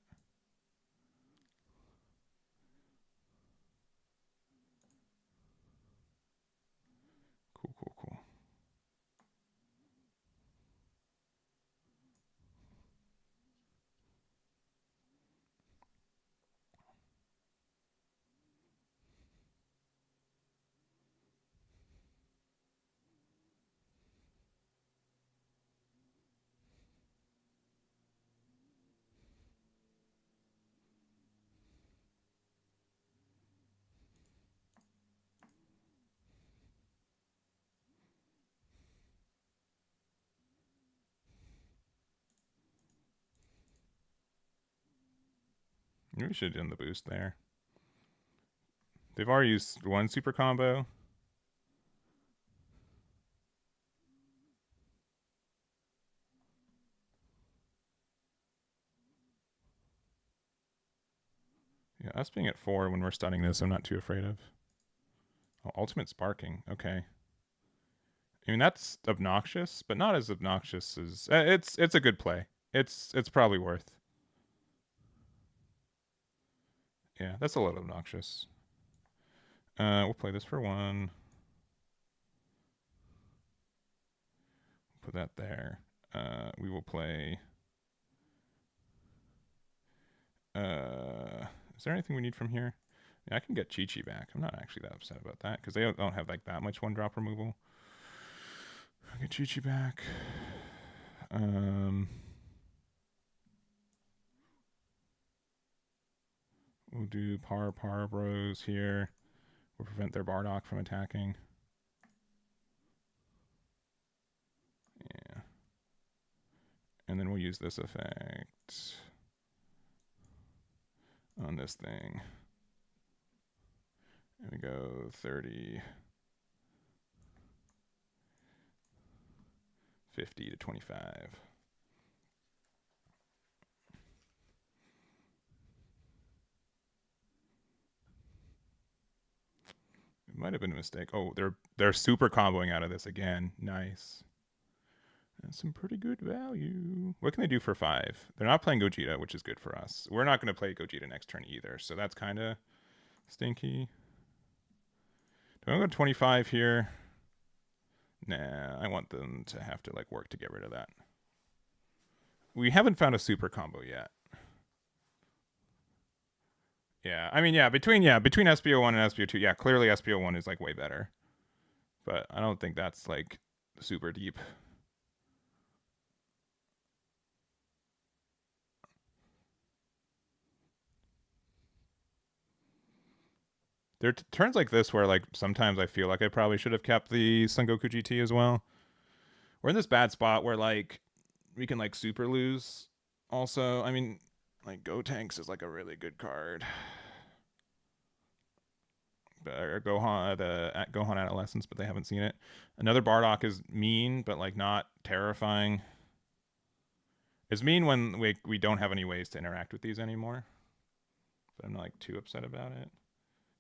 Maybe we should have done the boost there. They've already used one super combo. Yeah, us being at 4 when we're stunning this, I'm not too afraid of. Oh, ultimate sparking. Okay. I mean, that's obnoxious, but not as obnoxious as it's a good play. It's probably worth. Yeah, that's a little obnoxious. We'll play this for 1. Put that there. We will play. Is there anything we need from here? Yeah, I can get Chi-Chi back. I'm not actually that upset about that because they don't have like that much 1-drop removal. I'll get Chi-Chi back. We'll do Par Bros here. We'll prevent their Bardock from attacking. Yeah. And then we'll use this effect on this thing. And we go 30, 50 to 25. It might have been a mistake. Oh, they're super comboing out of this again. Nice. That's some pretty good value. What can they do for 5? They're not playing Gogeta, which is good for us. We're not going to play Gogeta next turn either, so that's kind of stinky. Do I go 25 here? Nah, I want them to have to like work to get rid of that. We haven't found a super combo yet. Yeah, I mean, between SPO1 and SPO2, yeah, clearly SPO1 is like way better. But I don't think that's like super deep. There are turns like this where like sometimes I feel like I probably should have kept the Son Goku GT as well. We're in this bad spot where like we can like super lose. Also, I mean, like Gotenks is like a really good card. Or Gohan, the Gohan Adolescence, but they haven't seen it. Another Bardock is mean, but like not terrifying. It's mean when we don't have any ways to interact with these anymore. But I'm not like too upset about it.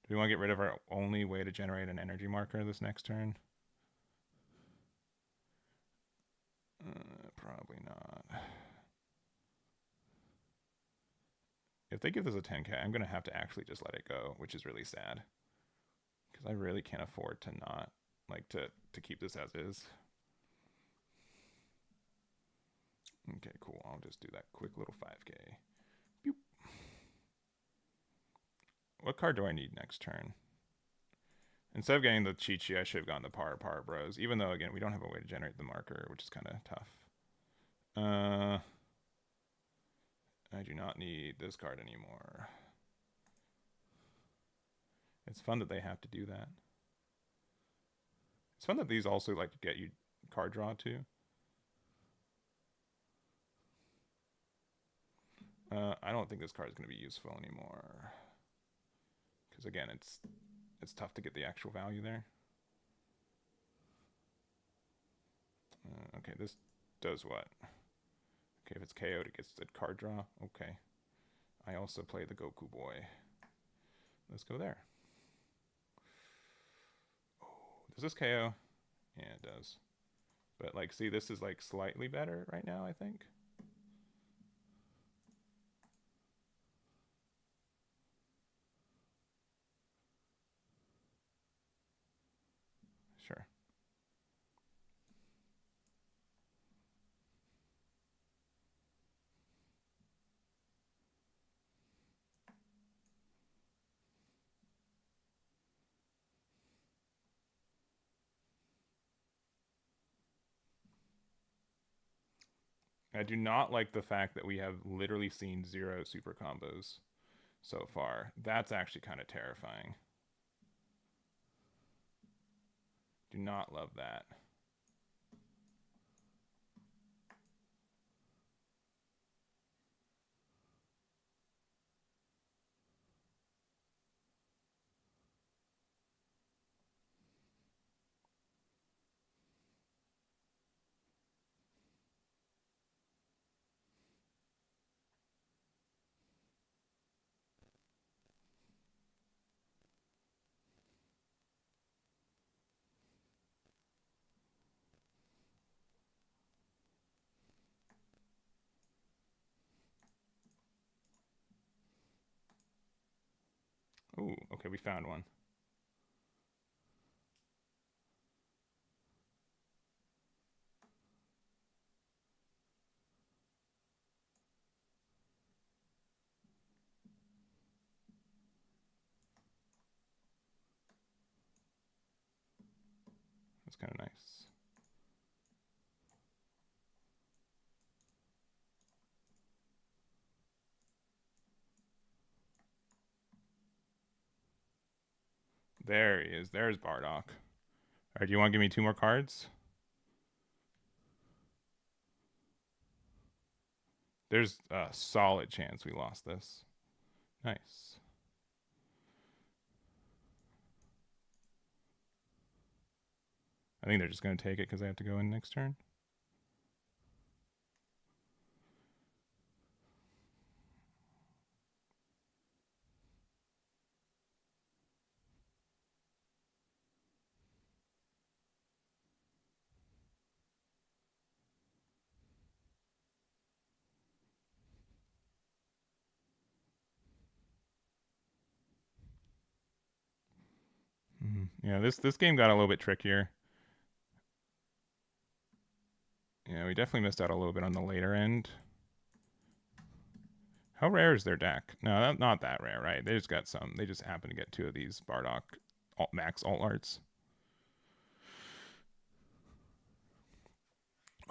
Do we want to get rid of our only way to generate an energy marker this next turn? Probably not. If they give this a 10k, I'm going to have to actually just let it go, which is really sad. Because I really can't afford to not, like, to keep this as is. Okay, cool. I'll just do that quick little 5k. Boop. What card do I need next turn? Instead of getting the Chi-Chi, I should have gotten the Par Bros. Even though, again, we don't have a way to generate the marker, which is kind of tough. I do not need this card anymore. It's fun that they have to do that. It's fun that these also like get you card draw too. I don't think this card is going to be useful anymore. Because again, it's tough to get the actual value there. Okay, this does what? Okay, if it's KO'd, it gets the card draw. Okay. I also play the Goku boy. Let's go there. Oh, does this KO? Yeah, it does. But like, see, this is like slightly better right now, I think. Sure. I do not like the fact that we have literally seen 0 super combos so far. That's actually kind of terrifying. Do not love that. Ooh, okay, we found one. That's kind of nice. There he is. There's Bardock. All right, do you want to give me 2 more cards? There's a solid chance we lost this. Nice. I think they're just going to take it because they have to go in next turn. Yeah, this game got a little bit trickier. Yeah, we definitely missed out a little bit on the later end. How rare is their deck? No, not that rare, right? They just got some. They just happen to get 2 of these Bardock max alt arts.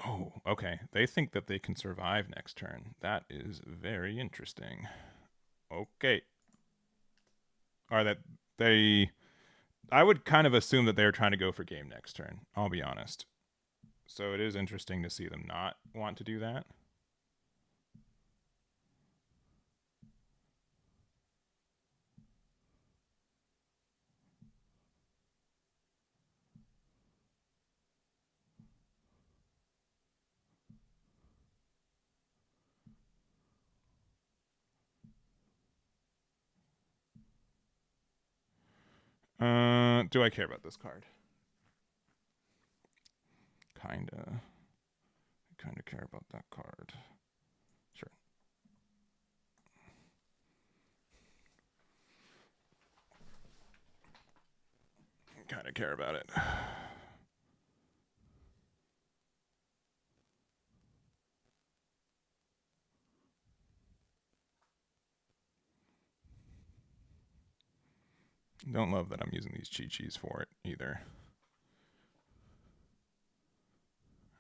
Oh, okay. They think that they can survive next turn. That is very interesting. Okay. Or that they... I would kind of assume that they're trying to go for game next turn. I'll be honest. So it is interesting to see them not want to do that. Do I care about this card? Kinda care about that card. Sure. Kinda care about it. Don't love that I'm using these Chi-Chis for it either.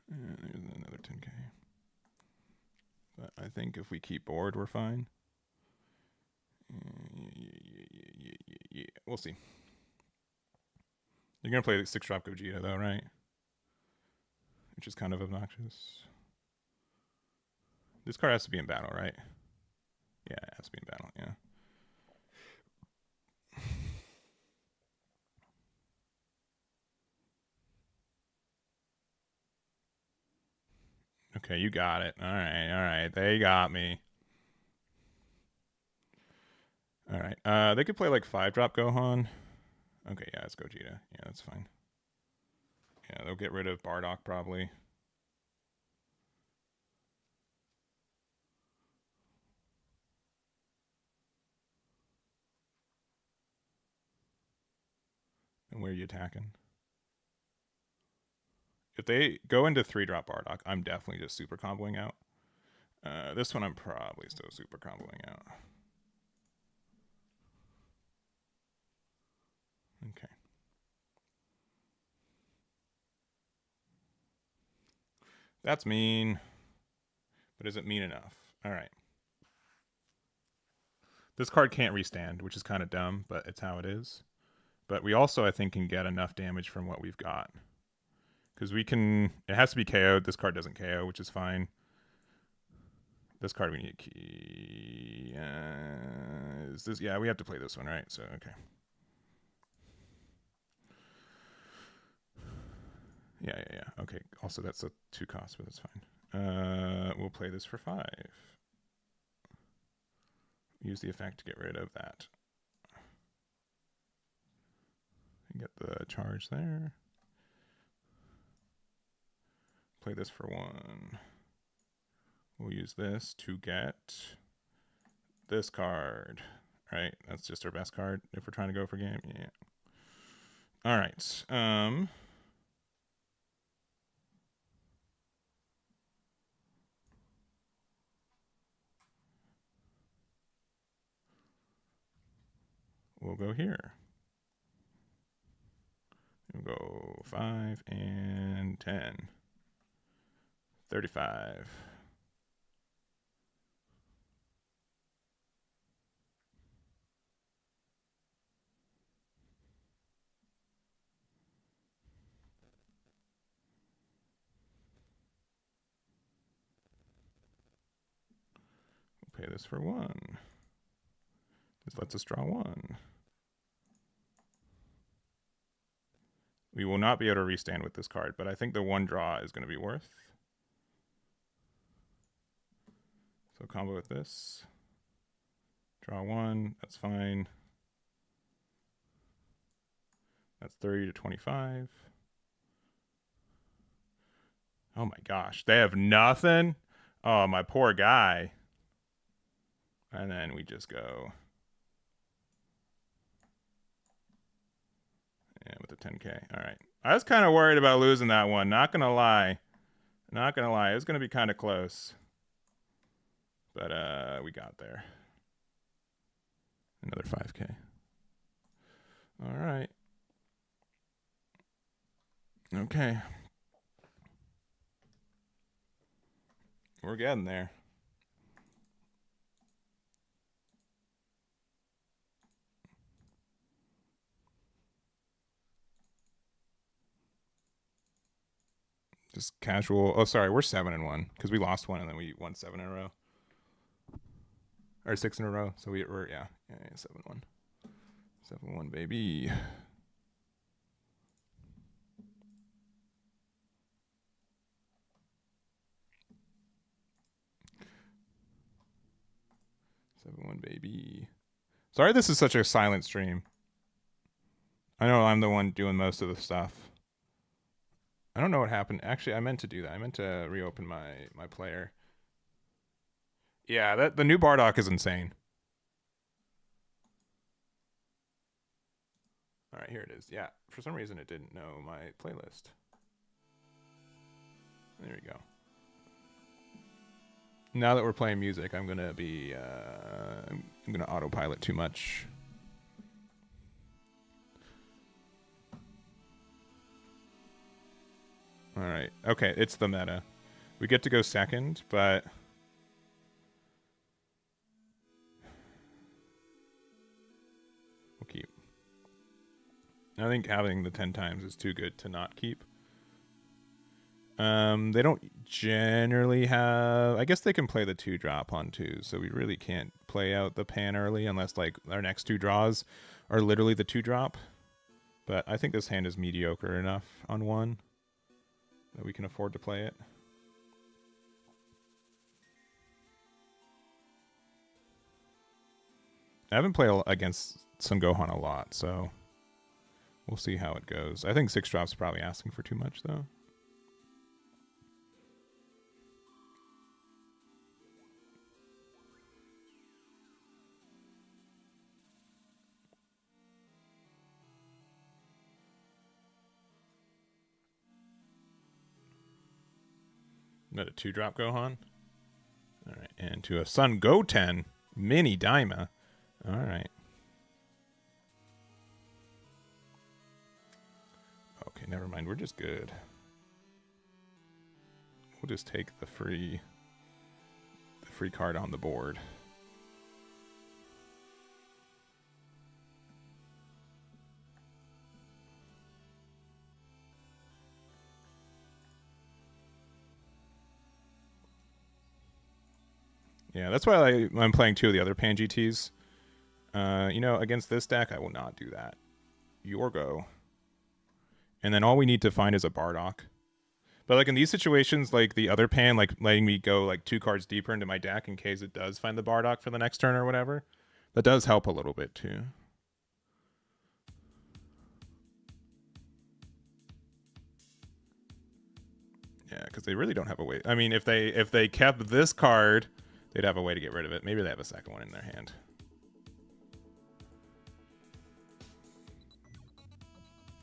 And there's another 10k. But I think if we keep board, we're fine. Yeah. We'll see. You're going to play the 6-drop Gogeta, though, right? Which is kind of obnoxious. This card has to be in battle, right? Yeah, it has to be in battle, yeah. Okay, you got it. All right. They got me. All right. They could play like 5-drop Gohan. Okay, yeah, it's Gogeta. Yeah, that's fine. Yeah, they'll get rid of Bardock probably. And where are you attacking? If they go into 3-drop Bardock, I'm definitely just super comboing out. This one I'm probably still super comboing out. Okay. That's mean. But is it mean enough? All right. This card can't restand, which is kind of dumb, but it's how it is. But we also, I think, can get enough damage from what we've got. Because we can... It has to be KO'd. This card doesn't KO, which is fine. This card we need a key. Is this... Yeah, we have to play this one, right? So, okay. Yeah. Okay. Also, that's a 2 cost, but that's fine. We'll play this for 5. Use the effect to get rid of that. Get the charge there. Play this for 1. We'll use this to get this card. right? That's just our best card if we're trying to go for game. Yeah. All right. We'll go here. We'll go 5 and 10. 35. We'll pay this for 1. This lets us draw 1. We will not be able to restand with this card, but I think the 1 draw is going to be worth. So combo with this. Draw 1. That's fine. That's 30 to 25. Oh my gosh. They have nothing? Oh, my poor guy. And then we just go. Yeah, with the 10K. All right. I was kind of worried about losing that one. Not going to lie. Not going to lie. It was going to be kind of close. But we got there. Another 5K. All right. Okay. We're getting there. Just casual. Oh, sorry. We're 7-1 because we lost one and then we won 7 in a row. Or 6 in a row. So we're yeah 7-1. 7-1, baby. Baby. Sorry this is such a silent stream. I know I'm the one doing most of the stuff. I don't know what happened. Actually, I meant to do that. I meant to reopen my player. Yeah, the new Bardock is insane. All right, here it is. Yeah, for some reason it didn't know my playlist. There we go. Now that we're playing music, I'm gonna be I'm gonna autopilot too much. All right. Okay, it's the meta. We get to go second, but we'll keep. I think having the 10 times is too good to not keep. They don't generally have. I guess they can play the 2 drop on 2, so we really can't play out the pan early unless like our next 2 draws are literally the 2 drop. But I think this hand is mediocre enough on 1 that we can afford to play it. I haven't played against Sun Gohan a lot, so we'll see how it goes. I think 6 drops is probably asking for too much, though. Let a 2 drop Gohan. All right, and to a Sun Goten mini Daima. All right. Okay, never mind. We're just good. We'll just take the free card on the board. Yeah, that's why I'm playing 2 of the other Pan GTs. You know, against this deck, I will not do that. Your go. And then all we need to find is a Bardock. But like in these situations, like the other Pan, like letting me go like 2 cards deeper into my deck in case it does find the Bardock for the next turn or whatever, that does help a little bit too. Yeah, because they really don't have a way. I mean, if they kept this card, they'd have a way to get rid of it. Maybe they have a second one in their hand.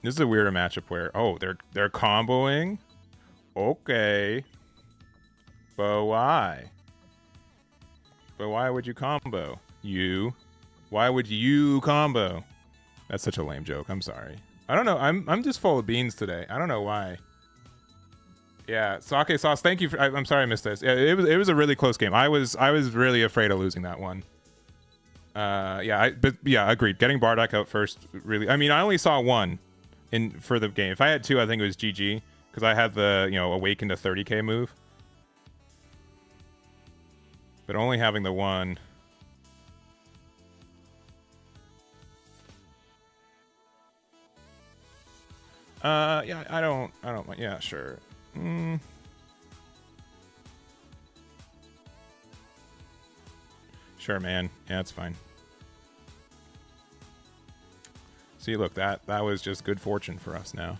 This is a weirder matchup where they're comboing. Okay. But why? But why would you combo? You. Why would you combo? That's such a lame joke. I'm sorry. I don't know. I'm just full of beans today. I don't know why. Yeah, sake sauce. Thank you. I'm sorry I missed this. Yeah, it was a really close game. I was really afraid of losing that one. But agreed. Getting Bardock out first really. I mean, I only saw one for the game. If I had two, I think it was GG because I had the awaken to 30k move. But only having the one. I don't. Yeah, sure. Sure, man. Yeah, it's fine. See, look, that was just good fortune for us now.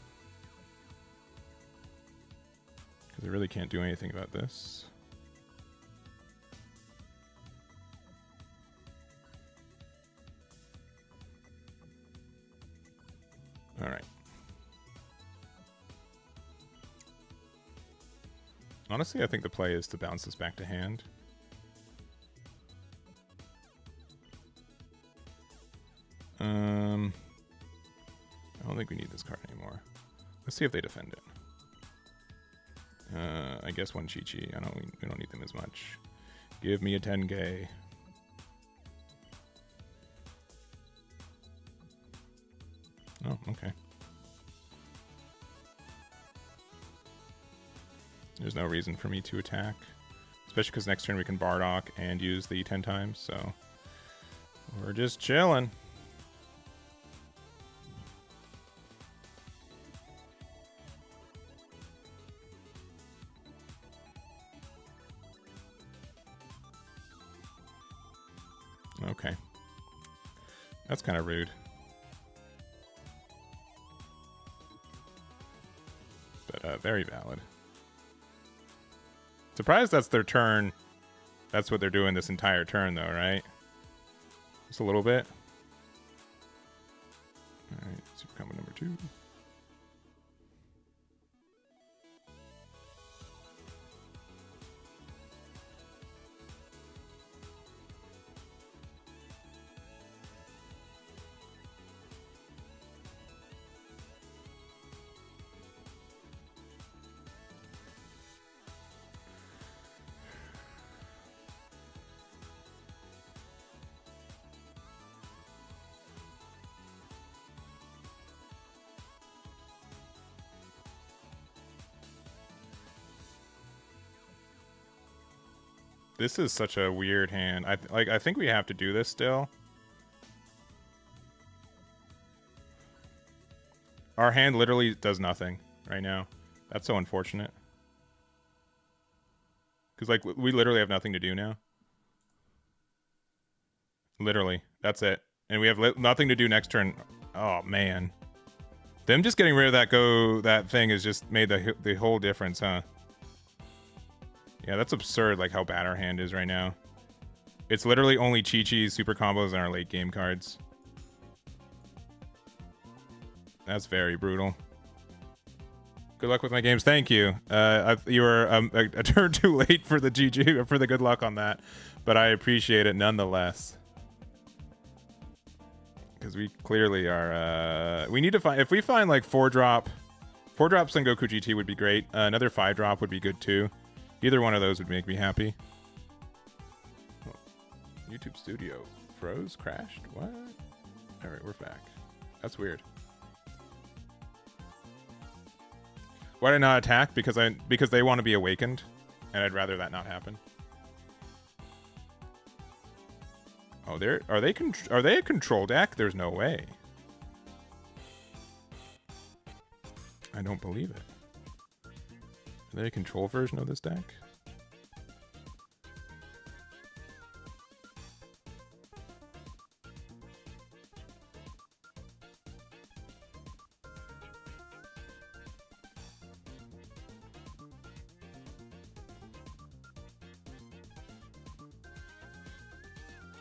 Because I really can't do anything about this. All right. Honestly, I think the play is to bounce this back to hand. I don't think we need this card anymore. Let's see if they defend it. I guess one Chi-Chi. We don't need them as much. Give me a 10k. Oh, okay. There's no reason for me to attack. Especially because next turn we can Bardock and use the 10 times, so... We're just chilling. Okay. That's kind of rude. But very valid. Surprised that's their turn. That's what they're doing this entire turn, though, right? Just a little bit. All right, super combo number 2. This is such a weird hand. I think we have to do this still. Our hand literally does nothing right now. That's so unfortunate. Because, like, we literally have nothing to do now. Literally. That's it. And we have nothing to do next turn. Oh, man. Them just getting rid of that thing has just made the whole difference, huh? Yeah, that's absurd, like, how bad our hand is right now. It's literally only Chi-Chi's, super combos, and our late game cards. That's very brutal. Good luck with my games. Thank you. You were a turn too late for the GG, for the good luck on that. But I appreciate it nonetheless. Because we clearly are... we need to find... If we find, like, 4-drop... 4-drop Sengoku GT would be great. Another 5-drop would be good, too. Either one of those would make me happy. Oh, YouTube Studio froze, crashed. What? All right, we're back. That's weird. Why did I not attack? Because they want to be awakened, and I'd rather that not happen. Oh, are they a control deck? There's no way. I don't believe it. Are they a control version of this deck?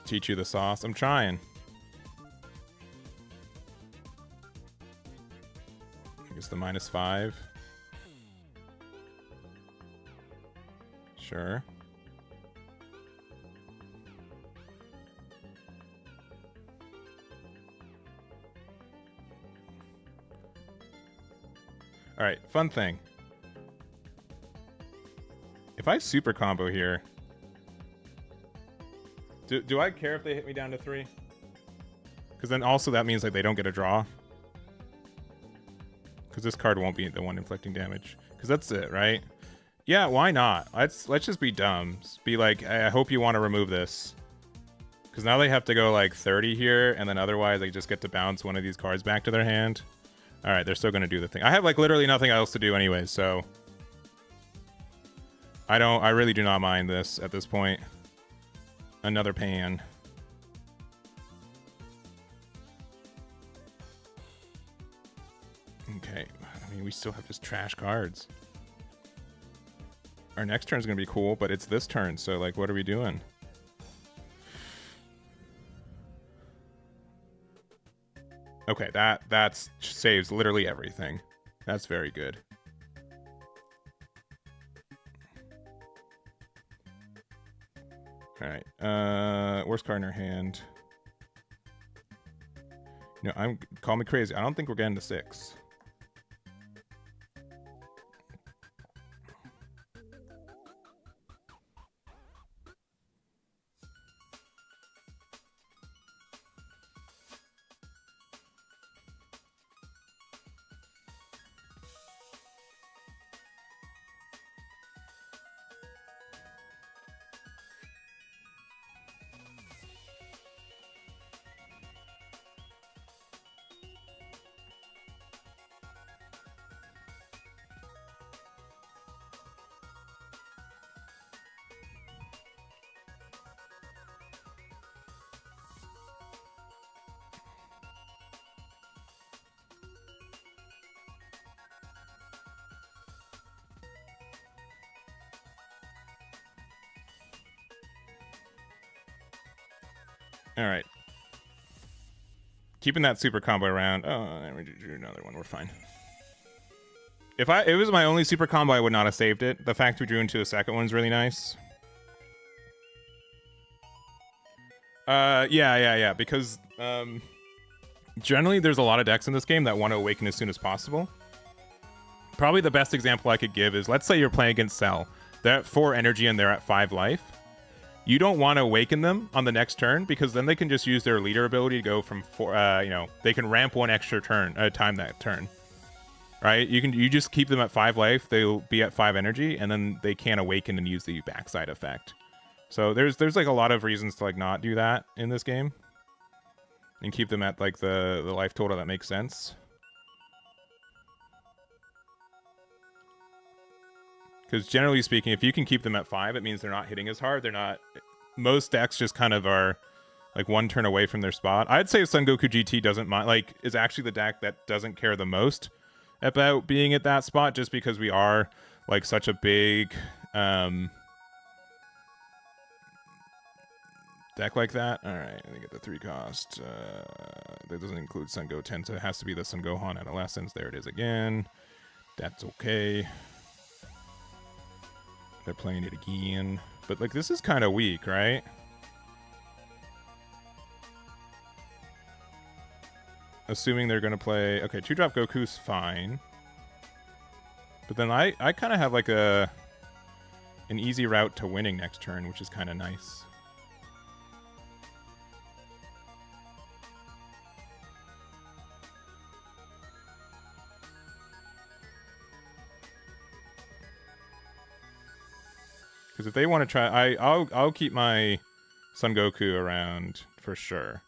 Teach you the sauce. I'm trying. guess the -5. Sure. All right, fun thing. If I super combo here, do I care if they hit me down to 3? Because then also that means like they don't get a draw. Because this card won't be the one inflicting damage. Because that's it, right? Yeah, why not? Let's just be dumb. Just be like, I hope you want to remove this. Because now they have to go like 30 here, and then otherwise they just get to bounce one of these cards back to their hand. All right, they're still going to do the thing. I have like literally nothing else to do anyway, so I really do not mind this at this point. Another pan. Okay, I mean, we still have just trash cards. Our next turn is going to be cool, but it's this turn, so like, what are we doing? Okay, that saves literally everything. That's very good. All right. Worst card in our hand. No, call me crazy. I don't think we're getting to 6. All right. Keeping that super combo around. Oh, we drew another one. We're fine. If it was my only super combo, I would not have saved it. The fact we drew into the second one's really nice. Yeah. Because generally, there's a lot of decks in this game that want to awaken as soon as possible. Probably the best example I could give is, let's say you're playing against Cell. They're at 4 energy and they're at 5 life. You don't want to awaken them on the next turn, because then they can just use their leader ability to go from 4. They can ramp 1 extra turn time that turn. Right? You just keep them at 5 life. They'll be at 5 energy, and then they can't awaken and use the backside effect. So there's like a lot of reasons to like not do that in this game, and keep them at like the life total that makes sense. Because generally speaking, if you can keep them at 5, it means they're not hitting as hard. They're not. Most decks just kind of are like 1 turn away from their spot. I'd say Son Goku GT doesn't mind. Like, is actually the deck that doesn't care the most about being at that spot, just because we are like such a big deck like that. All right, let me get the 3 cost. That doesn't include Sun Goten, so it has to be the Sun Gohan Adolescence. There it is again. That's okay. They're playing it again. But, like, this is kind of weak, right? Assuming they're going to play... Okay, 2-drop Goku's fine. But then I kind of have, like, an easy route to winning next turn, which is kind of nice. Because if they want to try, I'll keep my Son Goku around for sure.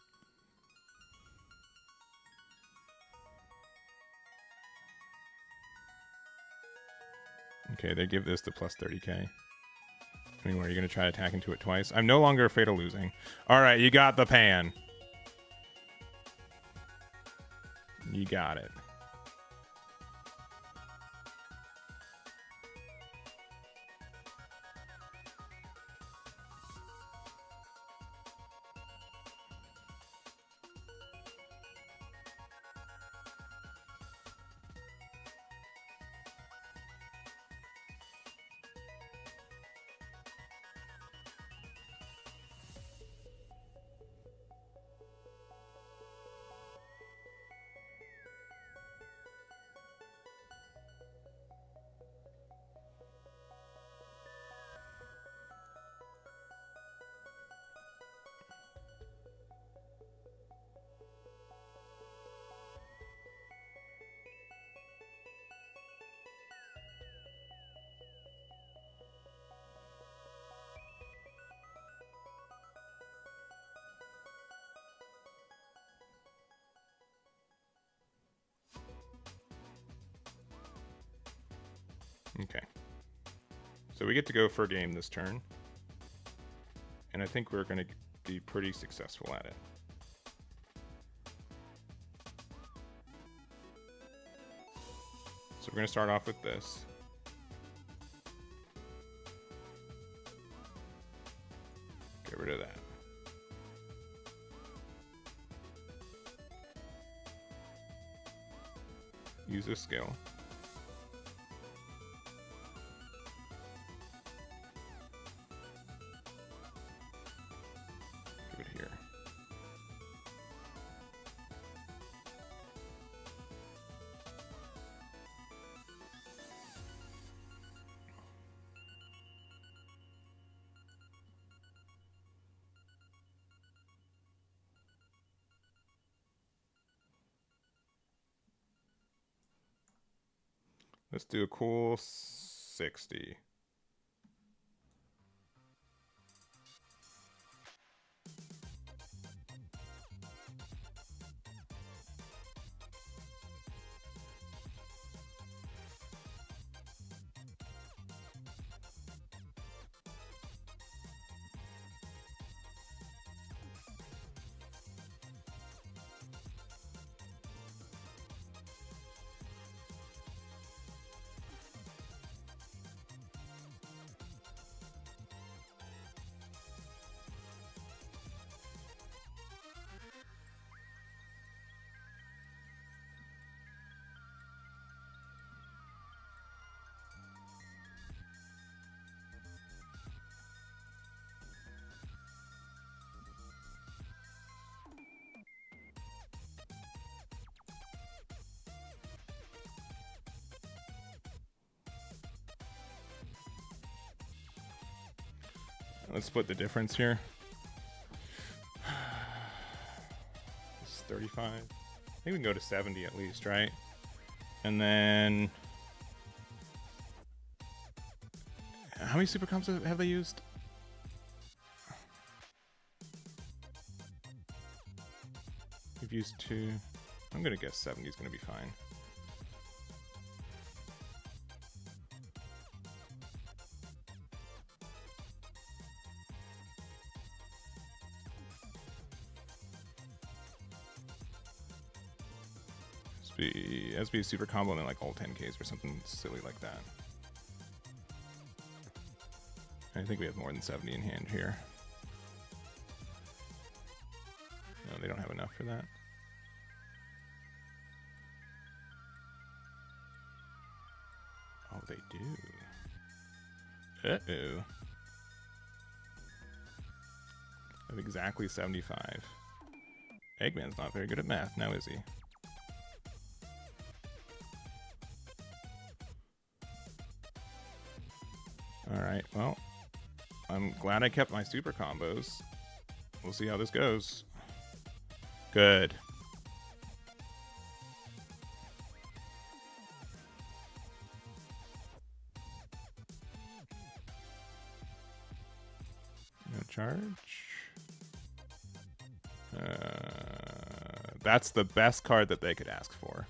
Okay, they give this to plus 30k. I mean, are you going to try attack into it twice? I'm no longer afraid of losing. All right, you got the pan. You got it. Okay. So we get to go for a game this turn. And I think we're going to be pretty successful at it. So we're going to start off with this. Get rid of that. Use this skill. Give it here. Let's do a cool 60. Let's split the difference here. This is 35. I think we can go to 70 at least, right? And then... how many super comps have they used? We've used 2. I'm going to guess 70 is going to be fine. SB super combo and then like all 10Ks or something silly like that. I think we have more than 70 in hand here. No, they don't have enough for that. Oh, they do. Uh-oh. I have exactly 75. Eggman's not very good at math, now is he? Alright, well, I'm glad I kept my super combos. We'll see how this goes. Good. No charge. That's the best card that they could ask for.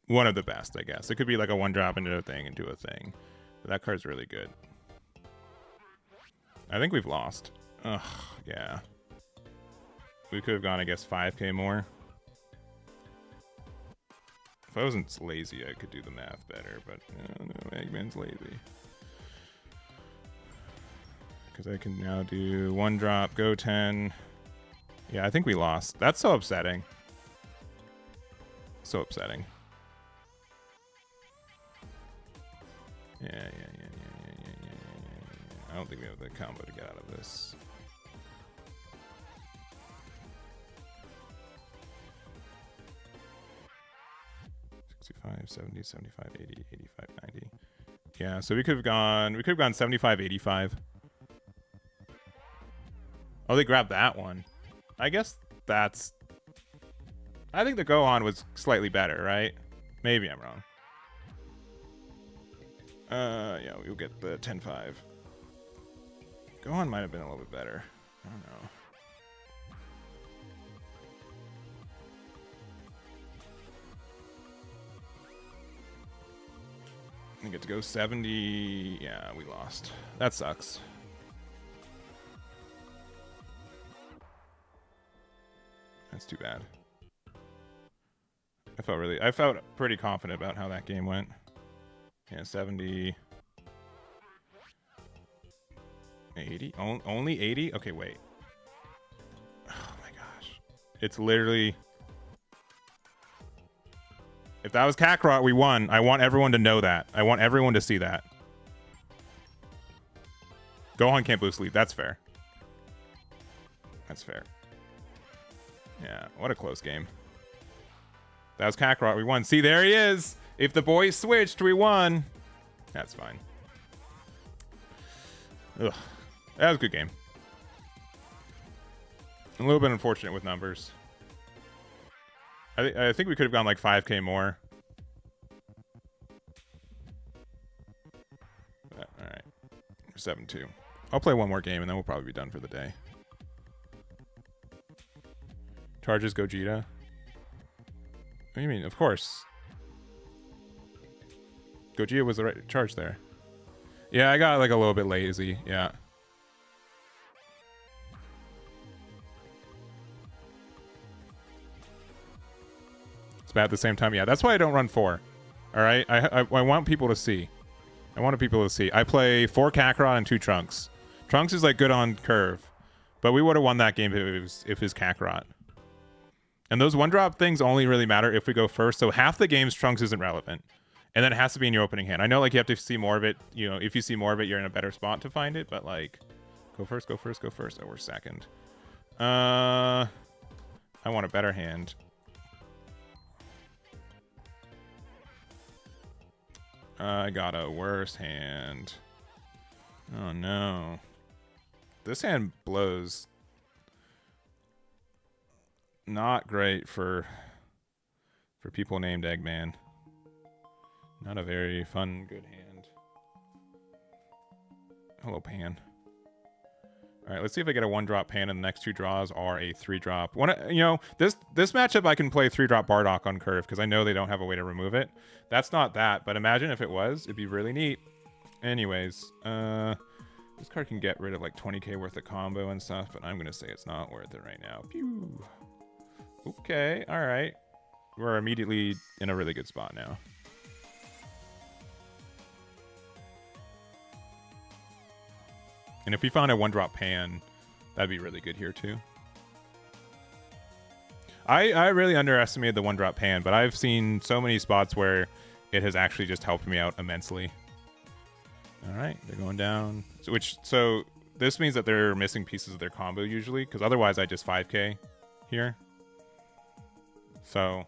One of the best, I guess. It could be like a one drop into a thing into a thing. But that card's really good. I think we've lost. Ugh, yeah. We could have gone, I guess, 5k more. If I wasn't lazy, I could do the math better, but no, Eggman's lazy. Because I can now do one drop, go 10. Yeah, I think we lost. That's so upsetting. So upsetting. Yeah. I don't think we have the combo to get out of this. $65, 70, 75, 80, 85, 90. Yeah, so we could have gone 75, 85. Oh, they grabbed that one. I guess that's... I think the Gohan was slightly better, right? Maybe I'm wrong. Yeah, we'll get the 10-5. Gohan might have been a little bit better. I don't know. I get to go 70. Yeah, we lost. That sucks. That's too bad. I felt pretty confident about how that game went. Yeah, 70. 80? Only 80? Okay, wait. Oh my gosh. It's literally... If that was Kakarot, we won. I want everyone to know that. I want everyone to see that. Gohan can't boost lead. That's fair. That's fair. Yeah, what a close game. That was Kakarot. We won. See, there he is. If the boys switched, we won. That's fine. Ugh. That was a good game. A little bit unfortunate with numbers. I think we could have gone like 5K more. All right. 7-2. I'll play one more game and then we'll probably be done for the day. Charges Gogeta. What do you mean? Of course. Gogeta was the right charge there. Yeah, I got like a little bit lazy. Yeah. But at the same time, yeah, that's why I don't run 4. All right, I want people to see. I wanted people to see. I play 4 Kakarot and 2 Trunks. Trunks is like good on curve, but we would have won that game if it was Kakarot. And those 1-drop things only really matter if we go first. So half the games Trunks isn't relevant, and then it has to be in your opening hand. I know like you have to see more of it. You know, if you see more of it, you're in a better spot to find it. But like, go first, go first, go first. Oh, we're second. I want a better hand. I got a worse hand. Oh no. This hand blows. Not great for people named Eggman. Not a very fun, good hand. Hello, Pan. All right, let's see if I get a 1-drop Pan, and the next 2 draws are a 3-drop. You know, this matchup I can play 3-drop Bardock on curve because I know they don't have a way to remove it. That's not that, but imagine if it was. It'd be really neat. Anyways, this card can get rid of like 20k worth of combo and stuff, but I'm gonna say it's not worth it right now. Pew. Okay, all right. We're immediately in a really good spot now. And if we found a 1-drop Pan, that'd be really good here too. I really underestimated the 1-drop Pan, but I've seen so many spots where it has actually just helped me out immensely. All right, they're going down. So this means that they're missing pieces of their combo usually, because otherwise I just 5k here. So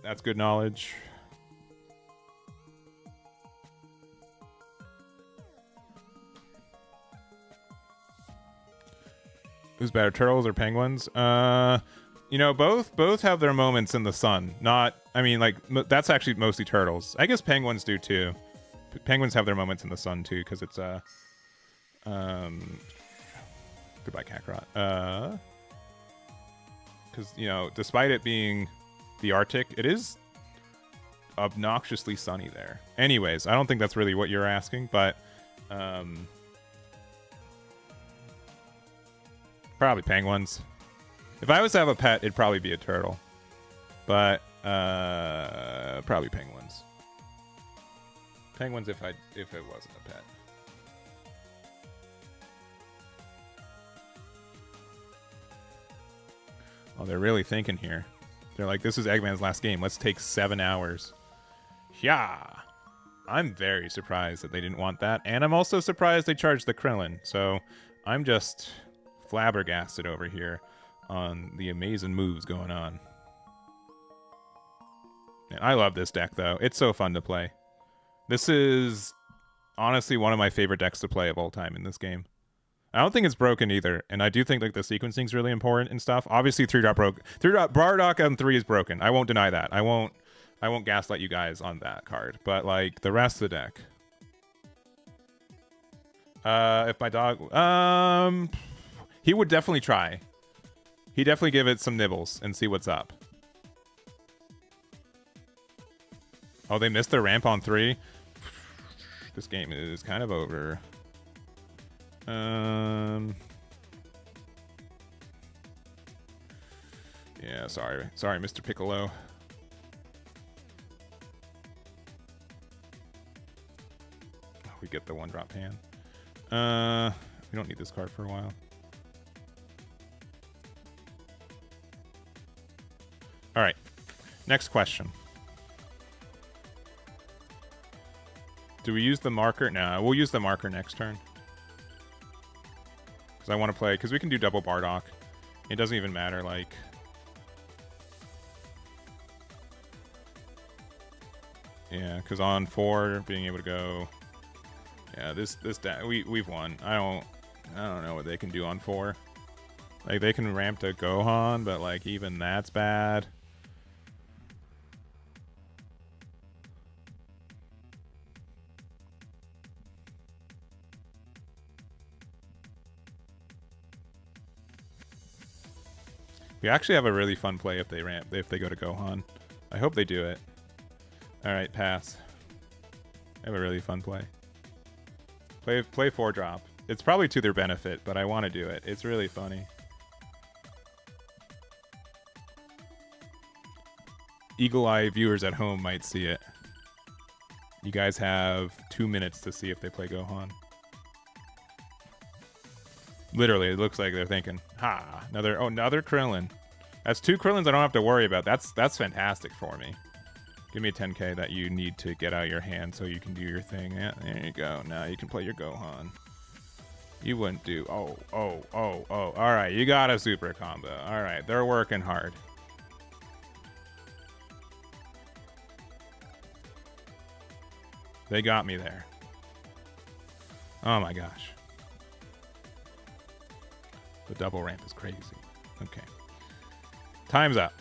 that's good knowledge. Who's better, turtles or penguins? You know, both have their moments in the sun. I mean, like, that's actually mostly turtles. I guess penguins do too. Penguins have their moments in the sun too, because it's goodbye Kakarot. Because, you know, despite it being the Arctic, it is obnoxiously sunny there. Anyways, I don't think that's really what you're asking, but probably penguins. If I was to have a pet, it'd probably be a turtle. But probably penguins. Penguins if it wasn't a pet. Oh, they're really thinking here. They're like, this is Eggman's last game. Let's take 7 hours. Yeah. I'm very surprised that they didn't want that. And I'm also surprised they charged the Krillin. So I'm just flabbergasted over here on the amazing moves going on. And I love this deck, though. It's so fun to play. This is honestly one of my favorite decks to play of all time in this game. I don't think it's broken either, and I do think like the sequencing is really important and stuff. Obviously, 3-drop broke. 3-drop Bardock on 3 is broken. I won't deny that. I won't gaslight you guys on that card. But like the rest of the deck, If my dog, he would definitely try. He'd definitely give it some nibbles and see what's up. Oh, they missed their ramp on 3. This game is kind of over. Yeah, sorry, Mr. Piccolo. We get the 1-drop pan. We don't need this card for a while. All right, next question. Do we use the marker? No, we'll use the marker next turn. Because I want to play, because we can do double Bardock. It doesn't even matter, like... Yeah, because on 4, being able to go... Yeah, we've won. I don't know what they can do on 4. Like, they can ramp to Gohan, but, like, even that's bad. We actually have a really fun play if they go to Gohan. I hope they do it. All right, pass. I have a really fun play. Play 4-drop. It's probably to their benefit, but I want to do it. It's really funny. Eagle-eye viewers at home might see it. You guys have 2 minutes to see if they play Gohan. Literally, it looks like they're thinking, ha, another Krillin. That's 2 Krillins I don't have to worry about. That's fantastic for me. Give me a 10k that you need to get out of your hand so you can do your thing. Yeah, there you go. Now you can play your Gohan. You wouldn't do... Oh. All right, you got a super combo. All right, they're working hard. They got me there. Oh my gosh. The double ramp is crazy. Okay. Time's up.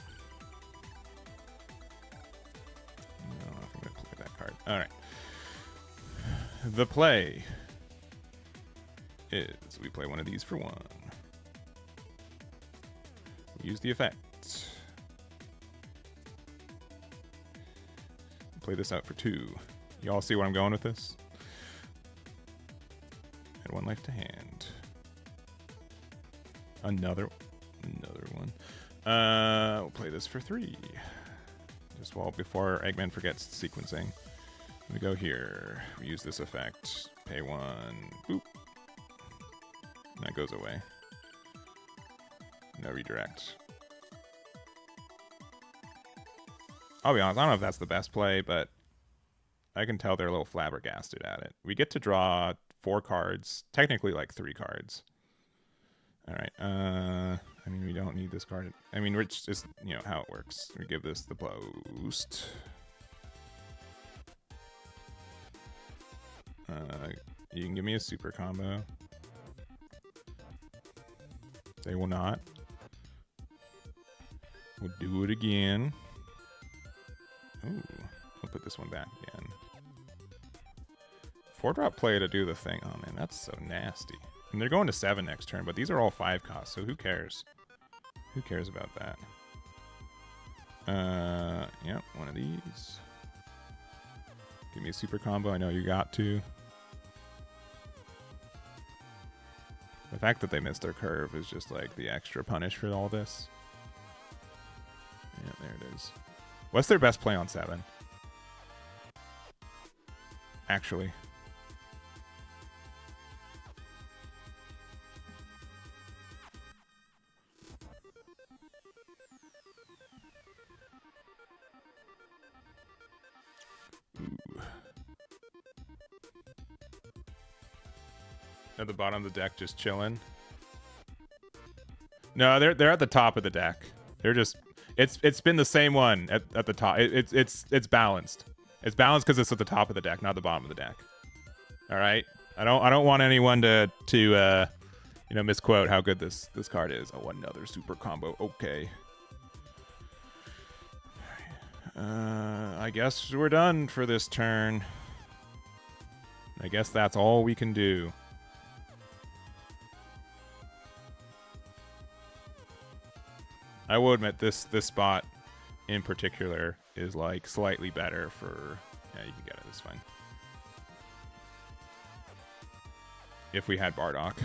I don't know if I'm going to play that card. All right. The play is we play one of these for 1. We use the effect. Play this out for 2. You all see where I'm going with this? Add 1 life to hand. Another one. We'll play this for 3. Just before Eggman forgets sequencing. We go here. We use this effect. Pay 1. Boop. And that goes away. No redirect. I'll be honest, I don't know if that's the best play, but I can tell they're a little flabbergasted at it. We get to draw 4 cards. Technically, like 3 cards. All right. I mean, we don't need this card. I mean, it's just, you know, how it works. We give this the boost. You can give me a super combo. They will not. We'll do it again. Ooh. We'll put this one back again. 4-drop play to do the thing. Oh, man, that's so nasty. And they're going to 7 next turn, but these are all 5 costs, so who cares? Who cares about that? Yep, one of these. Give me a super combo. I know you got to. The fact that they missed their curve is just like the extra punish for all this. Yeah, there it is. What's their best play on 7? Actually. Ooh. At the bottom of the deck, just chilling. No, they're at the top of the deck. They're just it's been the same one at the top. It's balanced. It's balanced because it's at the top of the deck, not the bottom of the deck. All right. I don't want anyone to you know, misquote how good this card is. Oh, another super combo. Okay. I guess we're done for this turn. I guess that's all we can do. I will admit this spot in particular is like slightly better for. Yeah, you can get it. It's fine. If we had Bardock.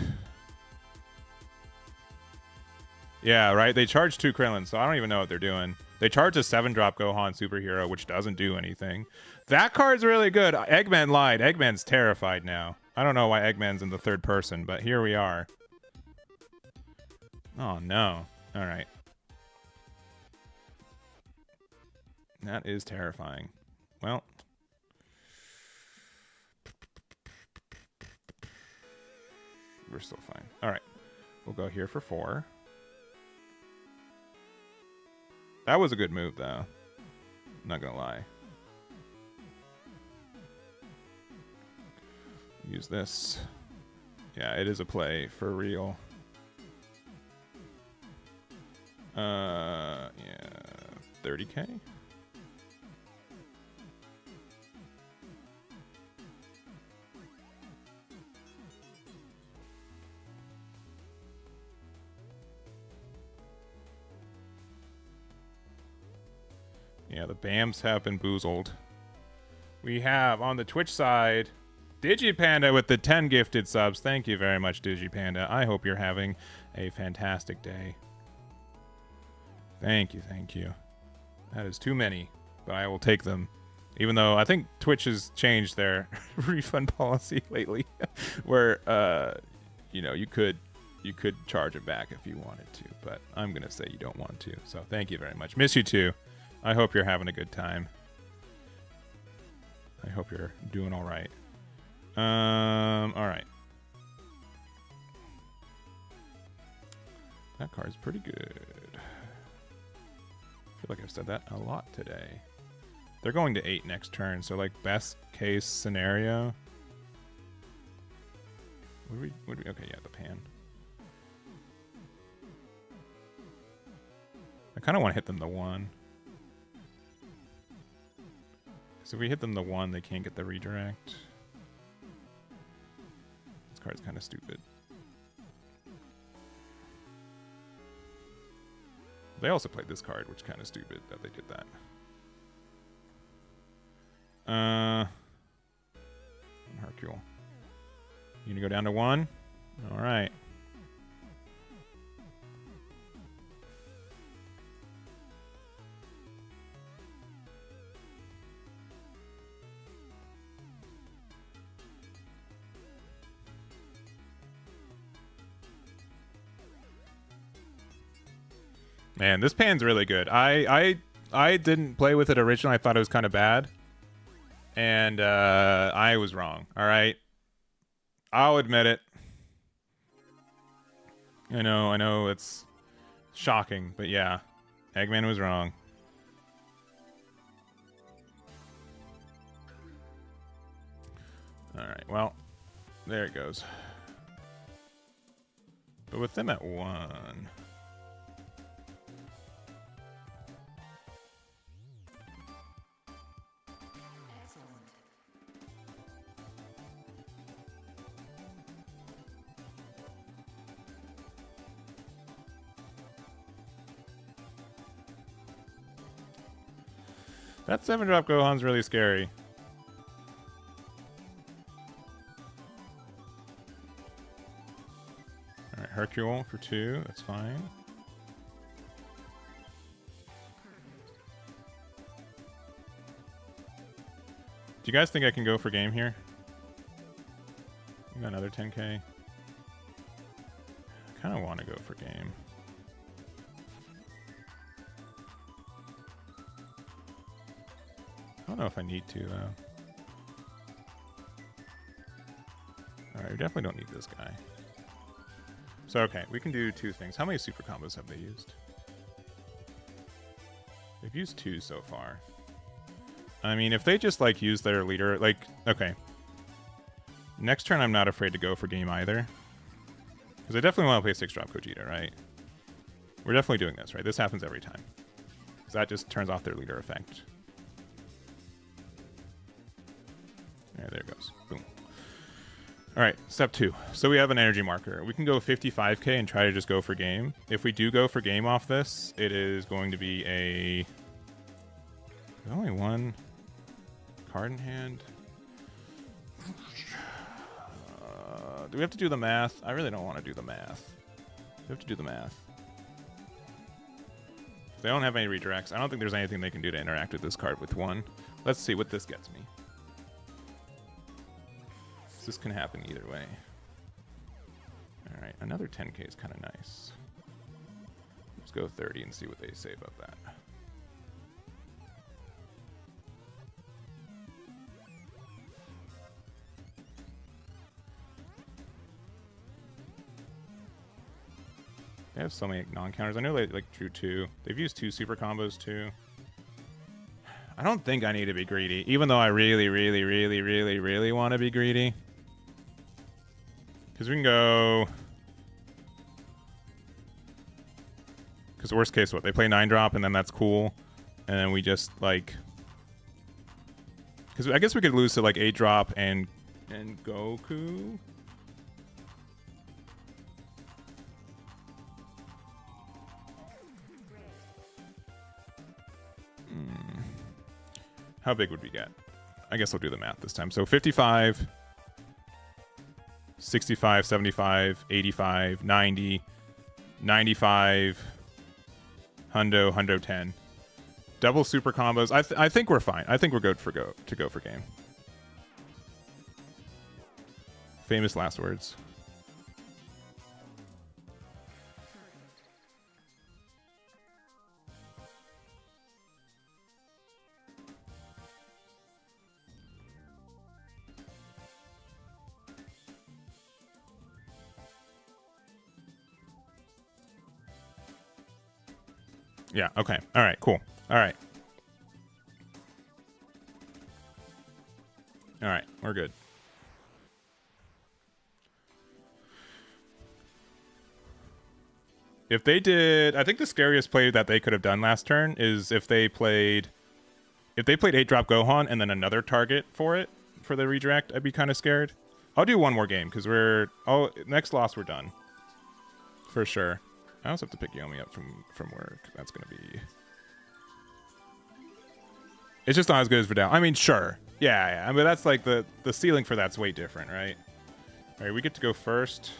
Yeah, right? They charge 2 Krillin, so I don't even know what they're doing. They charge a 7-drop Gohan superhero, which doesn't do anything. That card's really good. Eggman lied. Eggman's terrified now. I don't know why Eggman's in the third person, but here we are. Oh, no. All right. That is terrifying. Well. We're still fine. All right. We'll go here for 4. That was a good move, though. I'm not going to lie. Use this. Yeah, it is a play for real. Yeah, 30K? Yeah, the BAMs have been boozled. We have on the Twitch side Digipanda with the 10 gifted subs. Thank you very much, Digipanda. I hope you're having a fantastic day. Thank you, thank you. That is too many, but I will take them. Even though I think Twitch has changed their refund policy lately, where you know, you could charge it back if you wanted to, but I'm gonna say you don't want to. So thank you very much. Miss you too. I hope you're having a good time. I hope you're doing all right. All right. That card's pretty good. I feel like I've said that a lot today. They're going to 8 next turn, so like best case scenario. Okay, yeah, the pan. I kind of want to hit them the 1. So if we hit them the 1, they can't get the redirect. This card's kind of stupid. They also played this card, which is kind of stupid that they did that. Hercule. You gonna go down to 1? All right. Man, this pan's really good. I didn't play with it originally. I thought it was kind of bad. And I was wrong. All right. I'll admit it. I know it's shocking, but yeah. Eggman was wrong. All right. Well, there it goes. But with them at 1... That 7-drop Gohan's really scary. Alright, Hercule for 2. That's fine. Do you guys think I can go for game here? We got another 10K. I kind of want to go for game. I don't know if I need to, though. Alright, we definitely don't need this guy. So, okay, we can do 2 things. How many super combos have they used? They've used 2 so far. I mean, if they just, like, use their leader... Like, okay. Next turn, I'm not afraid to go for game either. Because I definitely want to play 6-drop Gogeta, right? We're definitely doing this, right? This happens every time. Because that just turns off their leader effect. Yeah, there it goes. Boom. All right, step 2. So we have an energy marker. We can go 55k and try to just go for game. If we do go for game off this, it is going to be a... There's only one card in hand. Do we have to do the math? I really don't want to do the math. We have to do the math. They don't have any redirects. I don't think there's anything they can do to interact with this card with 1. Let's see what this gets me. This can happen either way. Alright, another 10k is kind of nice. Let's go 30 and see what they say about that. They have so many non-counters. I know they like drew 2. They've used 2 super combos too. I don't think I need to be greedy, even though I really want to be greedy. Because we can go... Because worst case, what? They play 9-drop and then that's cool. And then we just, like... Because I guess we could lose to, like, 8-drop and Goku. How big would we get? I guess I'll do the math this time. So 55... 65, 75, 85, 90, 95, hundo 10. Double super combos. I think we're fine. I think we're good for go for game. Famous last words. Yeah, okay. All right, cool. All right. All right, we're good. If they did... I think the scariest play that they could have done last turn is if they played 8-drop Gohan and then another target for it, for the redirect, I'd be kind of scared. I'll do one more game, because we're... Oh, next loss, we're done. For sure. I also have to pick Yomi up from work. That's going to be... It's just not as good as Vidal. I mean, sure. Yeah. I mean, that's like the ceiling for that's way different, right? All right, we get to go first.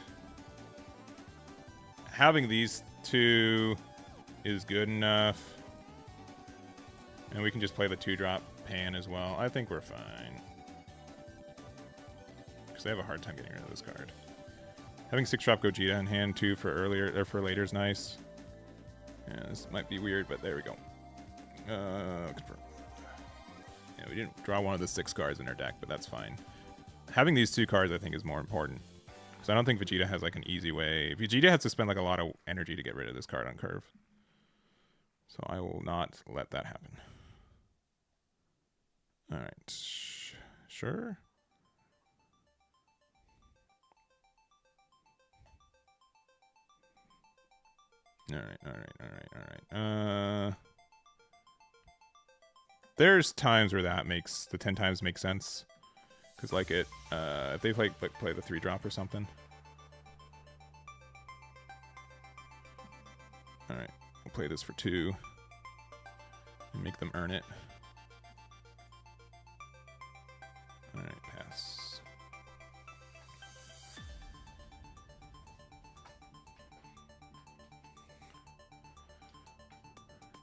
Having these 2 is good enough. And we can just play the 2-drop Pan as well. I think we're fine. Because they have a hard time getting rid of this card. Having 6-drop Gogeta in hand too for earlier or for later is nice. Yeah, this might be weird, but there we go. Confirm. Yeah, we didn't draw one of the 6 cards in our deck, but that's fine. Having these 2 cards, I think, is more important. Because I don't think Vegeta has like an easy way. Vegeta has to spend like a lot of energy to get rid of this card on curve. So I will not let that happen. All right. Sure. All right. There's times where that makes the 10 times make sense, because like it, if they play the 3-drop or something. All right, we'll play this for 2 and make them earn it. All right, pass.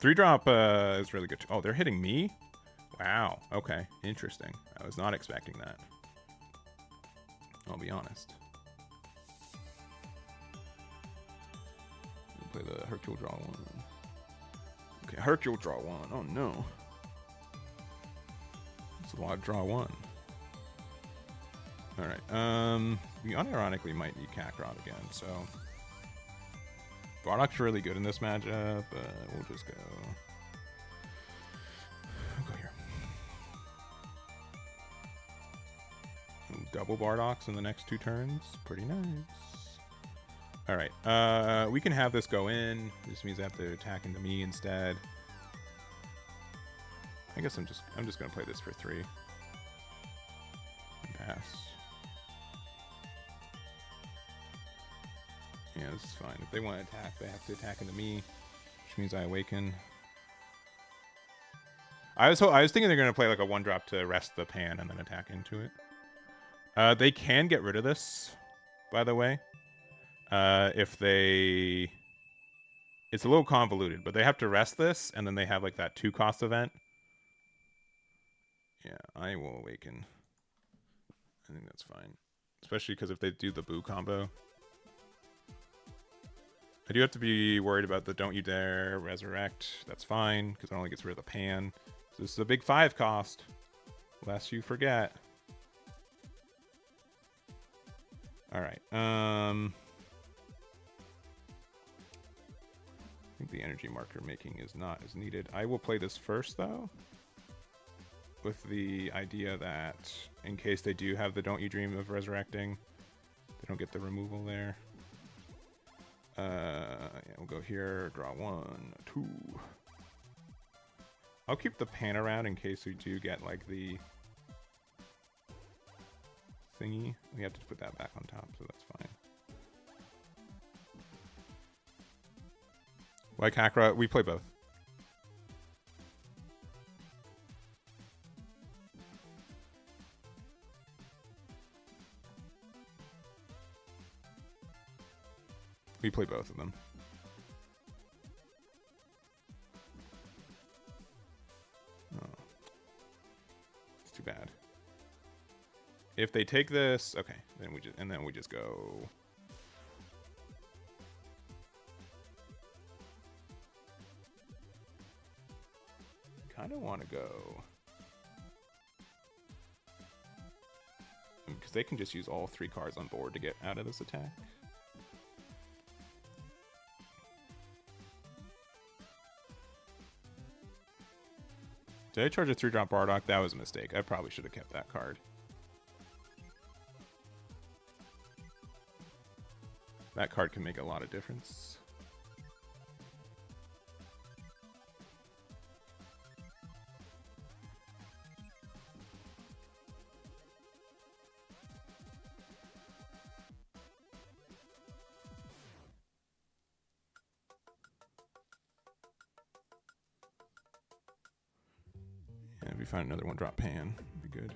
3-drop is really good. Oh, they're hitting me? Wow. Okay. Interesting. I was not expecting that. I'll be honest. Play the Hercule draw 1. Okay, Hercule draw 1. Oh, no. That's a lot of draw 1. Alright. We unironically might need Kakarot again, so... Bardock's really good in this matchup, but we'll just go... We'll go here. Double Bardocks in the next 2 turns. Pretty nice. Alright, we can have this go in. This means I have to attack into me instead. I guess I'm just gonna play this for 3. And pass. Yeah, this is fine. If they want to attack, they have to attack into me, which means I awaken. I was thinking they're gonna play like a 1-drop to rest the pan and then attack into it. They can get rid of this, by the way. If they, it's a little convoluted, but they have to rest this, and then they have like that 2-cost event. Yeah, I will awaken. I think that's fine, especially because if they do the boo combo. I do have to be worried about the don't you dare resurrect. That's fine, because it only gets rid of the pan. So this is a big 5-cost, lest you forget. All right. I think the energy marker making is not as needed. I will play this first, though, with the idea that in case they do have the don't you dream of resurrecting, they don't get the removal there. Yeah, we'll go here, draw 1, 2. I'll keep the pan around in case we do get like the thingy. We have to put that back on top, so that's fine. Like Hakra, we play both. We play both of them. Oh. It's too bad. If they take this, okay, then we just go. Kind of want to go because they can just use all 3 cards on board to get out of this attack. Did I charge a 3-drop Bardock? That was a mistake. I probably should have kept that card. That card can make a lot of difference. Yeah, if we find another 1-drop pan, it'd be good.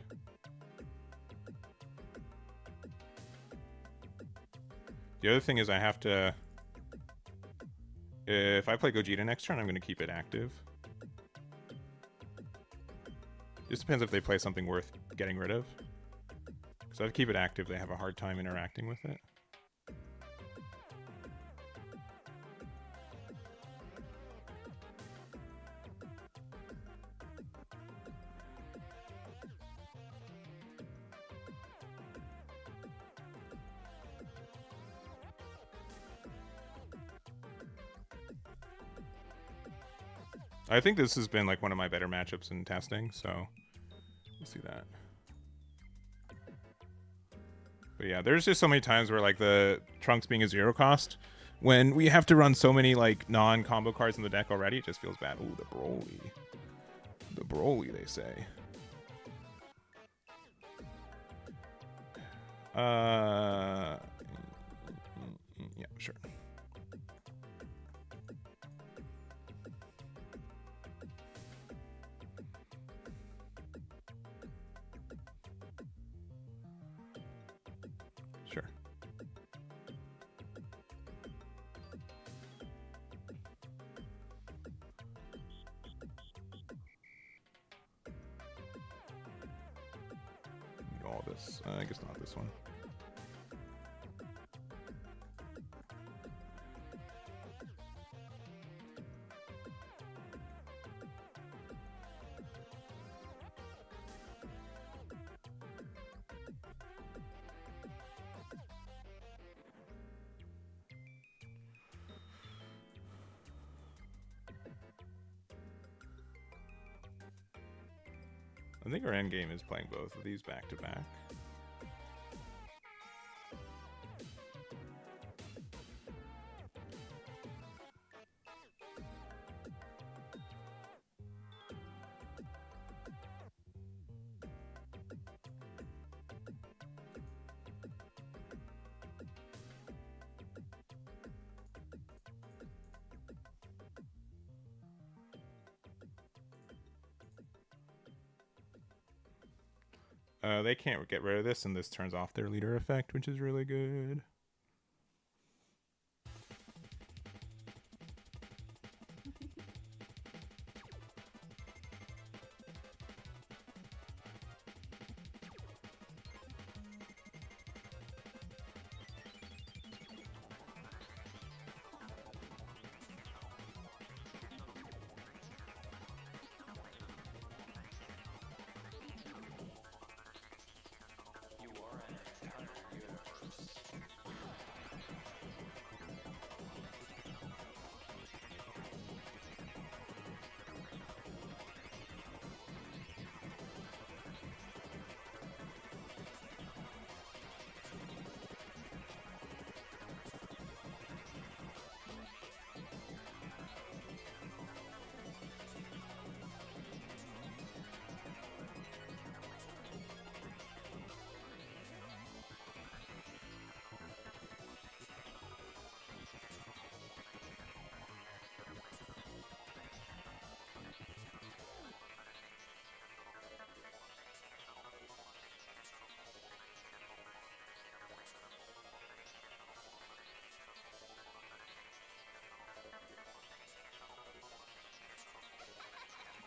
The other thing is I have to... If I play Gogeta next turn, I'm going to keep it active. Just depends if they play something worth getting rid of. Because if I keep it active, they have a hard time interacting with it. I think this has been like one of my better matchups in testing, so we'll see that. But yeah, there's just so many times where like the Trunks being a 0-cost, when we have to run so many like non-combo cards in the deck already, it just feels bad. Ooh, the Broly. The Broly, they say. Yeah, sure. Sure. All this. I guess not this one. I think our end game is playing both of these back to back. They can't get rid of this, and this turns off their leader effect, which is really good.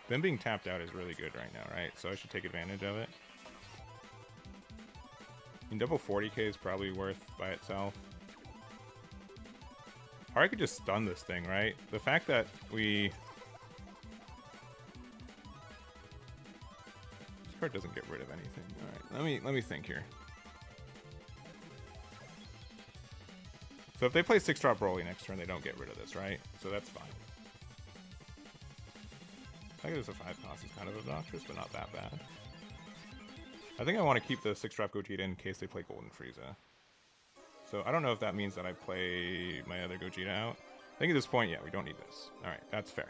Them being tapped out is really good right now, right? So I should take advantage of it. I mean, double 40k is probably worth by itself. Or I could just stun this thing, right? The fact that we... This card doesn't get rid of anything. Alright, let me think here. So if they play 6-drop Broly next turn, they don't get rid of this, right? So that's fine. I think it's a 5-cost is kind of obnoxious, but not that bad. I think I want to keep the 6-drop Gogeta in case they play Golden Frieza. So I don't know if that means that I play my other Gogeta out. I think at this point, yeah, we don't need this. Alright, that's fair.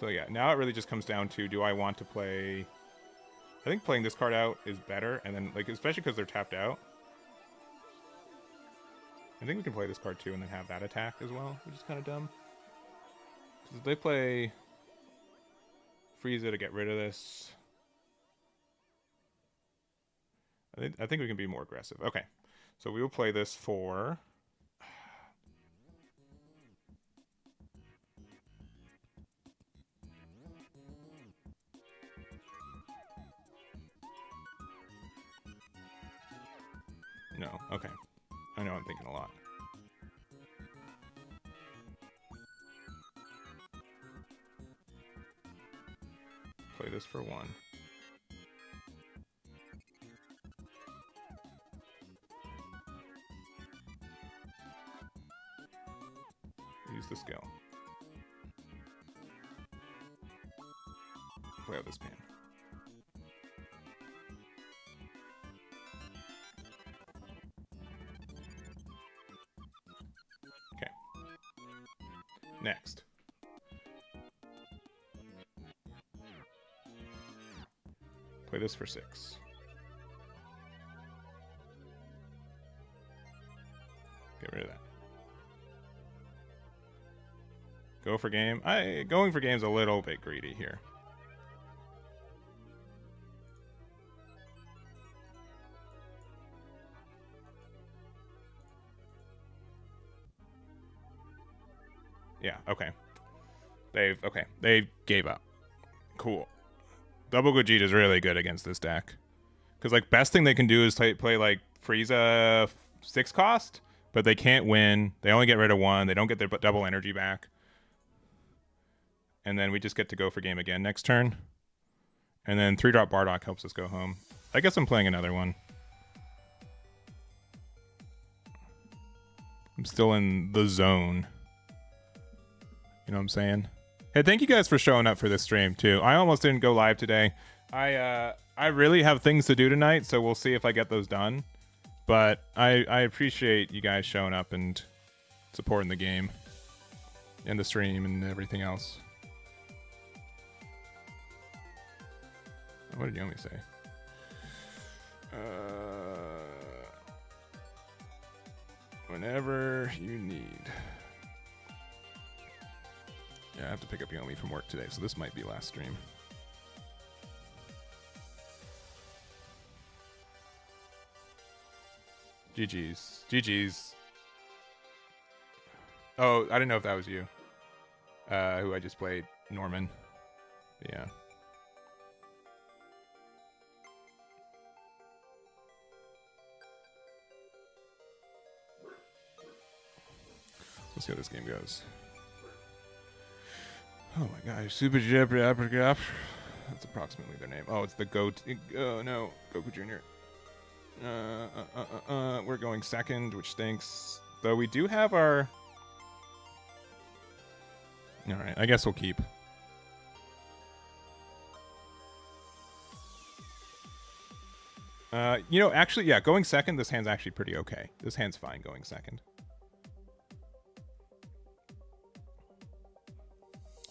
So yeah, now it really just comes down to, do I want to play... I think playing this card out is better, and then, like, especially because they're tapped out. I think we can play this card too and then have that attack as well, which is kind of dumb. Because if they play Frieza to get rid of this, I think we can be more aggressive. Okay, so we will play this for... No, okay. I know I'm thinking a lot. Play this for 1. Use the skill. Play out this pan. Next. Play this for 6. Get rid of that. Go for game. Going for game's a little bit greedy here. Yeah, okay. They gave up. Cool. Double Gogeta is really good against this deck. Because, like, best thing they can do is play like, Frieza 6-cost, but they can't win. They only get rid of 1. They don't get their double energy back. And then we just get to go for game again next turn. And then 3-drop Bardock helps us go home. I guess I'm playing another one. I'm still in the zone. You know what I'm saying? Hey, thank you guys for showing up for this stream, too. I almost didn't go live today. I really have things to do tonight, so we'll see if I get those done. But I appreciate you guys showing up and supporting the game. And the stream and everything else. What did Yomi say? Whenever you need. Yeah, I have to pick up Yomi from work today, so this might be last stream. GG's. GG's. Oh, I didn't know if that was you. Who I just played, Norman. But yeah. Let's see how this game goes. Oh my gosh, Super Jeopardy Apricot. That's approximately their name. Oh, it's the Goat. Oh no, Goku Jr. We're going second, which stinks. Though we do have our. All right, I guess we'll keep. You know, actually, yeah, going second. This hand's actually pretty okay. This hand's fine going second.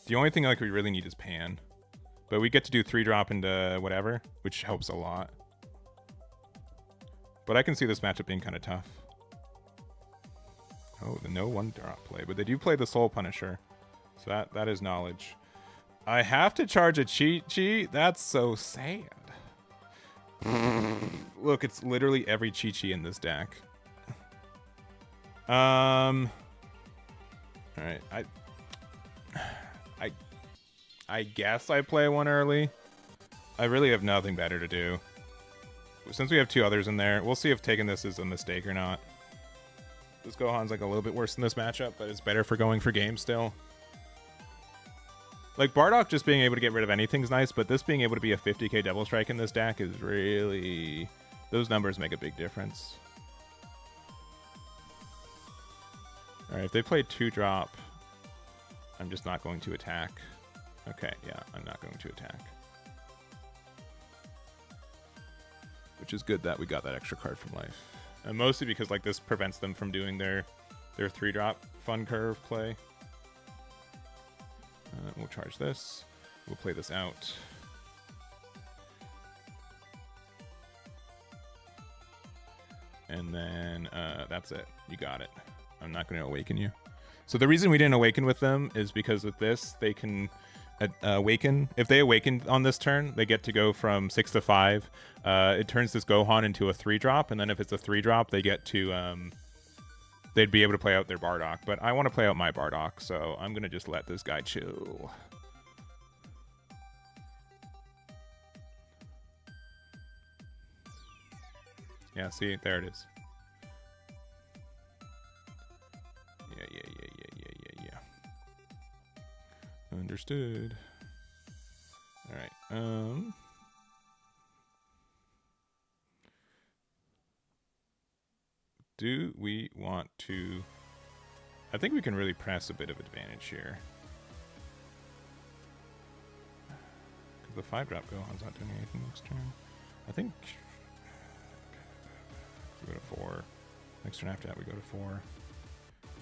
The only thing like we really need is Pan. But we get to do 3-drop into whatever, which helps a lot. But I can see this matchup being kind of tough. Oh, the no 1-drop play. But they do play the Soul Punisher. So that is knowledge. I have to charge a Chi-Chi? That's so sad. Look, it's literally every Chi-Chi in this deck. Alright, I guess I play one early. I really have nothing better to do. Since we have 2 others in there, we'll see if taking this is a mistake or not. This Gohan's like a little bit worse than this matchup, but it's better for going for game still. Like, Bardock just being able to get rid of anything is nice, but this being able to be a 50k Devil Strike in this deck is really... Those numbers make a big difference. Alright, if they play 2-drop, I'm just not going to attack. Okay, yeah, I'm not going to attack. Which is good that we got that extra card from life. And mostly because like this prevents them from doing their 3-drop fun curve play. We'll charge this. We'll play this out. And then that's it. You got it. I'm not going to awaken you. So the reason we didn't awaken with them is because with this, they can awaken. If they awaken on this turn, they get to go from 6 to 5. It turns this Gohan into a 3-drop, and then if it's a 3-drop, they get to... they'd be able to play out their Bardock. But I want to play out my Bardock, so I'm going to just let this guy chill. Yeah, see? There it is. Yeah. Understood. Alright, do we want to... I think we can really press a bit of advantage here. Because the 5-drop Gohan's not doing anything next turn. I think... we go to 4. Next turn after that, we go to 4.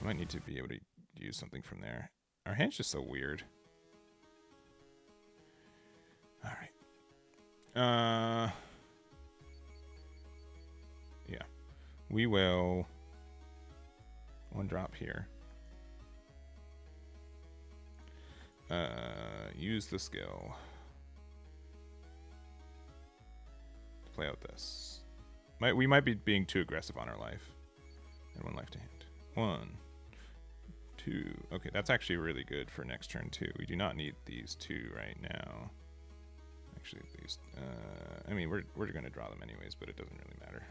We might need to be able to use something from there. Our hand's just so weird. Alright. Yeah. We will 1-drop here. Use the skill to play out this. We might be being too aggressive on our life. And 1 life to hand. 1, 2. Okay, that's actually really good for next turn too. We do not need these 2 right now. Actually, these. I mean, we're going to draw them anyways, but it doesn't really matter.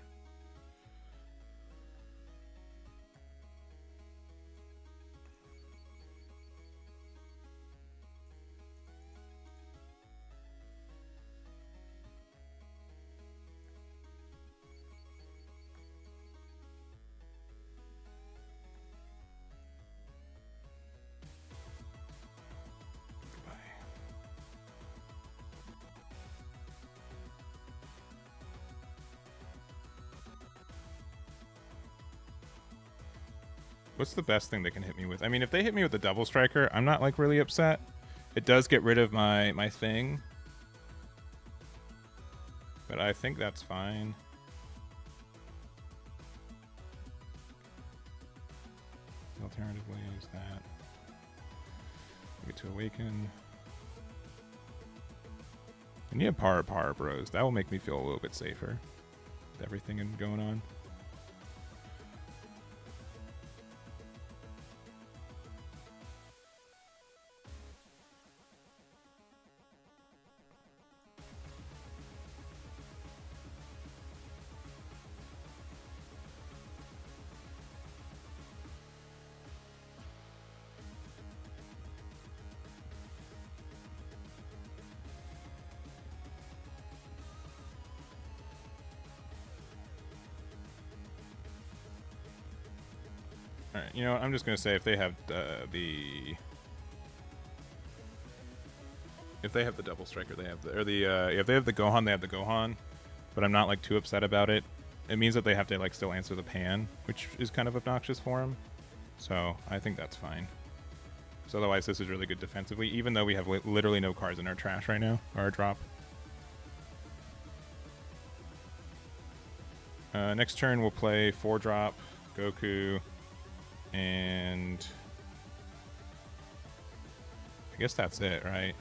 What's the best thing they can hit me with? I mean, if they hit me with the Double Striker, I'm not like really upset. It does get rid of my thing. But I think that's fine. The alternative way is that Get to awaken. I need a power bros. That will make me feel a little bit safer with everything going on. Alright, you know what? I'm just going to say if they have if they have the double striker, they have if they have the Gohan, they have the Gohan. But I'm not like too upset about it. It means that they have to like still answer the pan, which is kind of obnoxious for them. So I think that's fine. So otherwise, this is really good defensively, even though we have literally no cards in our trash right now, or our drop. Next turn, we'll play 4-drop, Goku, and I guess that's it, right?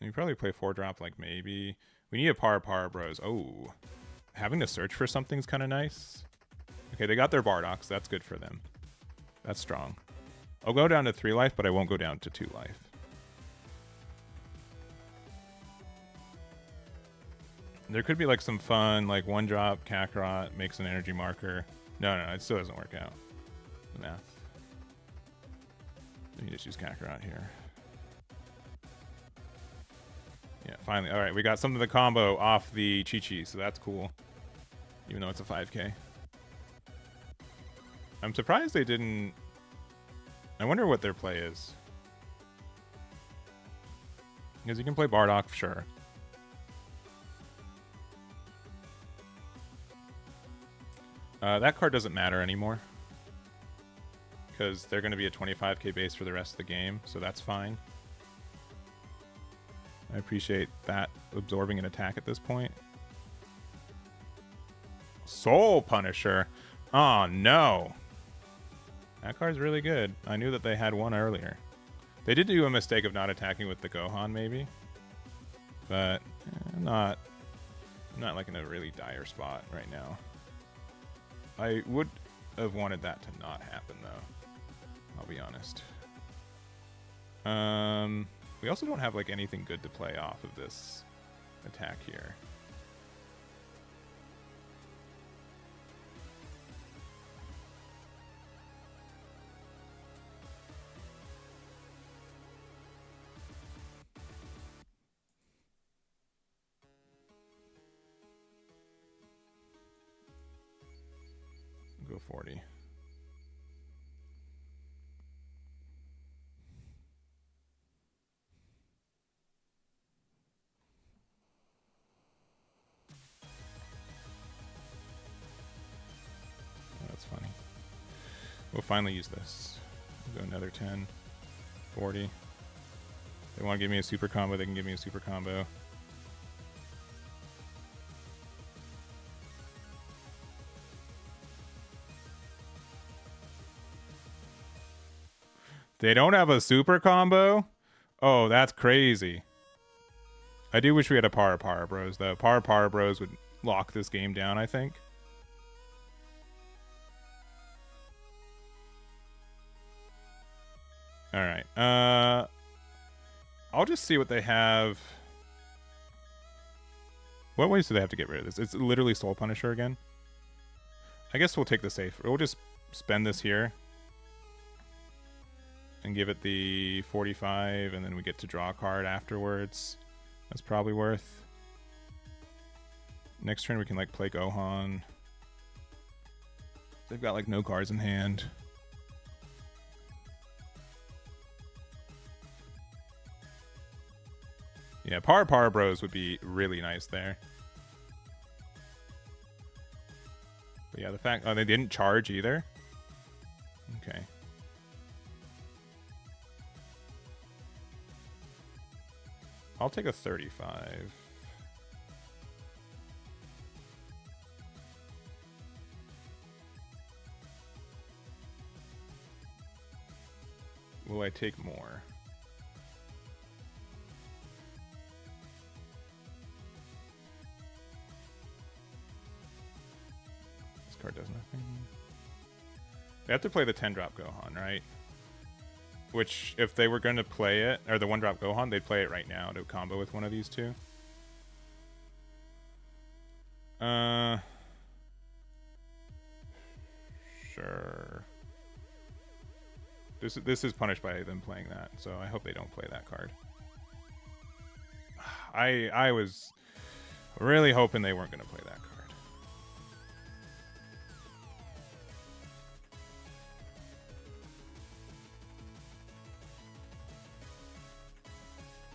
You probably play 4-drop, like maybe. We need a power bros. Oh, having to search for something's kind of nice. Okay, they got their Bardock. That's good for them. That's strong. I'll go down to 3 life, but I won't go down to 2 life. There could be like some fun, like 1-drop, Kakarot, makes an energy marker. No, it still doesn't work out. The math. Let me just use Kakarot here. Yeah, finally. All right, we got something to combo off the Chi-Chi, so that's cool. Even though it's a 5k. I'm surprised they didn't... I wonder what their play is. Because you can play Bardock, sure. That card doesn't matter anymore. Because they're going to be a 25k base for the rest of the game, so that's fine. I appreciate that absorbing an attack at this point. Soul Punisher. Oh, no. That card's really good. I knew that they had one earlier. They did do a mistake of not attacking with the Gohan, maybe. But I'm not like in a really dire spot right now. I would have wanted that to not happen, though. I'll be honest. We also don't have like anything good to play off of this attack here. Go 40. That's funny. We'll finally use this. We'll go another 10, 40. They want to give me a super combo, they can give me a super combo. They don't have a super combo? Oh, that's crazy. I do wish we had a Power Bros, though. Power Bros would lock this game down, I think. Alright. I'll just see what they have. What ways do they have to get rid of this? It's literally Soul Punisher again. I guess we'll take the safe. We'll just spend this here. And give it the 45, and then we get to draw a card afterwards. That's probably worth. Next turn we can like play Gohan. They've got like no cards in hand. Yeah, Power Bros would be really nice there. But yeah, the fact... Oh, they didn't charge either? Okay. I'll take a 35. will I take more? This card does nothing. They have to play the 10-drop Gohan, right? Which, if they were going to play it, or the 1-drop Gohan, they'd play it right now to combo with one of these two. Sure. This is punished by them playing that, so I hope they don't play that card. I was really hoping they weren't going to play that card.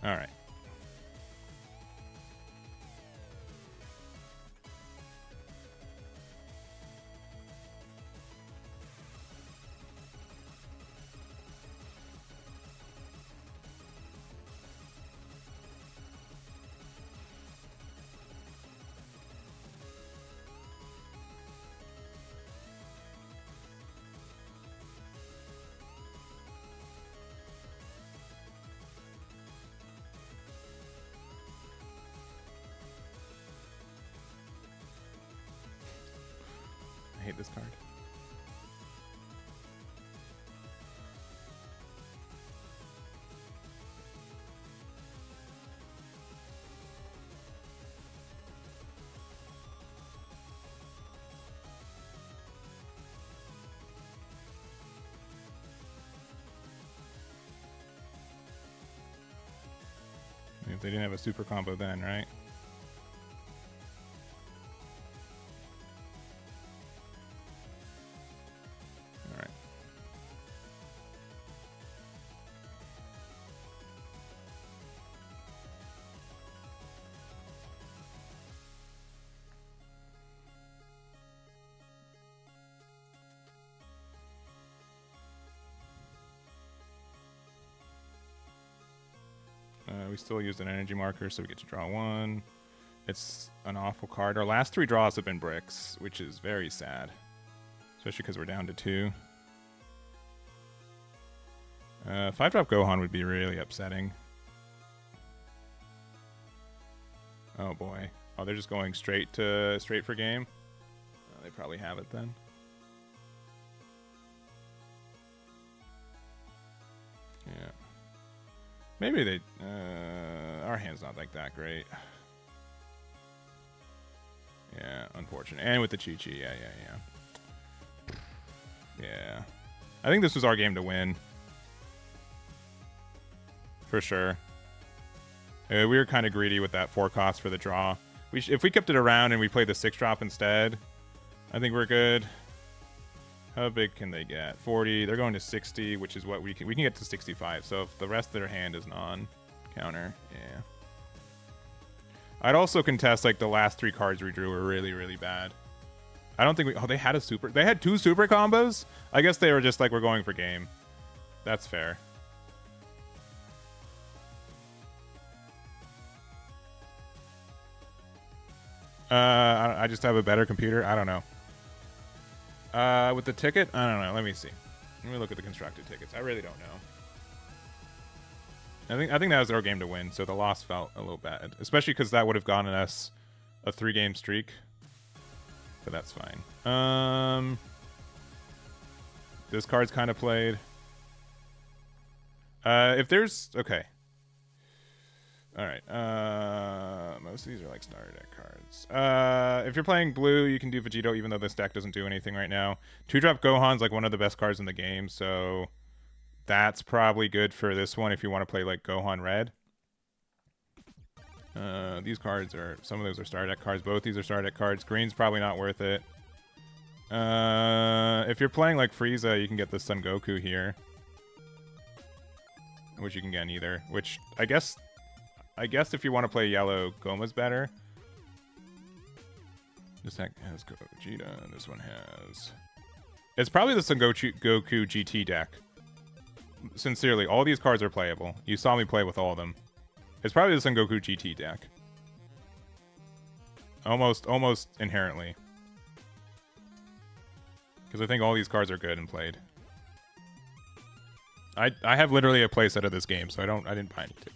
All right. I hate this card. If they didn't have a super combo then, right? We still used an energy marker, so we get to draw one. It's an awful card. Our last 3 draws have been bricks, which is very sad. Especially because we're down to 2. 5-drop Gohan would be really upsetting. Oh boy. Oh, they're just going straight for game? They probably have it then. Yeah. Maybe they... our hand's not like that great. Yeah, unfortunate. And with the Chi-Chi, yeah. Yeah. I think this was our game to win. For sure. We were kind of greedy with that 4 cost for the draw. If we kept it around and we played the 6-drop instead, I think we're good. How big can they get? 40. They're going to 60, which is what we can get to 65. So if the rest of their hand is non-counter, yeah. I'd also contest like the last 3 cards we drew were really, really bad. I don't think we... Oh, they had a super... They had 2 super combos? I guess they were just like, we're going for game. That's fair. I just have a better computer. I don't know. With the ticket? I don't know. Let me see. Let me look at the constructed tickets. I really don't know. I think that was our game to win, so the loss felt a little bad. Especially because that would have gotten us a 3-game streak. But that's fine. This card's kind of played. If there's... Okay. Alright. Most of these are like starter deck cards. If you're playing blue, you can do Vegito, even though this deck doesn't do anything right now. 2-drop Gohan's like one of the best cards in the game, so that's probably good for this one if you want to play like Gohan Red. These cards are... Some of those are starter deck cards. Both these are starter deck cards. Green's probably not worth it. If you're playing like Frieza, you can get the Son Goku here. Which you can get either. Which, I guess if you want to play yellow, Goma's better. This deck has Gogeta, and this one has... It's probably the Son Goku GT deck. Sincerely, all these cards are playable. You saw me play with all of them. It's probably the Son Goku GT deck. Almost inherently. Because I think all these cards are good and played. I have literally a playset of this game, so I didn't buy anything.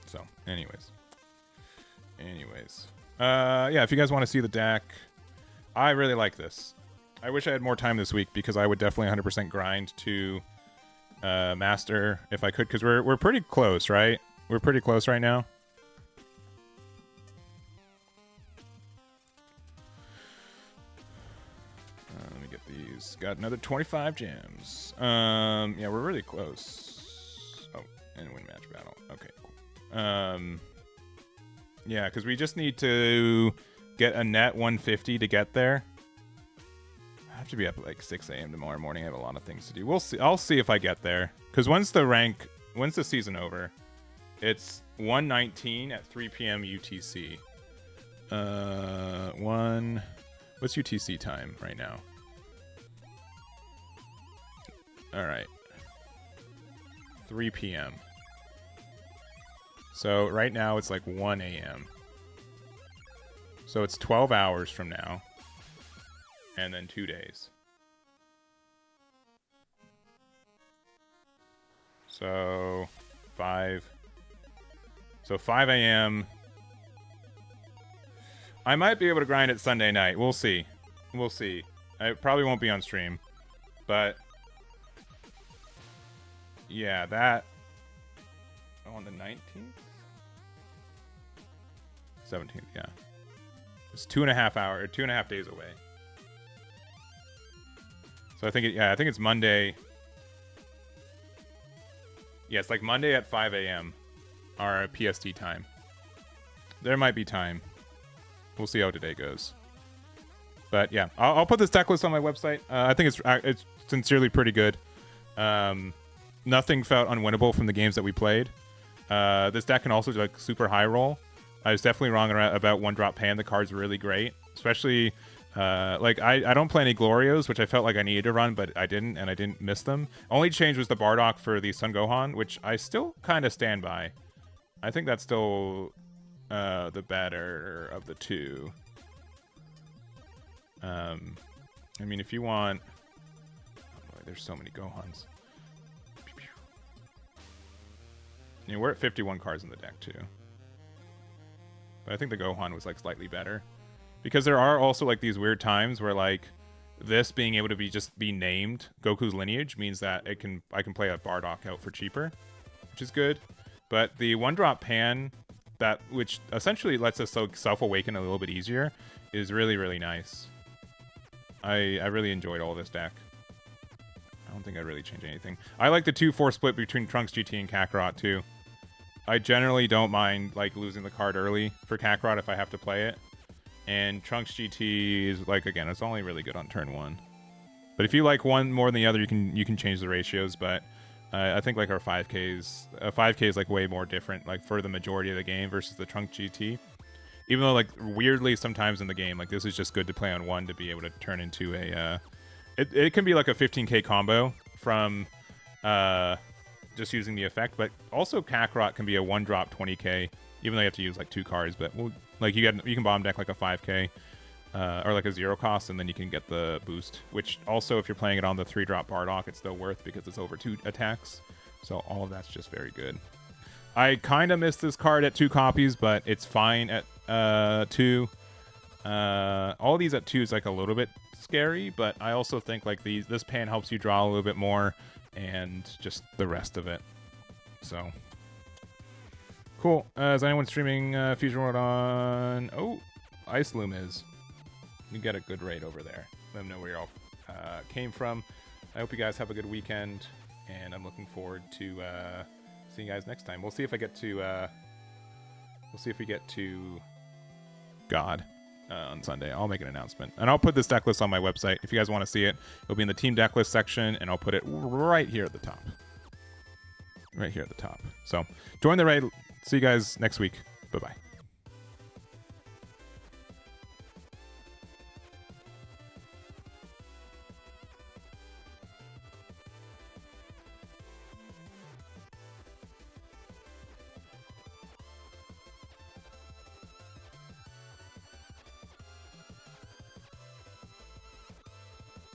So, anyways. Yeah, if you guys want to see the deck, I really like this. I wish I had more time this week because I would definitely 100% grind to master if I could, because we're pretty close, right? We're pretty close right now. Let me get these. Got another 25 gems. Yeah, we're really close. Oh, and win match battle. Okay, cool. Yeah, because we just need to get a net 150 to get there. I have to be up at like 6 a.m. tomorrow morning. I have a lot of things to do. We'll see. I'll see if I get there. Because once the season over, it's 1:19 at 3 p.m. UTC. What's UTC time right now? All right. 3 p.m. So right now it's like 1 a.m. So it's 12 hours from now. And then 2 days. So 5 a.m. I might be able to grind it Sunday night. We'll see. We'll see. I probably won't be on stream. But yeah, that on the 19th? 17th, yeah. It's 2.5 days away. So I think it's Monday. Yeah, it's like Monday at 5 a.m. our PST time. There might be time. We'll see how today goes. But yeah, I'll put this deck list on my website. I think it's sincerely pretty good. Nothing felt unwinnable from the games that we played. This deck can also do like super high roll. I was definitely wrong about one drop pan. The card's really great, especially like I don't play any Glorios, which I felt like I needed to run, but I didn't, and I didn't miss them. Only change was the Bardock for the Sun Gohan, which I still kind of stand by. I think that's still the better of the two. I mean, if you want, oh boy, there's so many Gohans. Yeah, we're at 51 cards in the deck too. But I think the Gohan was like slightly better. Because there are also like these weird times where like this being able to be named Goku's lineage means that I can play a Bardock out for cheaper, which is good. But the one drop pan which essentially lets us self-awaken a little bit easier is really, really nice. I really enjoyed all this deck. I don't think I'd really change anything. I like the 2-4 split between Trunks GT and Kakarot too. I generally don't mind like losing the card early for Kakarot if I have to play it. And Trunks GT is like, again, it's only really good on turn 1. But if you like one more than the other, you can change the ratios. But I think like our 5K is like way more different, like for the majority of the game versus the Trunks GT. Even though like weirdly sometimes in the game, like this is just good to play on 1 to be able to turn into a, it can be like a 15K combo from just using the effect. But also Kakarot can be a 1-drop 20K, even though you have to use like 2 cards. But like you can bomb deck like a 5K or like a 0 cost, and then you can get the boost, which also if you're playing it on the 3-drop Bardock, it's still worth because it's over 2 attacks. So all of that's just very good. I kind of missed this card at 2 copies, but it's fine at 2. All these at 2 is like a little bit scary, but I also think like this pan helps you draw a little bit more, and just the rest of it. So cool. Is anyone streaming Fusion World on? Oh, Ice Loom is. You get a good rate over there. Let them know where you all came from. I hope you guys have a good weekend, and I'm looking forward to seeing you guys next time. We'll see if I get to. We'll see if we get to God on Sunday. I'll make an announcement, and I'll put this deck list on my website. If you guys want to see it, it'll be in the team deck list section, and I'll put it right here at the top. Right here at the top. So join the raid. See you guys next week. Bye-bye.